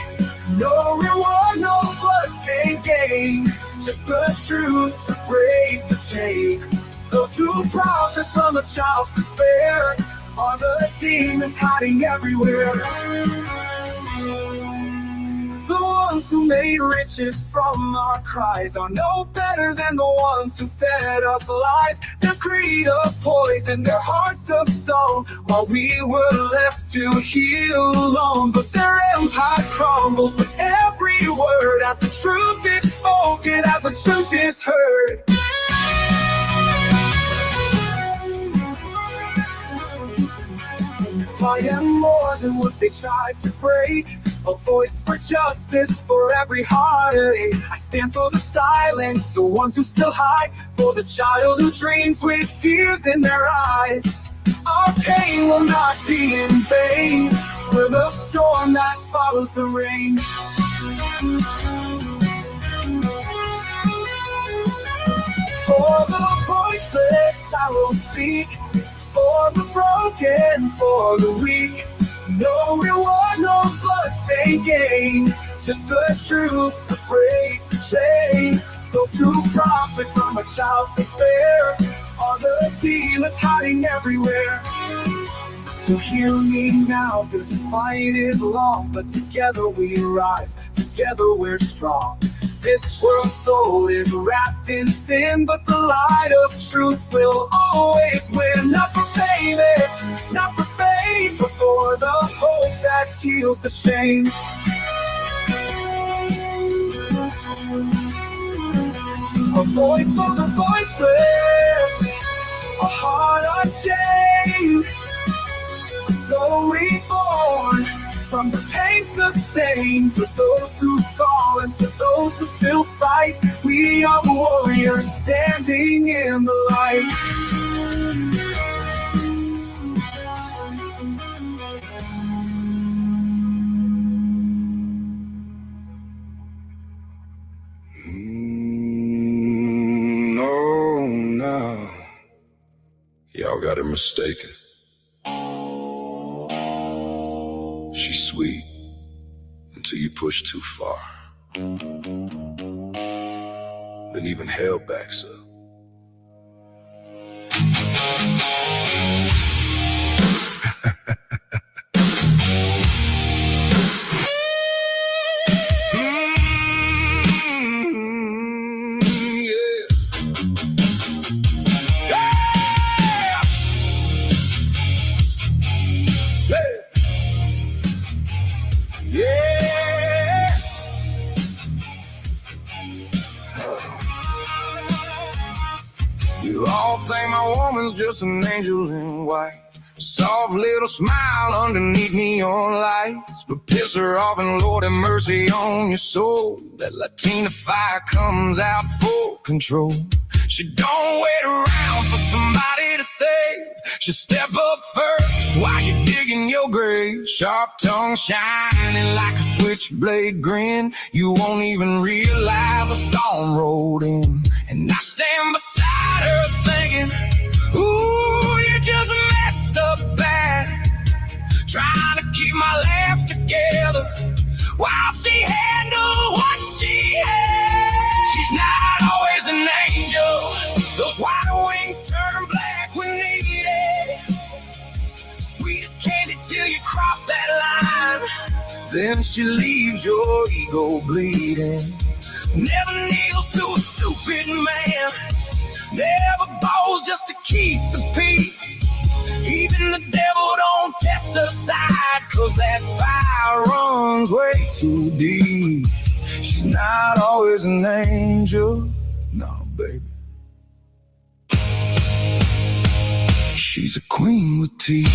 [SPEAKER 2] No reward, no bloodstained gain, just the truth to break the chain. Those who profit from a child's despair are the demons hiding everywhere. The ones who made riches from our cries are no better than the ones who fed us lies. Their greed of poison, their hearts of stone, while we were left to heal alone. But their empire crumbles with every word, as the truth is spoken, as the truth is heard. I am more than what they tried to break, a voice for justice for every heartache. I stand for the silence, the ones who still hide, for the child who dreams with tears in their eyes. Our pain will not be in vain, we're the storm that follows the rain. For the voiceless I will speak, for the broken, for the weak. No reward, no blood-stained gain, just the truth to break the chain. Those who profit from a child's despair are the demons hiding everywhere. So hear me now, this fight is long, but together we rise, together we're strong. This world's soul is wrapped in sin, but the light of truth will always win. Not for fame, not for fame, but for the hope that heals the shame. A voice for the voiceless, a heart unchained, a soul reborn from the pain sustained. For those who fall and for those who still fight, we are warriors standing in the light.
[SPEAKER 4] No, y'all got her mistaken. She's sweet until you push too far. Then even hell backs up. You all think my woman's just an angel in white, soft little smile underneath neon lights. But piss her off and Lord have mercy on your soul. That Latina fire comes out full control. She don't wait around for somebody to save. She step up first while you're digging your grave. Sharp tongue shining like a switchblade grin. You won't even realize the storm rolled in. And I stand beside her thinking, ooh, you just messed up bad. Trying to keep my life together while she handled what she had. She's not always an angel. Those white wings turn black when needed. Sweet as candy till you cross that line. Then she leaves your ego bleeding. Never kneels to a stupid man. Never bows just to keep the peace. Even the devil don't test her side, 'cause that fire runs way too deep. She's not always an angel, no, baby. She's a queen with teeth.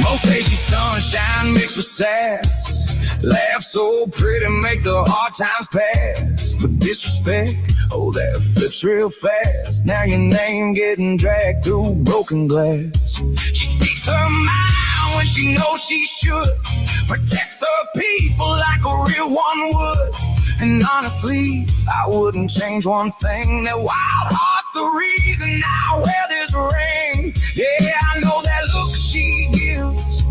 [SPEAKER 4] Most days she's sunshine mixed with sass. Laugh so pretty, make the hard times pass. But disrespect, oh, that flips real fast. Now your name getting dragged through broken glass. She speaks her mind when she knows she should. Protects her people like a real one would. And honestly, I wouldn't change one thing. That wild heart's the reason I wear this ring. Yeah, I know that look she gives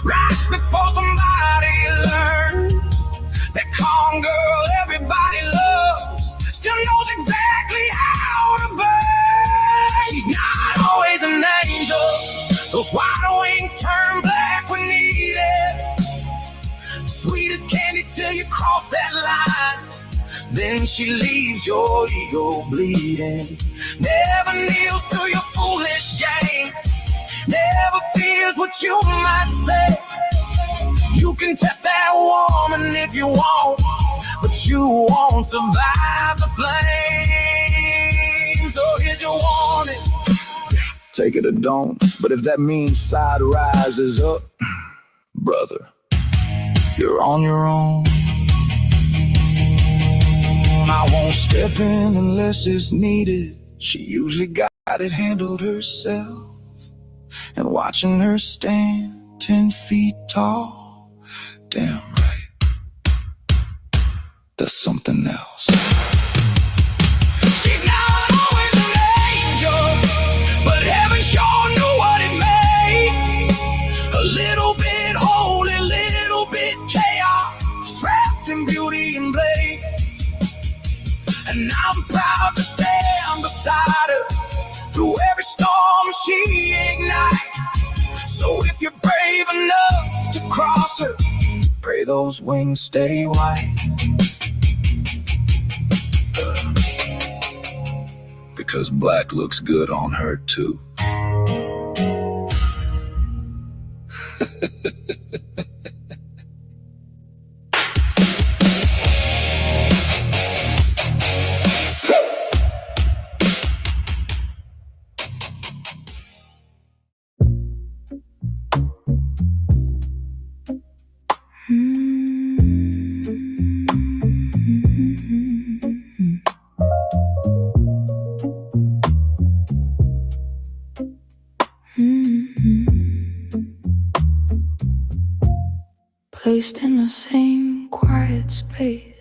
[SPEAKER 4] Right before somebody learns that calm girl everybody loves still knows exactly how to burn. She's not always an angel. Those wide wings turn black when needed. Sweet as candy till you cross that line. Then she leaves your ego bleeding. Never kneels to your foolish games. Never fears what you might say. You can test that woman if you want, but you won't survive the flames. So here's your warning. Take it or don't, but if that means side rises up, brother, you're on your own. I won't step in unless it's needed. She usually got it handled herself. And watching her stand 10 feet tall, damn right, that's something else. She's not always an angel, but heaven sure knew what it made. A little bit holy, little bit chaos, wrapped in beauty and blaze. And I'm proud to stand beside her through every storm she ignites. So if you're brave enough to cross her, pray those wings stay white. Because black looks good on her too.
[SPEAKER 5] Placed in the same quiet space,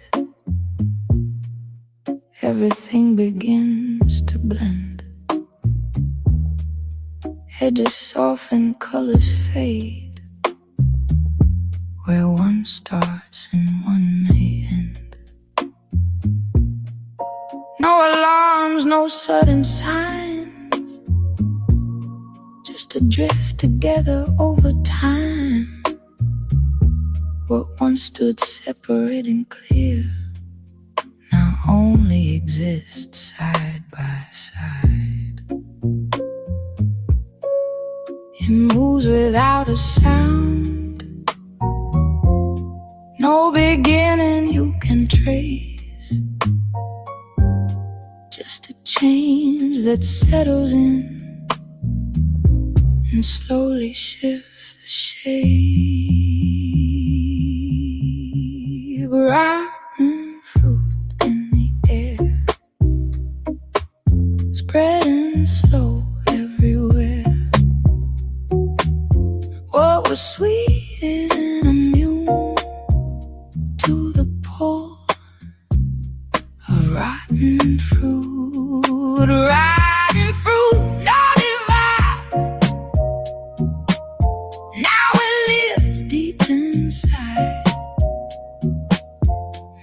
[SPEAKER 5] everything begins to blend. Edges soften, colors fade. Where one starts and one may end. No alarms, no sudden signs, just to drift together over time. What once stood separate and clear now only exists side by side. It moves without a sound, no beginning you can trace, just a change that settles in and slowly shifts the shape. Rotten fruit in the air, spreading slow everywhere. What was sweet isn't immune to the pull of rotten fruit. Rotten fruit, not divine. Now it lives deep inside.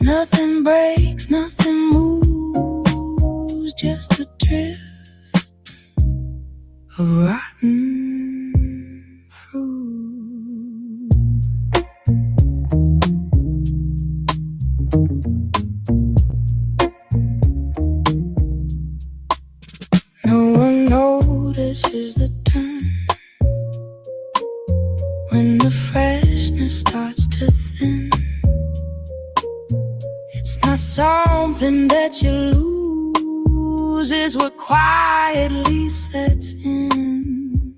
[SPEAKER 5] Nothing breaks, nothing moves, just the drift of rotten fruit. No one notices the turn when the freshness starts to thin. It's not something that you lose, it's what quietly sets in.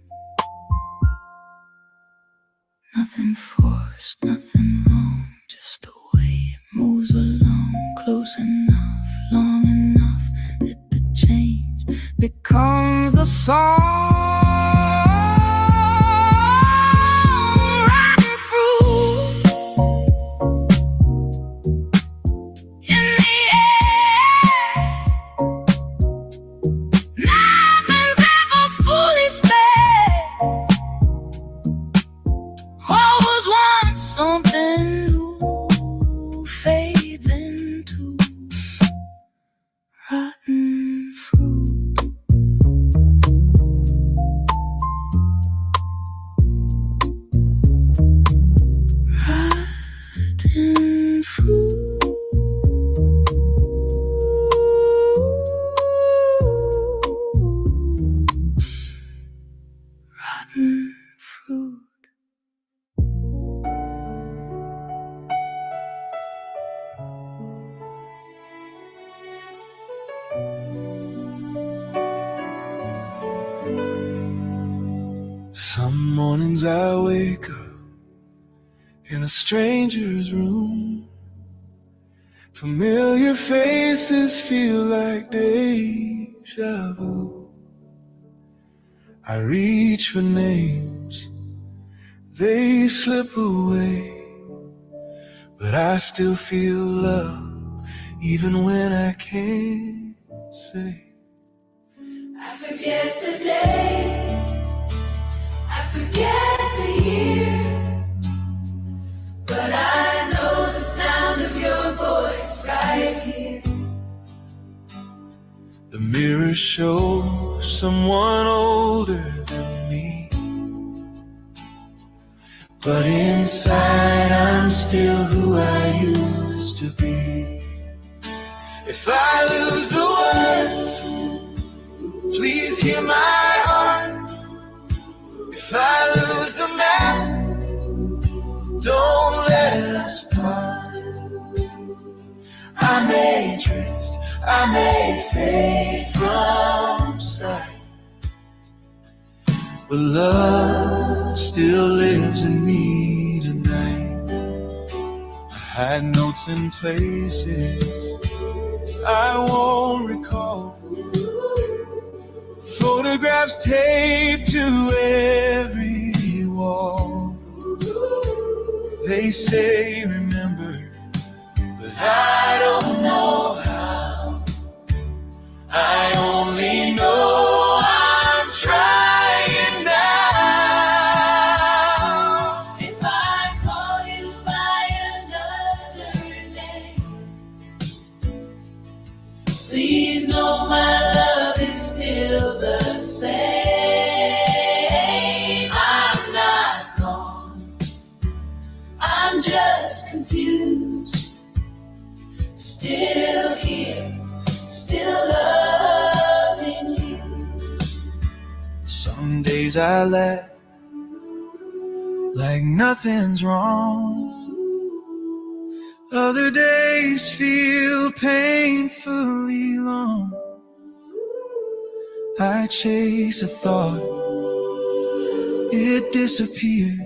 [SPEAKER 5] Nothing forced, nothing wrong, just the way it moves along. Close enough, long enough that the change becomes the song. Oh, rotten fruit. Rotten fruit. Rotten fruit.
[SPEAKER 2] Some mornings I wake up in a stranger's room. Familiar faces feel like deja vu. I reach for names, they slip away, but I still feel love even when I can't say.
[SPEAKER 3] I forget the day, I forget the year, but I know the sound of your voice right here.
[SPEAKER 2] The mirror shows someone older than me, but inside I'm still who I used to be. If I lose the words, please hear my heart. If I lose the map, don't let us part. I may drift, I may fade from sight, but love still lives in me tonight. I had notes in places I won't recall, photographs taped to every wall. They say remember, but I don't know how. I only know I'm trying now.
[SPEAKER 3] If I call you by another name, please know my love is still the same. I'm not gone, I'm just confused. Still here, still loving you.
[SPEAKER 2] Some days I laugh like nothing's wrong. Other days feel painfully long. I chase a thought, it disappears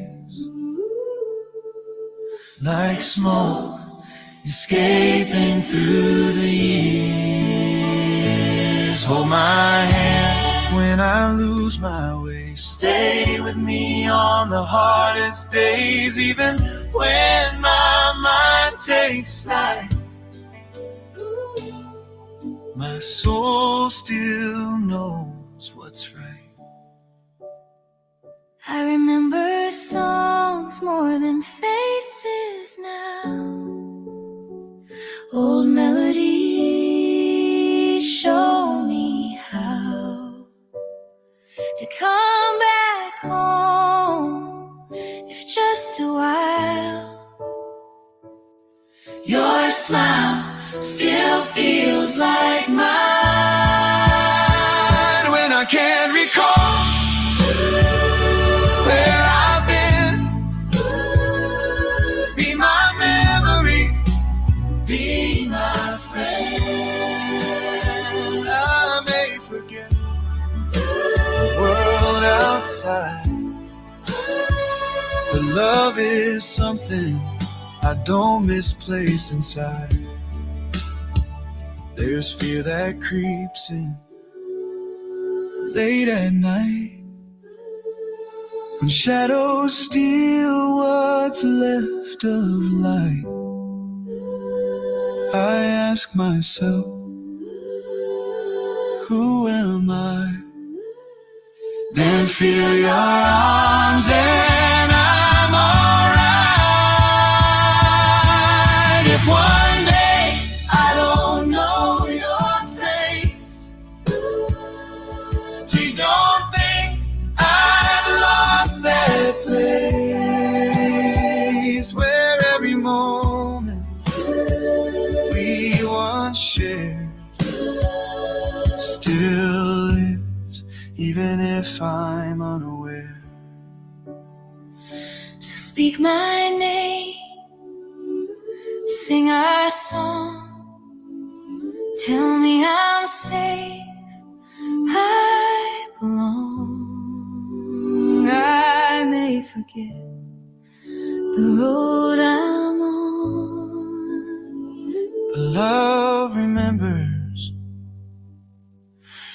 [SPEAKER 2] like smoke escaping through the years. Hold my hand when I lose my way. Stay with me on the hardest days, even when my mind takes flight. My soul still knows what's right.
[SPEAKER 5] I remember songs more than faces now. Old melodies show me how to come back home, if just a while.
[SPEAKER 3] Your smile still feels like mine.
[SPEAKER 2] When I can't recall where I've been, be my memory,
[SPEAKER 3] Be my friend.
[SPEAKER 2] I may forget the world outside, but love is something I don't misplace inside. There's fear that creeps in late at night, when shadows steal what's left of light. I ask myself, who am I? Then feel your arms and I'm alright. If one day I don't know your face,
[SPEAKER 1] still lives, even if I'm unaware.
[SPEAKER 5] So speak my name, sing our song, tell me I'm safe, I belong. I may forget the road I'm on,
[SPEAKER 1] But love remembers,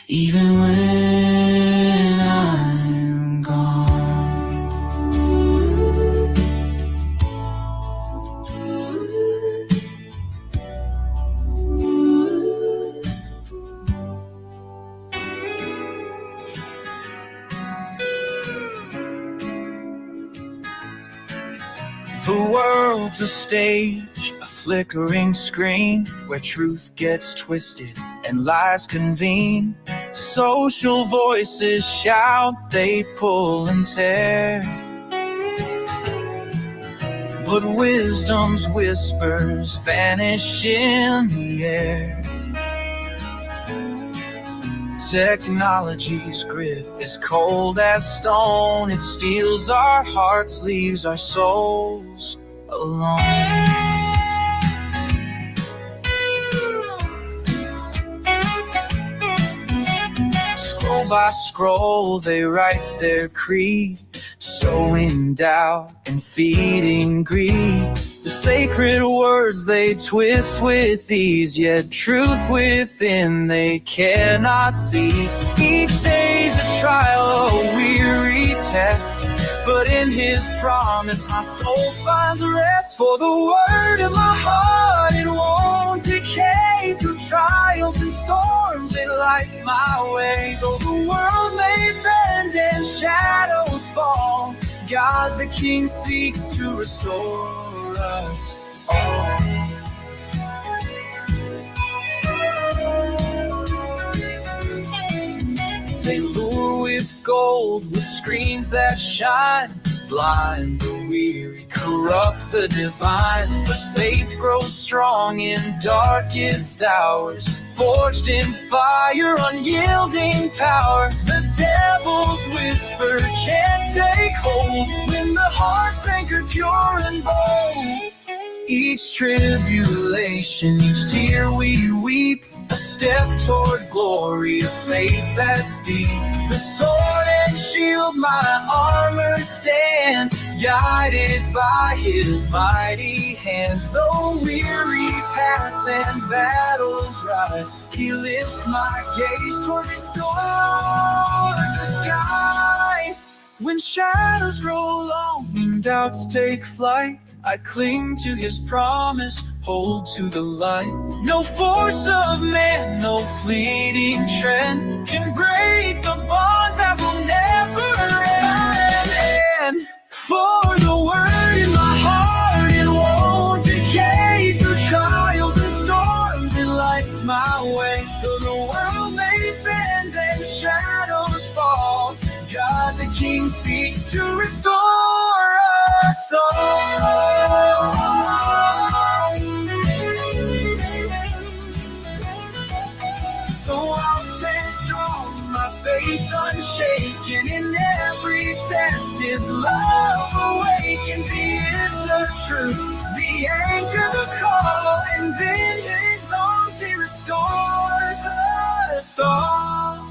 [SPEAKER 1] even when I'm gone.
[SPEAKER 2] The world's a stage, a flickering screen where truth gets twisted and lies convene. Social voices shout, they pull and tear, but wisdom's whispers vanish in the air. Technology's grip is cold as stone. It steals our hearts, leaves our souls alone. Scroll by scroll, they write their creed, sowing doubt and feeding greed. The sacred words they twist with ease, yet truth within they cannot seize. Each day's a trial, a weary test, but in his promise my soul finds rest. For the word in my heart, it won't decay. Through trials and storms it lights my way. Though the world may bend and shadows fall, God the King seeks to restore us all. They lure with gold, with screens that shine, blind the weary, corrupt the divine. But faith grows strong in darkest hours, forged in fire, unyielding power. The devil's whisper can't take hold when the heart's anchored pure and bold. Each tribulation, each tear we weep, a step toward glory, a faith that's deep. The sword and shield, my armor stands, guided by his mighty hands. Though weary paths and battles rise, he lifts my gaze toward restored the skies. When shadows grow long and doubts take flight, I cling to his promise, hold to the light. No force of man, no fleeting trend can break the bond that will never end. For the word in my heart, it won't decay. Through trials and storms, it lights my way. Though the world may bend and shadows fall, God the King seeks to restore us all. So I'll stand strong, my faith unshaken. In every test, his love awakens. He is the truth, the anchor, the call, and in his arms he restores us all.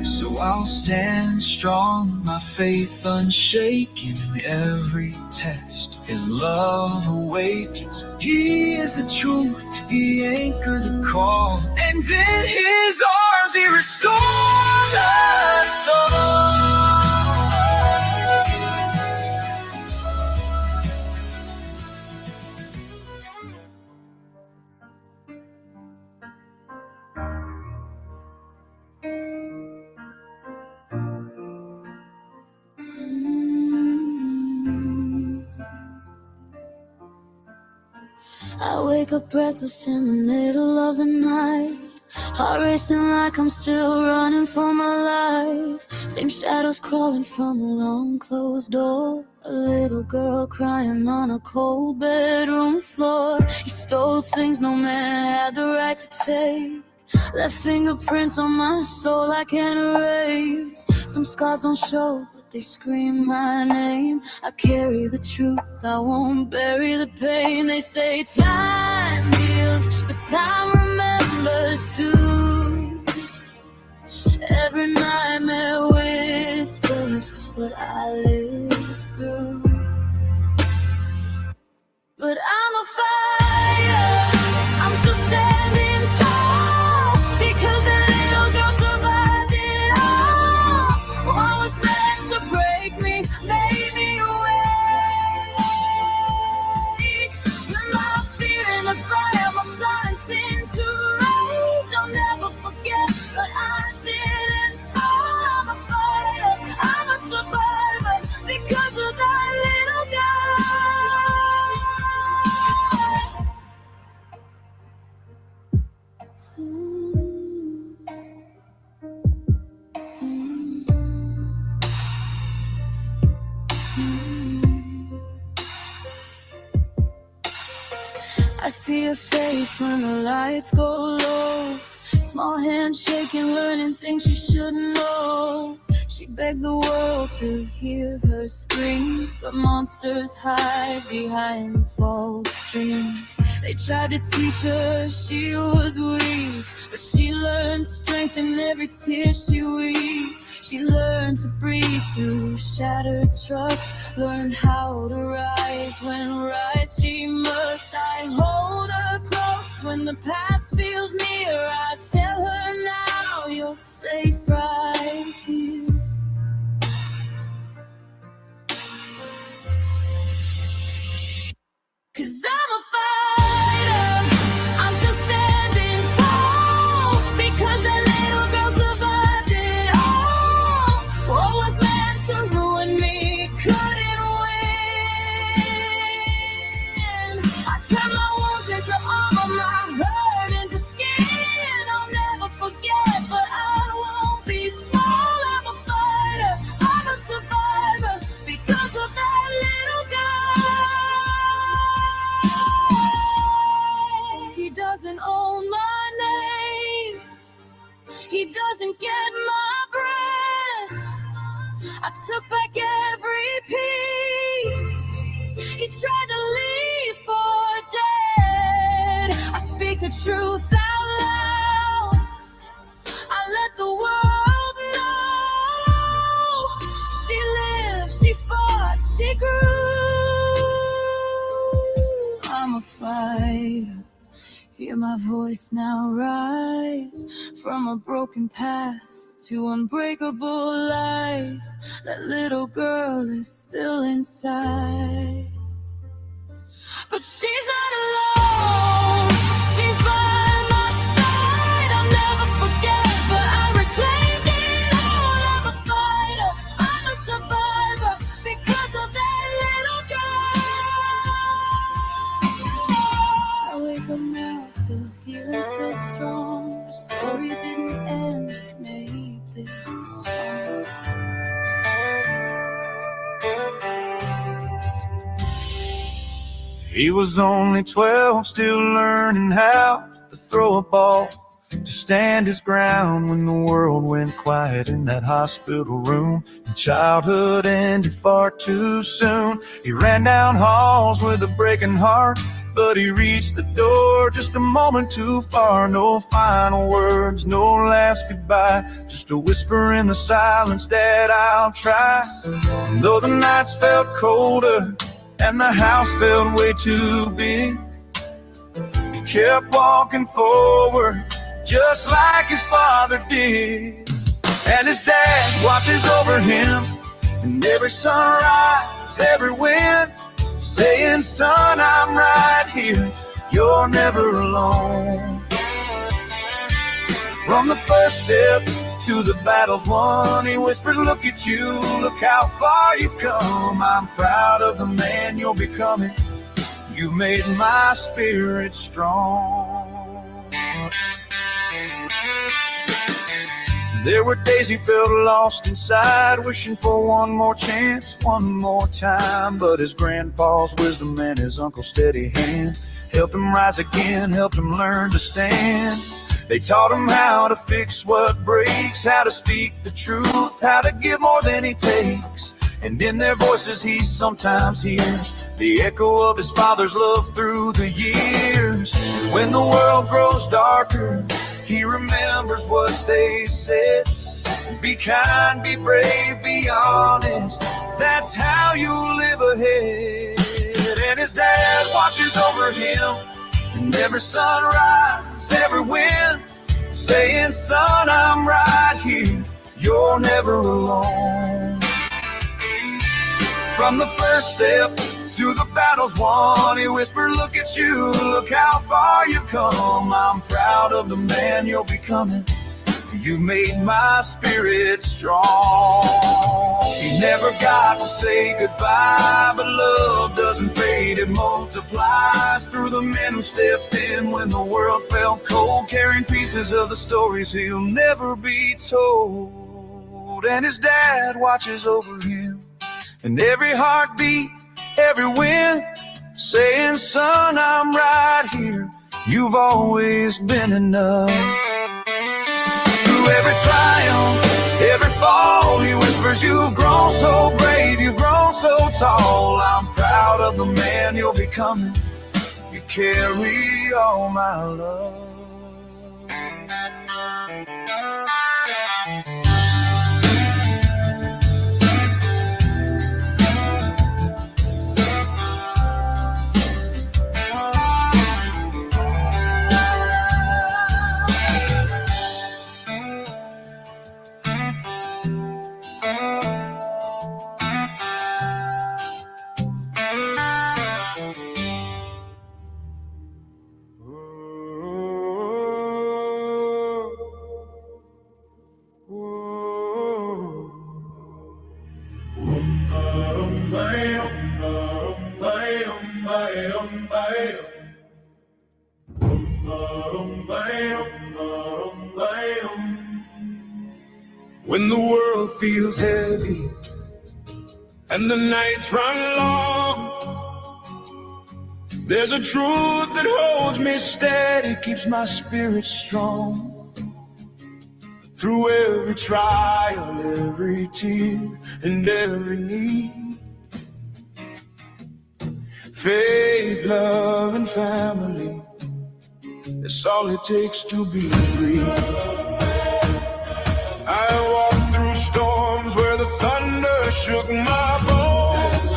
[SPEAKER 2] So I'll stand strong, my faith unshaken. In every test, his love awakens. He is the truth, the anchor, the call, and in his arms he restores us all.
[SPEAKER 5] I wake up breathless in the middle of the night, heart racing like I'm still running for my life. Same shadows crawling from a long closed door, a little girl crying on a cold bedroom floor. Little things no man had the right to take. Left fingerprints on my soul I can't erase. Some scars don't show, but they scream my name. I carry the truth, I won't bury the pain. They say time heals, but time remembers too. Every nightmare whispers what I lived through. But I'm a fighter, I'm still standing tall, because that little girl survived it all. What was meant to break me made me awake. Turn my fear into fire, my silence into rage. I'll never forget, but I didn't fall. I'm a fighter, I'm a survivor, because of that little girl. I see her face when the lights go low. Small hand shaking, learning things she shouldn't know. She begged the world to hear her scream, but monsters hide behind false dreams. They tried to teach her she was weak, but she learned strength in every tear she wept. She learned to breathe through shattered trust, learned how to rise when rise she must. I hold her close when the past feels near. I tell her now, you're safe right here. Cause I'm a fighter, I'm still standing tall, because that little girl survived it all. What was meant to ruin me couldn't win. I turn my wounds into armor, my hurt into skin. I'll never forget, but I won't be small. I'm a fighter, I'm a survivor, because of that little girl. He doesn't own my name, he doesn't get my breath. I took back every piece he tried to leave for dead. I speak the truth out loud, I let the world know. She lived, she fought, she grew. I'm a fighter, hear my voice now rise. From a broken past to unbreakable life, that little girl is still inside. But she's not alone, she's by my side. I'll never forget, but I reclaimed it all. I'm a fighter, I'm a survivor, because of that little girl. I wake up now, still feeling still strong. The story didn't end, it made this song.
[SPEAKER 6] He was only 12, still learning how to throw a ball, to stand his ground when the world went quiet in that hospital room. And childhood ended far too soon. He ran down halls with a breaking heart, but he reached the door just a moment too far. No final words, no last goodbye, just a whisper in the silence, Dad, I'll try. And though the nights felt colder and the house felt way too big, he kept walking forward just like his father did. And his dad watches over him, and every sunrise, every wind, saying, son, I'm right here, you're never alone. From the first step to the battles won, he whispers, look at you, look how far you've come. I'm proud of the man you're becoming, you made my spirit strong.
[SPEAKER 2] There were days he felt lost inside, wishing for one more chance, one more time. But his grandpa's wisdom and his uncle's steady hand helped him rise again, helped him learn to stand. They taught him how to fix what breaks, how to speak the truth, how to give more than he takes. And in their voices he sometimes hears the echo of his father's love through the years. When the world grows darker, he remembers what they said. Be kind, be brave, be honest. That's how you live ahead. And his dad watches over him, and every sunrise, every wind, saying, son, I'm right here, you're never alone. From the first step to the battles won, he whispered, look at you, look how far you've come. I'm proud of the man you're becoming. You made my spirit strong. He never got to say goodbye, but love doesn't fade, it multiplies through the men who stepped in when the world felt cold, carrying pieces of the stories he'll never be told. And his dad watches over him, and every heartbeat, every win, saying, son, I'm right here, you've always been enough. Through every triumph, every fall, he whispers, you've grown so brave, you've grown so tall. I'm proud of the man you're becoming. You carry all my love.
[SPEAKER 4] When the world feels heavy and the nights run long, there's a truth that holds me steady, keeps my spirit strong. Through every trial, every tear, and every need, faith, love, and family, that's all it takes to be free. I walked through storms where the thunder shook my bones.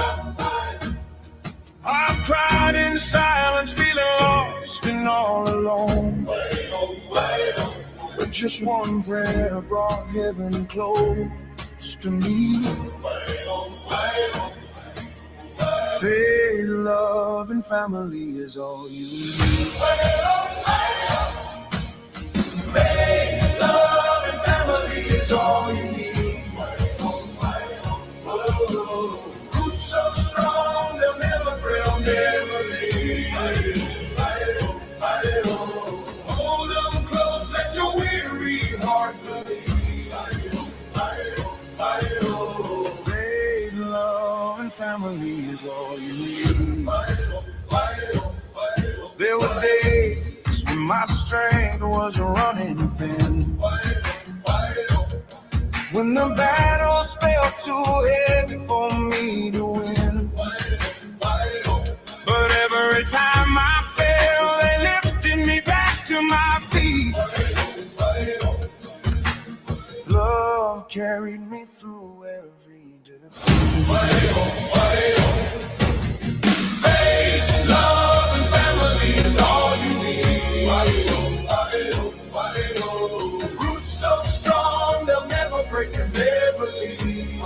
[SPEAKER 4] I've cried in silence, feeling lost and all alone. But just one prayer brought heaven close to me. Faith, love, and family is all you need. Faith, love, and family is all you need. Roots so strong, they'll never break, never leave. Hold them close, let your weary heart believe. Faith, love, and family is all you need. There were days when my strength was running thin, when the battles felt too heavy for me to win. But every time I fell, they lifted me back to my feet. Love carried me through every defeat. Faith, love, and family is all you need. Roots so strong, they'll never break and never leave.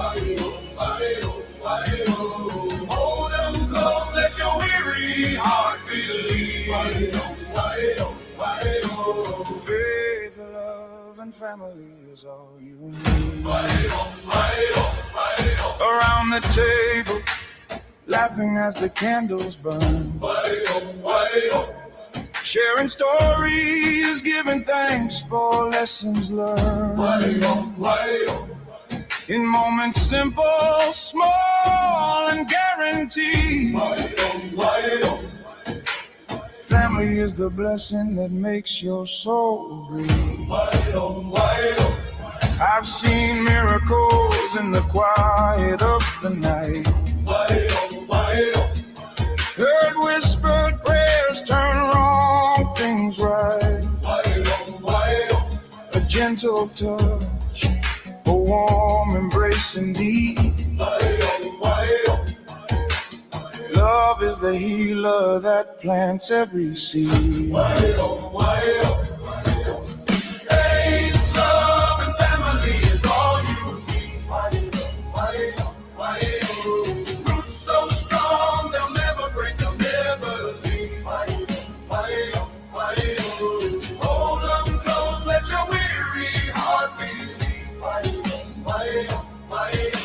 [SPEAKER 4] Hold them close, let your weary heart believe. Faith, love, and family is all you need. Around the table, laughing as the candles burn,
[SPEAKER 2] Sharing stories, giving thanks for lessons learned. In moments simple, small, and guaranteed. Family is the blessing that makes your soul breathe. I've seen miracles in the quiet of the night. Heard whispered prayers turn wrong things right. A gentle touch, a warm embrace indeed. Love is the healer that plants every seed.
[SPEAKER 1] Faith, love, and family is all you need. Roots so strong, they'll never break, they'll never leave. Hold them close, let your weary heart believe.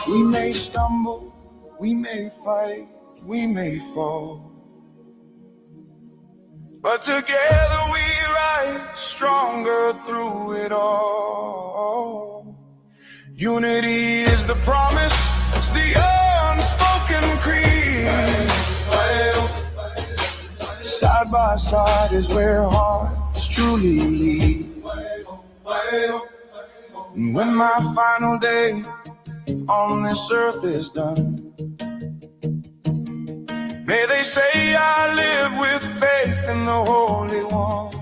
[SPEAKER 2] We may stumble, we may fight, we may fall, but together we rise stronger through it all. Unity is the promise, it's the unspoken creed. Side by side is where hearts truly lead. And when my final day on this earth is done, may they say I live with faith in the Holy One,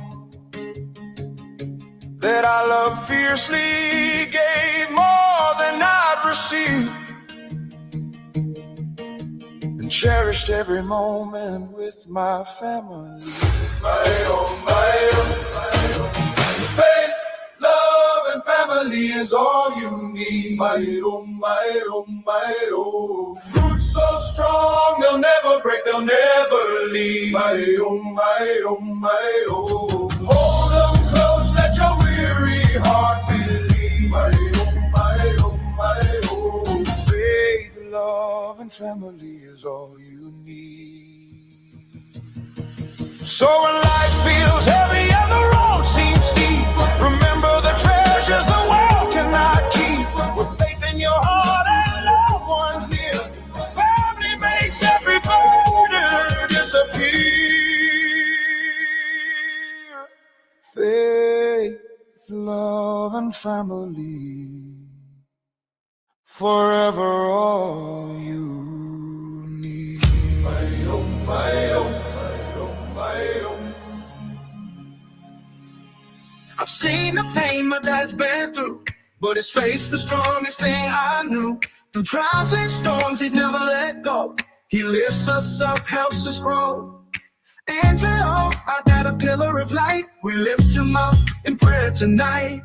[SPEAKER 2] that I love fiercely, gave more than I'd received, and cherished every moment with my family.
[SPEAKER 1] Faith, love, and family is all you need. Roots so strong, they'll never break, they'll never leave. Hold them close, let your weary heart believe.
[SPEAKER 2] Faith, love, and family is all you need. So when life feels heavy and the road seems steep, remember the treasures the world cannot keep. With faith in your heart and loved ones near, family makes every burden disappear. Faith, love, and family, forever all you need.
[SPEAKER 1] I've seen the pain my dad's been through, but his faith's the strongest thing I knew. Through trials and storms, he's never let go. He lifts us up, helps us grow. Angelo, our dad, a pillar of light. We lift him up in prayer tonight.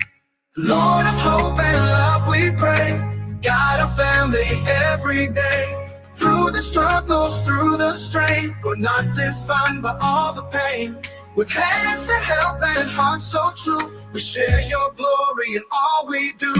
[SPEAKER 1] Lord of hope and love, we pray. Guide our family every day. Through the struggles, through the strain, we're not defined by all the pain. With hands to help and hearts so true, we share your glory in all we do.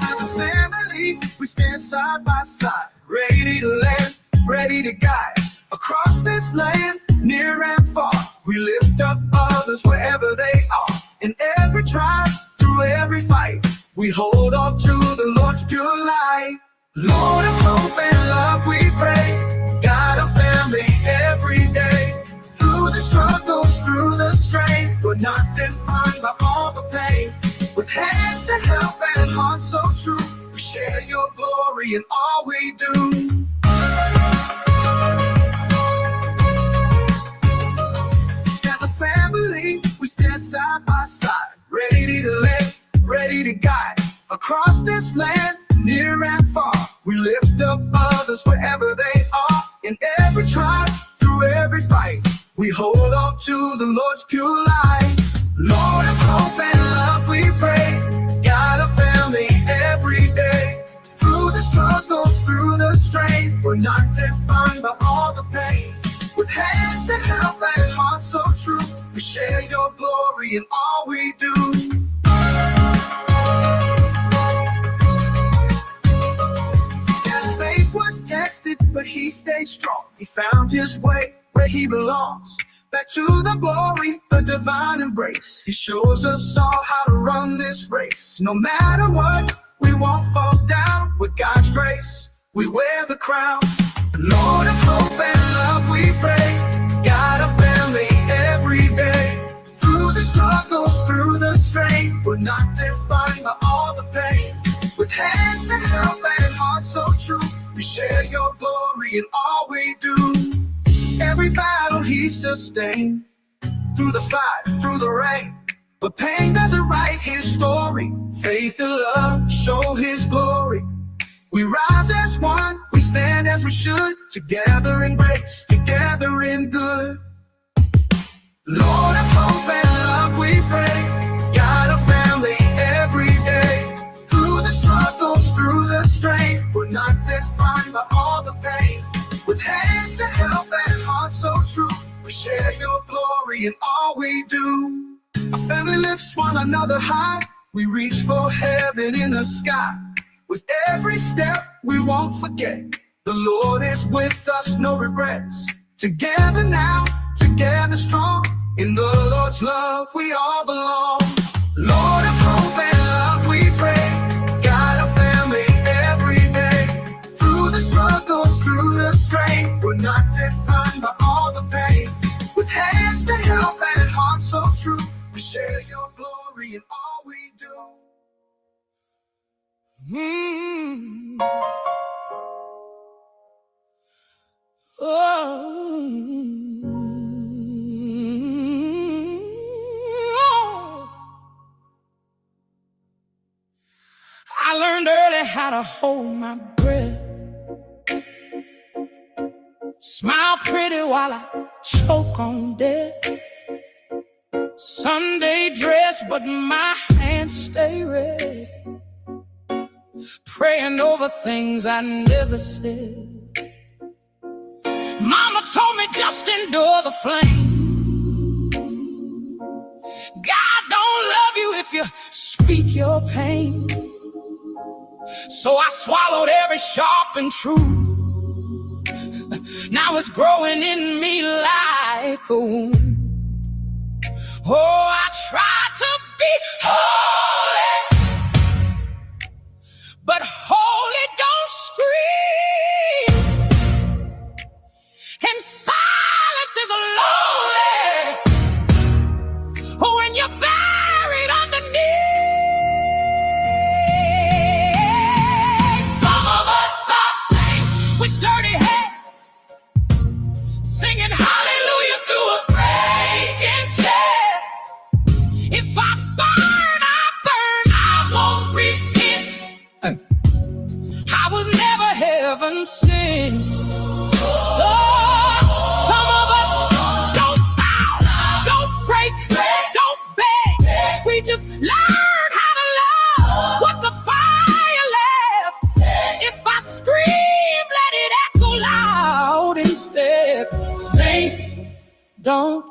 [SPEAKER 1] As a family, we stand side by side, ready to land, ready to guide. Across this land, near and far, we lift up others wherever they are. In every tribe, through every fight, we hold up to the Lord's pure light. Lord of hope and love, we pray. Guide our family every day. Through the struggles, through the strain, we're not defined by all the pain. With hands to help and hearts so true, we share your glory in all we do. As a family, we stand side by side, ready to live, ready to guide. Across this land, near and far, we lift up others wherever they are. In every tribe, through every fight, we hold up to the Lord's pure light. Lord of hope and love, we pray. Guide our family every day. Through the struggles, through the strain, we're not defined by all the pain. With hands to help and hearts so true, we share your glory in all we do.
[SPEAKER 2] he stayed strong. He found his way where he belongs. Back to the glory, the divine embrace. He shows us all how to run this race. No matter what, we won't fall down. With God's grace, we wear the crown. Lord of hope and love, we pray. Got a family every day. Through the struggles, through the strain, we're not defined by all the pain. With hands to help and hearts so true, we share your glory in all we do. Every battle he sustained, through the fight, through the rain. But pain doesn't write his story. Faith and love show his glory. We rise as one, we stand as we should. Together in grace, together in good. Lord of hope and love, we pray. Got a family every day. Through the struggles, through the strain, we're not defined by all the pain. With hands to help and hearts so true, we share your glory in all we do. Our family lifts one another high. We reach for heaven in the sky. With every step, we won't forget. The Lord is with us, no regrets. Together now, together strong. In the Lord's love, we all belong. Lord of hope and love, we pray. Got a family every day. Through the struggles, through the strain, we're not defined by all the pain. With hands to help and hearts so true, we share your glory in all we do.
[SPEAKER 1] I learned early how to hold my breath, smile pretty while I choke on death. Sunday dress, but my hands stay red, praying over things I never said. Mama told me just endure the flame. God don't love you if you speak your pain. So I swallowed every sharpened truth. Now it's growing in me like a wound. Oh, I try to be holy, but holy don't scream. And silence is lonely when you're buried underneath. Some of us are saints with dirty hands, singing hallelujah through a breaking chest. If I burn, I won't repent. I was never heaven sent. Some of us don't bow, don't break, don't beg. We just learn how to love what the fire left. If I scream, let it echo loud instead. Saints, don't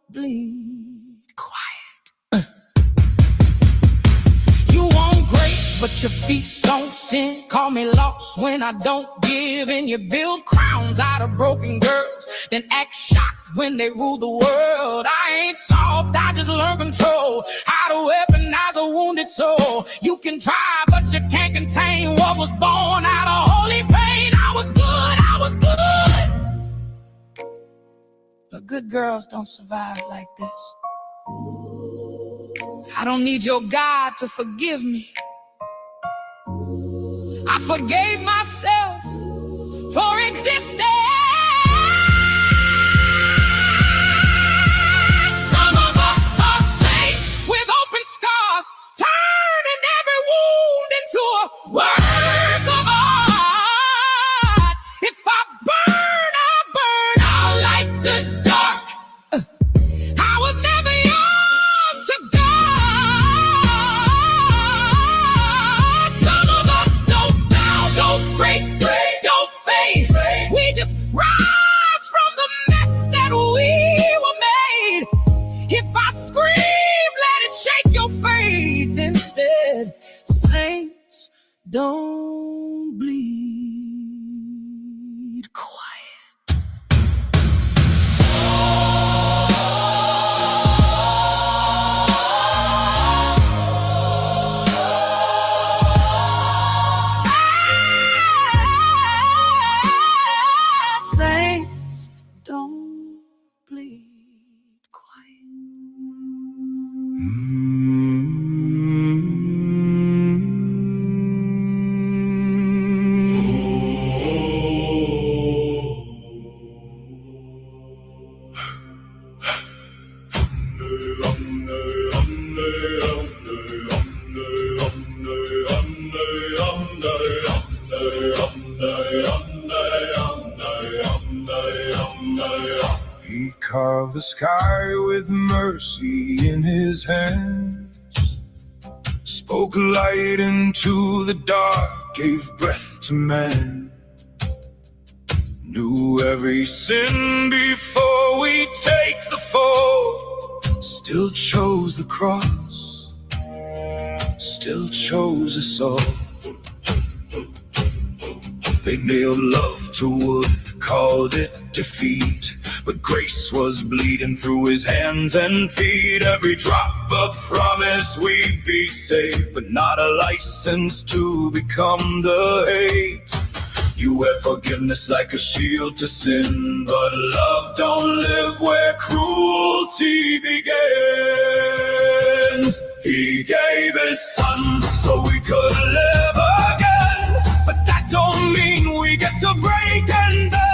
[SPEAKER 1] bleed. Quiet. You want grace, but your feet don't sin. Call me lost when I don't give in. You build crowns out of broken girls, then act shocked when they rule the world. I ain't soft, I just learn control, how to weaponize a wounded soul. You can try, but you can't contain what was born out of holy pain. I was good, I was good. But good girls don't survive like this. I don't need your God to forgive me. I forgave myself for existing. Some of us are saints with open scars, turning every wound into a work of art. If I burn, I'll light the dark. I was never yours to God. Some of us don't bow, don't break, don't fade. We just rise from the mess that we were made. If I scream, let it shake your faith instead. Saints, don't bleed.
[SPEAKER 5] quiet. Saints don't bleed quiet.
[SPEAKER 6] He carved the sky with mercy in his hands, spoke light into the dark, gave breath to man, knew every sin before we take the fall, still chose the cross, still chose us all. They nailed love to wood, called it defeat, but grace was bleeding through his hands and feet. Every drop a promise we'd be saved, but not a license to become the hate. You wear forgiveness like a shield to sin, but love don't live where cruelty begins. He gave his son so we could live again, but that don't mean we get to break and bend.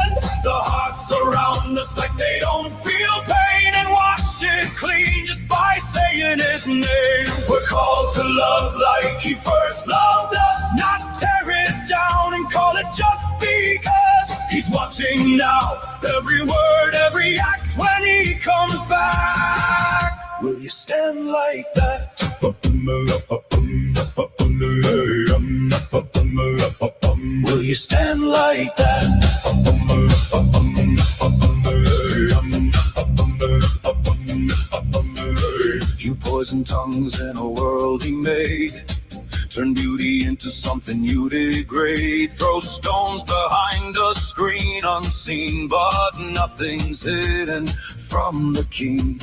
[SPEAKER 6] The hearts around us like they don't feel pain, and wash it clean just by saying his name. We're called to love like he first loved us, not tear it down and call it just because. He's watching now, every word, every act when he comes back. Will you stand like that? Will you stand like that? You poison tongues in a world he made, turn beauty into something you degrade. Throw stones behind a screen unseen, but nothing's hidden from the king.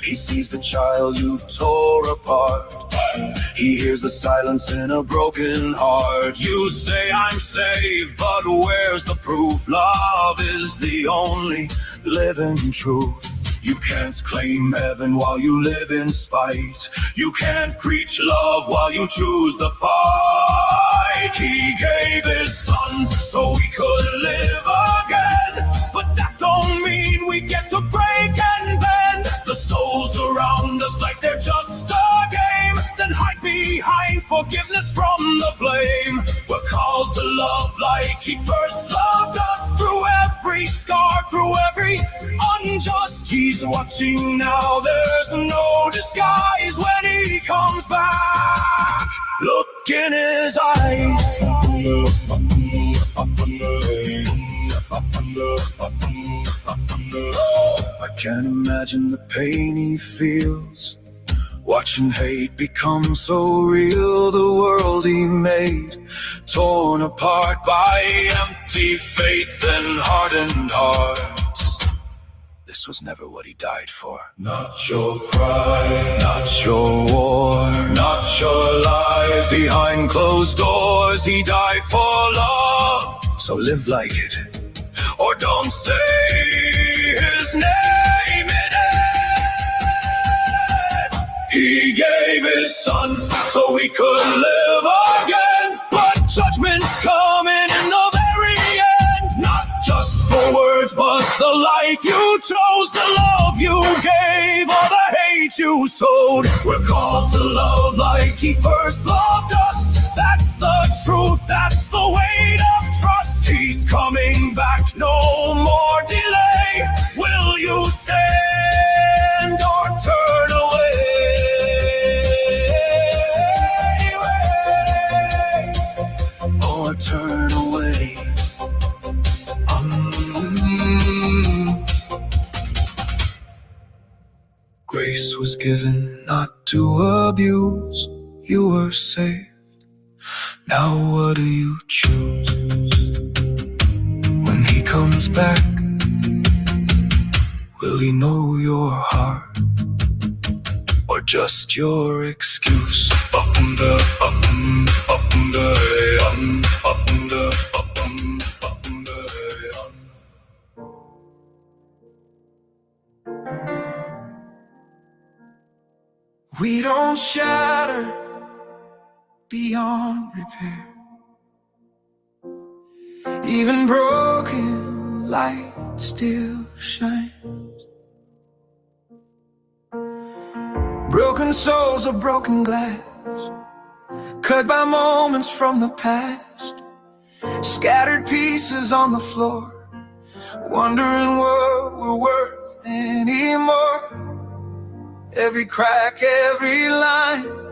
[SPEAKER 6] He sees the child you tore apart, he hears the silence in a broken heart. You say I'm saved, but where's the proof? Love is the only living truth. You can't claim heaven while you live in spite. You can't preach love while you choose the fight. He gave his son so we could live again, but that don't mean we get to break and bend. The souls around us like they're just a game, then hide behind forgiveness from the blame. We're called to love like he first loved us, through every scar, through every unjust. He's watching now, there's no disguise when he comes back. Look in his eyes. I can't imagine the pain he feels, watching hate become so real. The world he made, torn apart by empty faith and hardened hearts. This was never what he died for. Not your pride, not your war, not your lies behind closed doors. He died for love, so live like it, or don't say his name in it. He gave his son so we could live again, but judgment's coming in the very end. Not just for words, but the life you chose, the love you gave, or the hate you sowed. We're called to love like he first loved us. That's the truth, that's the weight of trust. He's coming back, no more delay. Will you stand or turn away? Or turn away. Grace was given not to abuse. You were saved. Now what do you choose? When
[SPEAKER 1] comes back, will he know your heart or just your excuse? Up in the, up in the, up in the, up in the, up in the, up in the. We don't shatter beyond repair. Even broken light still shines. Broken souls are broken glass, cut by moments from the past. Scattered pieces on the floor, wondering what we're worth anymore. Every crack, every line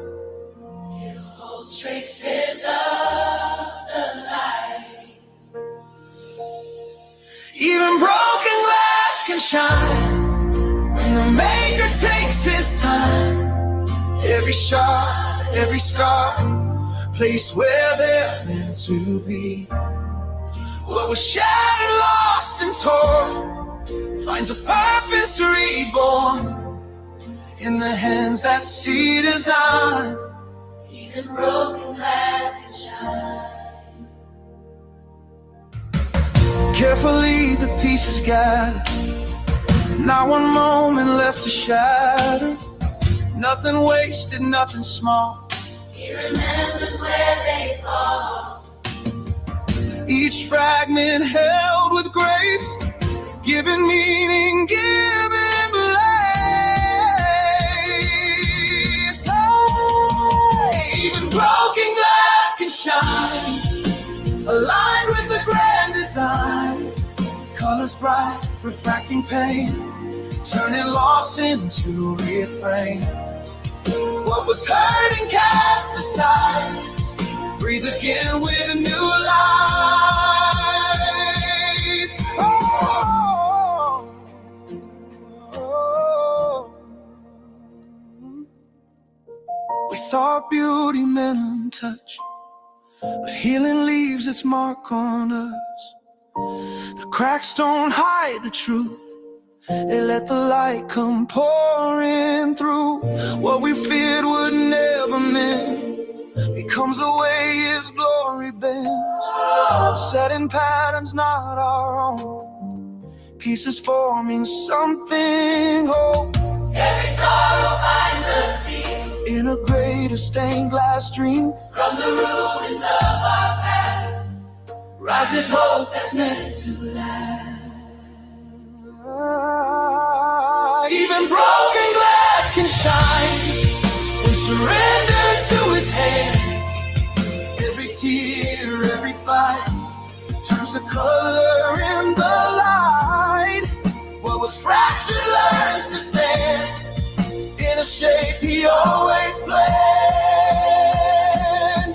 [SPEAKER 3] holds traces of the light.
[SPEAKER 1] Even broken glass can shine when the maker takes his time. Every shot, every scar, placed where they're meant to be. What was shattered, lost and torn finds a purpose reborn in the hands that see design.
[SPEAKER 3] Even broken glass can shine.
[SPEAKER 1] Carefully the pieces gather, not one moment left to shatter. Nothing wasted, nothing small.
[SPEAKER 3] He remembers where they fall.
[SPEAKER 1] Each fragment held with grace, giving meaning, giving place. Hey, even broken glass can shine, aligned with the grand design. Colors bright, refracting pain, turning loss into refrain. What was hurt and cast aside, breathe again with a new life. Oh, oh, oh. We thought beauty meant untouched, but healing leaves its mark on us. The cracks don't hide the truth, they let the light come pouring through. What we feared would never mend becomes the way His glory bends. Setting patterns not our own, pieces forming something whole.
[SPEAKER 3] Every sorrow finds a seed
[SPEAKER 1] In a greater stained glass dream,
[SPEAKER 3] from the ruins of our past.
[SPEAKER 1] rises hope that's meant to last. Even broken glass can shine when surrendered to His hands. Every tear, every fight turns to color in the light. What was fractured learns to stand in a shape He always planned.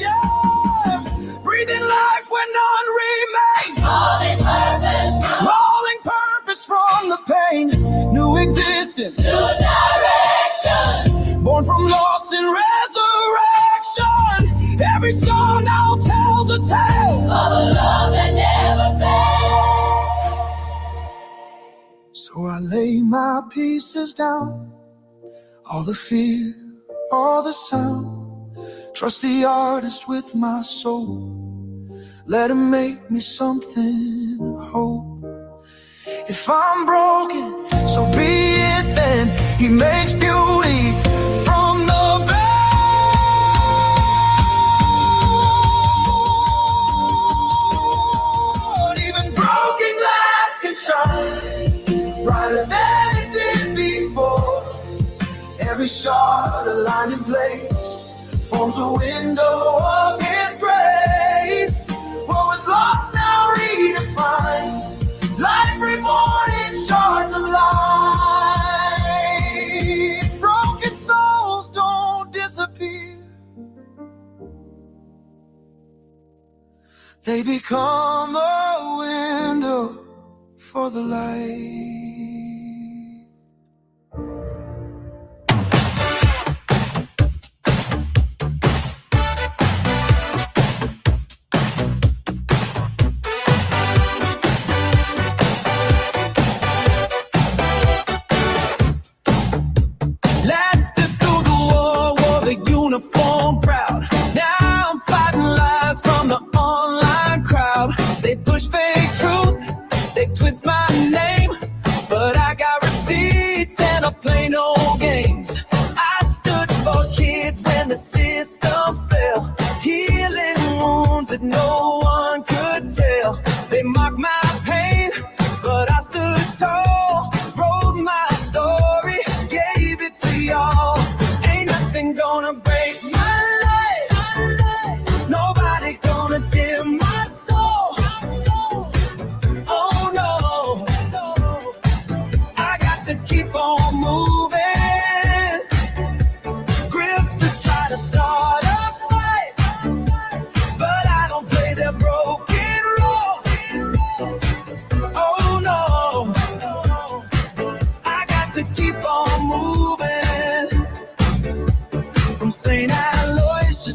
[SPEAKER 1] Yeah. Breathing life when none remained,
[SPEAKER 3] Calling purpose from
[SPEAKER 1] calling purpose from the pain. New existence,
[SPEAKER 3] new direction.
[SPEAKER 1] born from loss and resurrection. Every scar now tells a tale
[SPEAKER 3] Of a love that never fails.
[SPEAKER 1] So I lay my pieces down, all the fear, all the sound. Trust the artist with my soul, let him make me something whole. If I'm broken, so be it then. He makes beauty from the bad. Even broken glass can shine brighter than it did before. Every shard aligned in place forms a window of His grace. What was lost now redefines life reborn in shards of light. Broken souls don't disappear, they become a window for the light.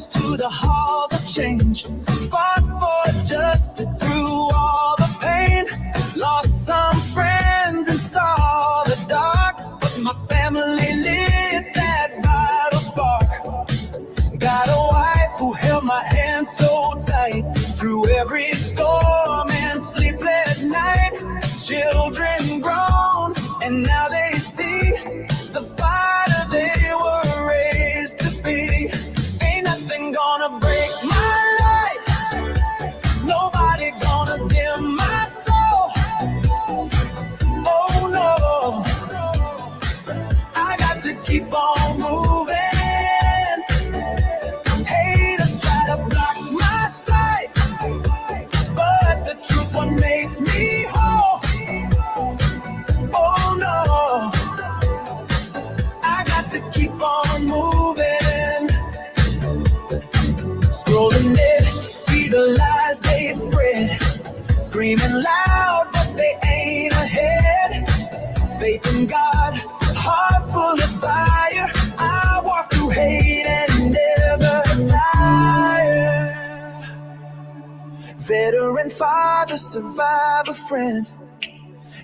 [SPEAKER 2] marches to the halls of change. Fought for justice through all the pain. Lost some friends and saw the dark, but my family lit that vital spark. Got a wife who held my hand so tight through every storm and sleepless night. Children grown, and now they see the fighter they were raised to be. Ain't nothing gonna break my light, nobody gonna dim my soul. Oh no, I got to keep on moving. Haters try to block my sight, but the truth what makes me whole. Oh no, I got to keep on moving. Scrolling it, see the lies they spread. Screaming loud, but they ain't ahead. Faith in God, heart full of fire. I walk through hate and never tire. Veteran father, survivor friend,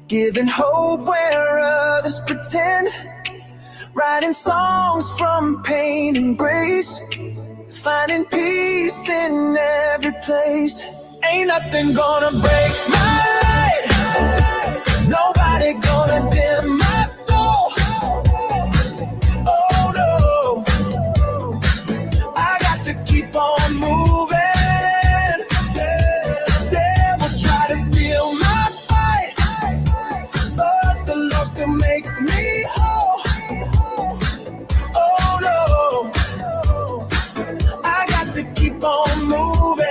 [SPEAKER 2] giving hope where others pretend. Writing songs from pain and grace, finding peace in every place. Ain't nothing gonna break my light, nobody gonna dim my soul. Oh no, I got to keep on moving. Devils try to steal my fight, but the Lord still makes me whole. Oh no, I got to keep on moving.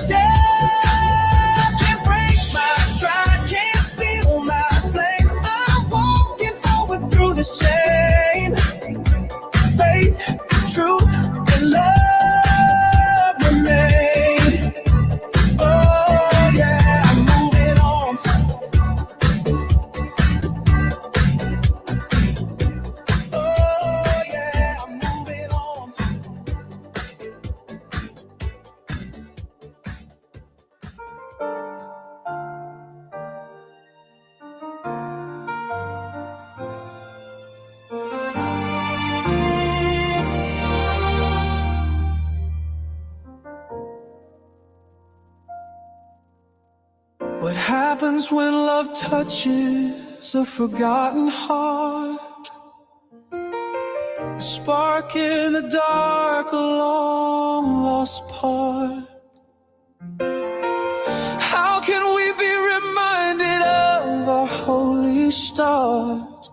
[SPEAKER 2] Yeah, can't break my stride, can't steal my flame. I'm walking forward through the shame. Faith, truth, and love remain. Oh yeah, I'm moving on. Oh yeah, I'm moving on. What happens when love touches a forgotten heart? A spark in the dark, a long lost part. How can we be reminded of our holy start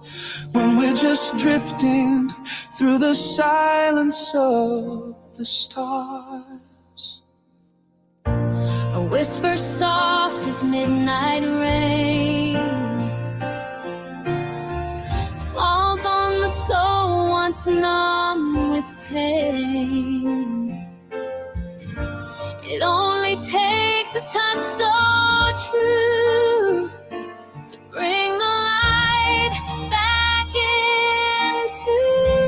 [SPEAKER 2] when we're just drifting through the silence of the stars?
[SPEAKER 7] A whisper soft as midnight rain falls on the soul once numb with pain. It only takes a touch so true to bring the light back into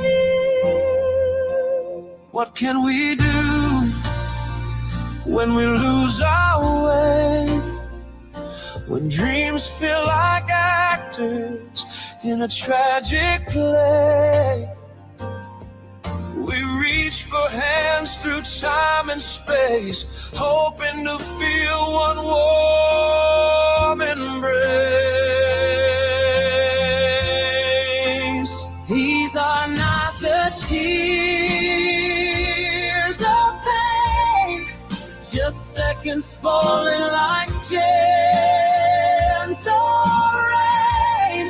[SPEAKER 7] view.
[SPEAKER 2] What can we do when we lose our way? When dreams feel like actors in a tragic play? We reach for hands through time and space, hoping to feel one warm embrace. These are not the tears of pain, just seconds falling like gentle rain.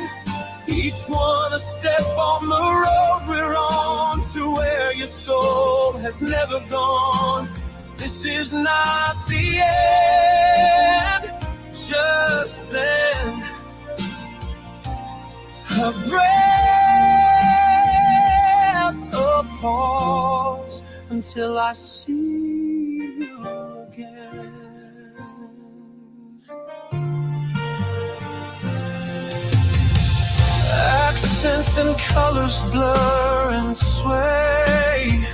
[SPEAKER 2] Each one a step on the road we're on to where your soul has never gone. This is not the end, just then a breath, a pause until I see you again. Accents and colors blur and sway,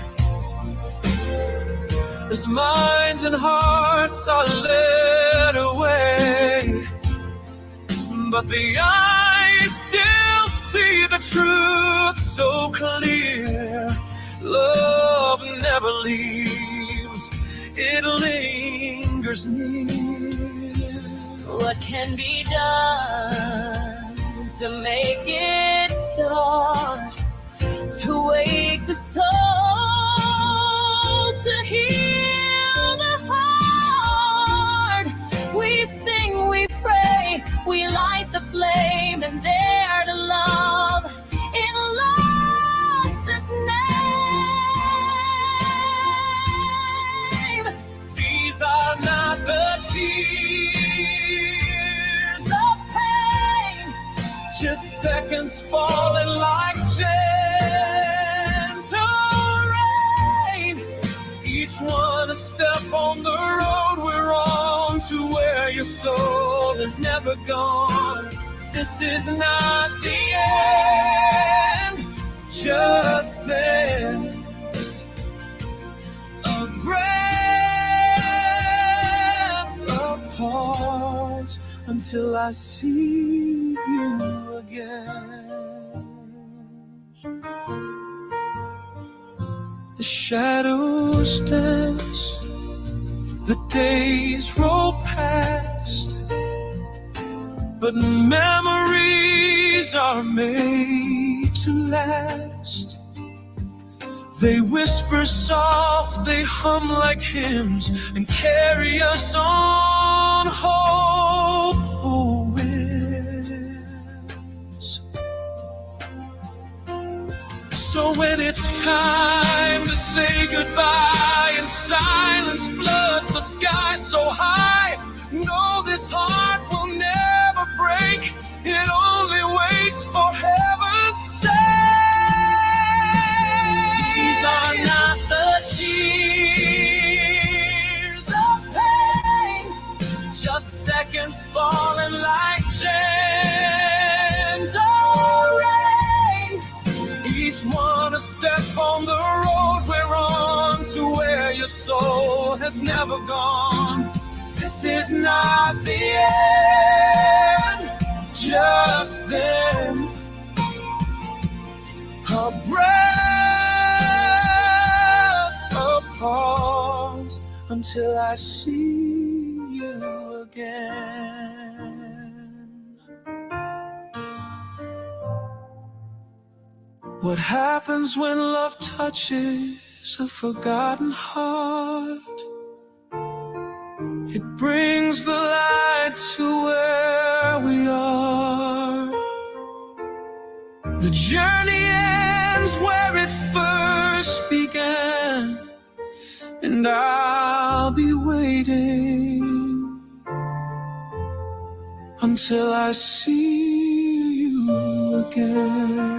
[SPEAKER 2] as minds and hearts are led away. But the eyes still see the truth so clear. Love never leaves, it lingers near.
[SPEAKER 7] What can be done to make it start? To wake the soul, to heal the heart. We sing, we pray, we light the flame and dare to love in love's name.
[SPEAKER 2] These are not the tears of pain, just seconds falling like gentle rain. Each one a step on the road we're on to where your soul is never gone. This is not the end, just then. A breath, a pause until I see you again. The shadows dance, the days roll past, but memories are made to last. They whisper soft, they hum like hymns, and carry us on hopeful winds. So when it's time to say goodbye and silence floods the sky so high, know this heart will never break. It only waits for heaven's sake.
[SPEAKER 7] These are not the
[SPEAKER 2] Tears of pain, just seconds falling like gentle rain. Each one a step on the road we're on to where your soul has never gone. This is not the end, just then. A breath, a pause until I see you again. What happens when love touches a forgotten heart? It brings the light to where we are. The journey ends where it first began, and I'll be waiting until I see you again.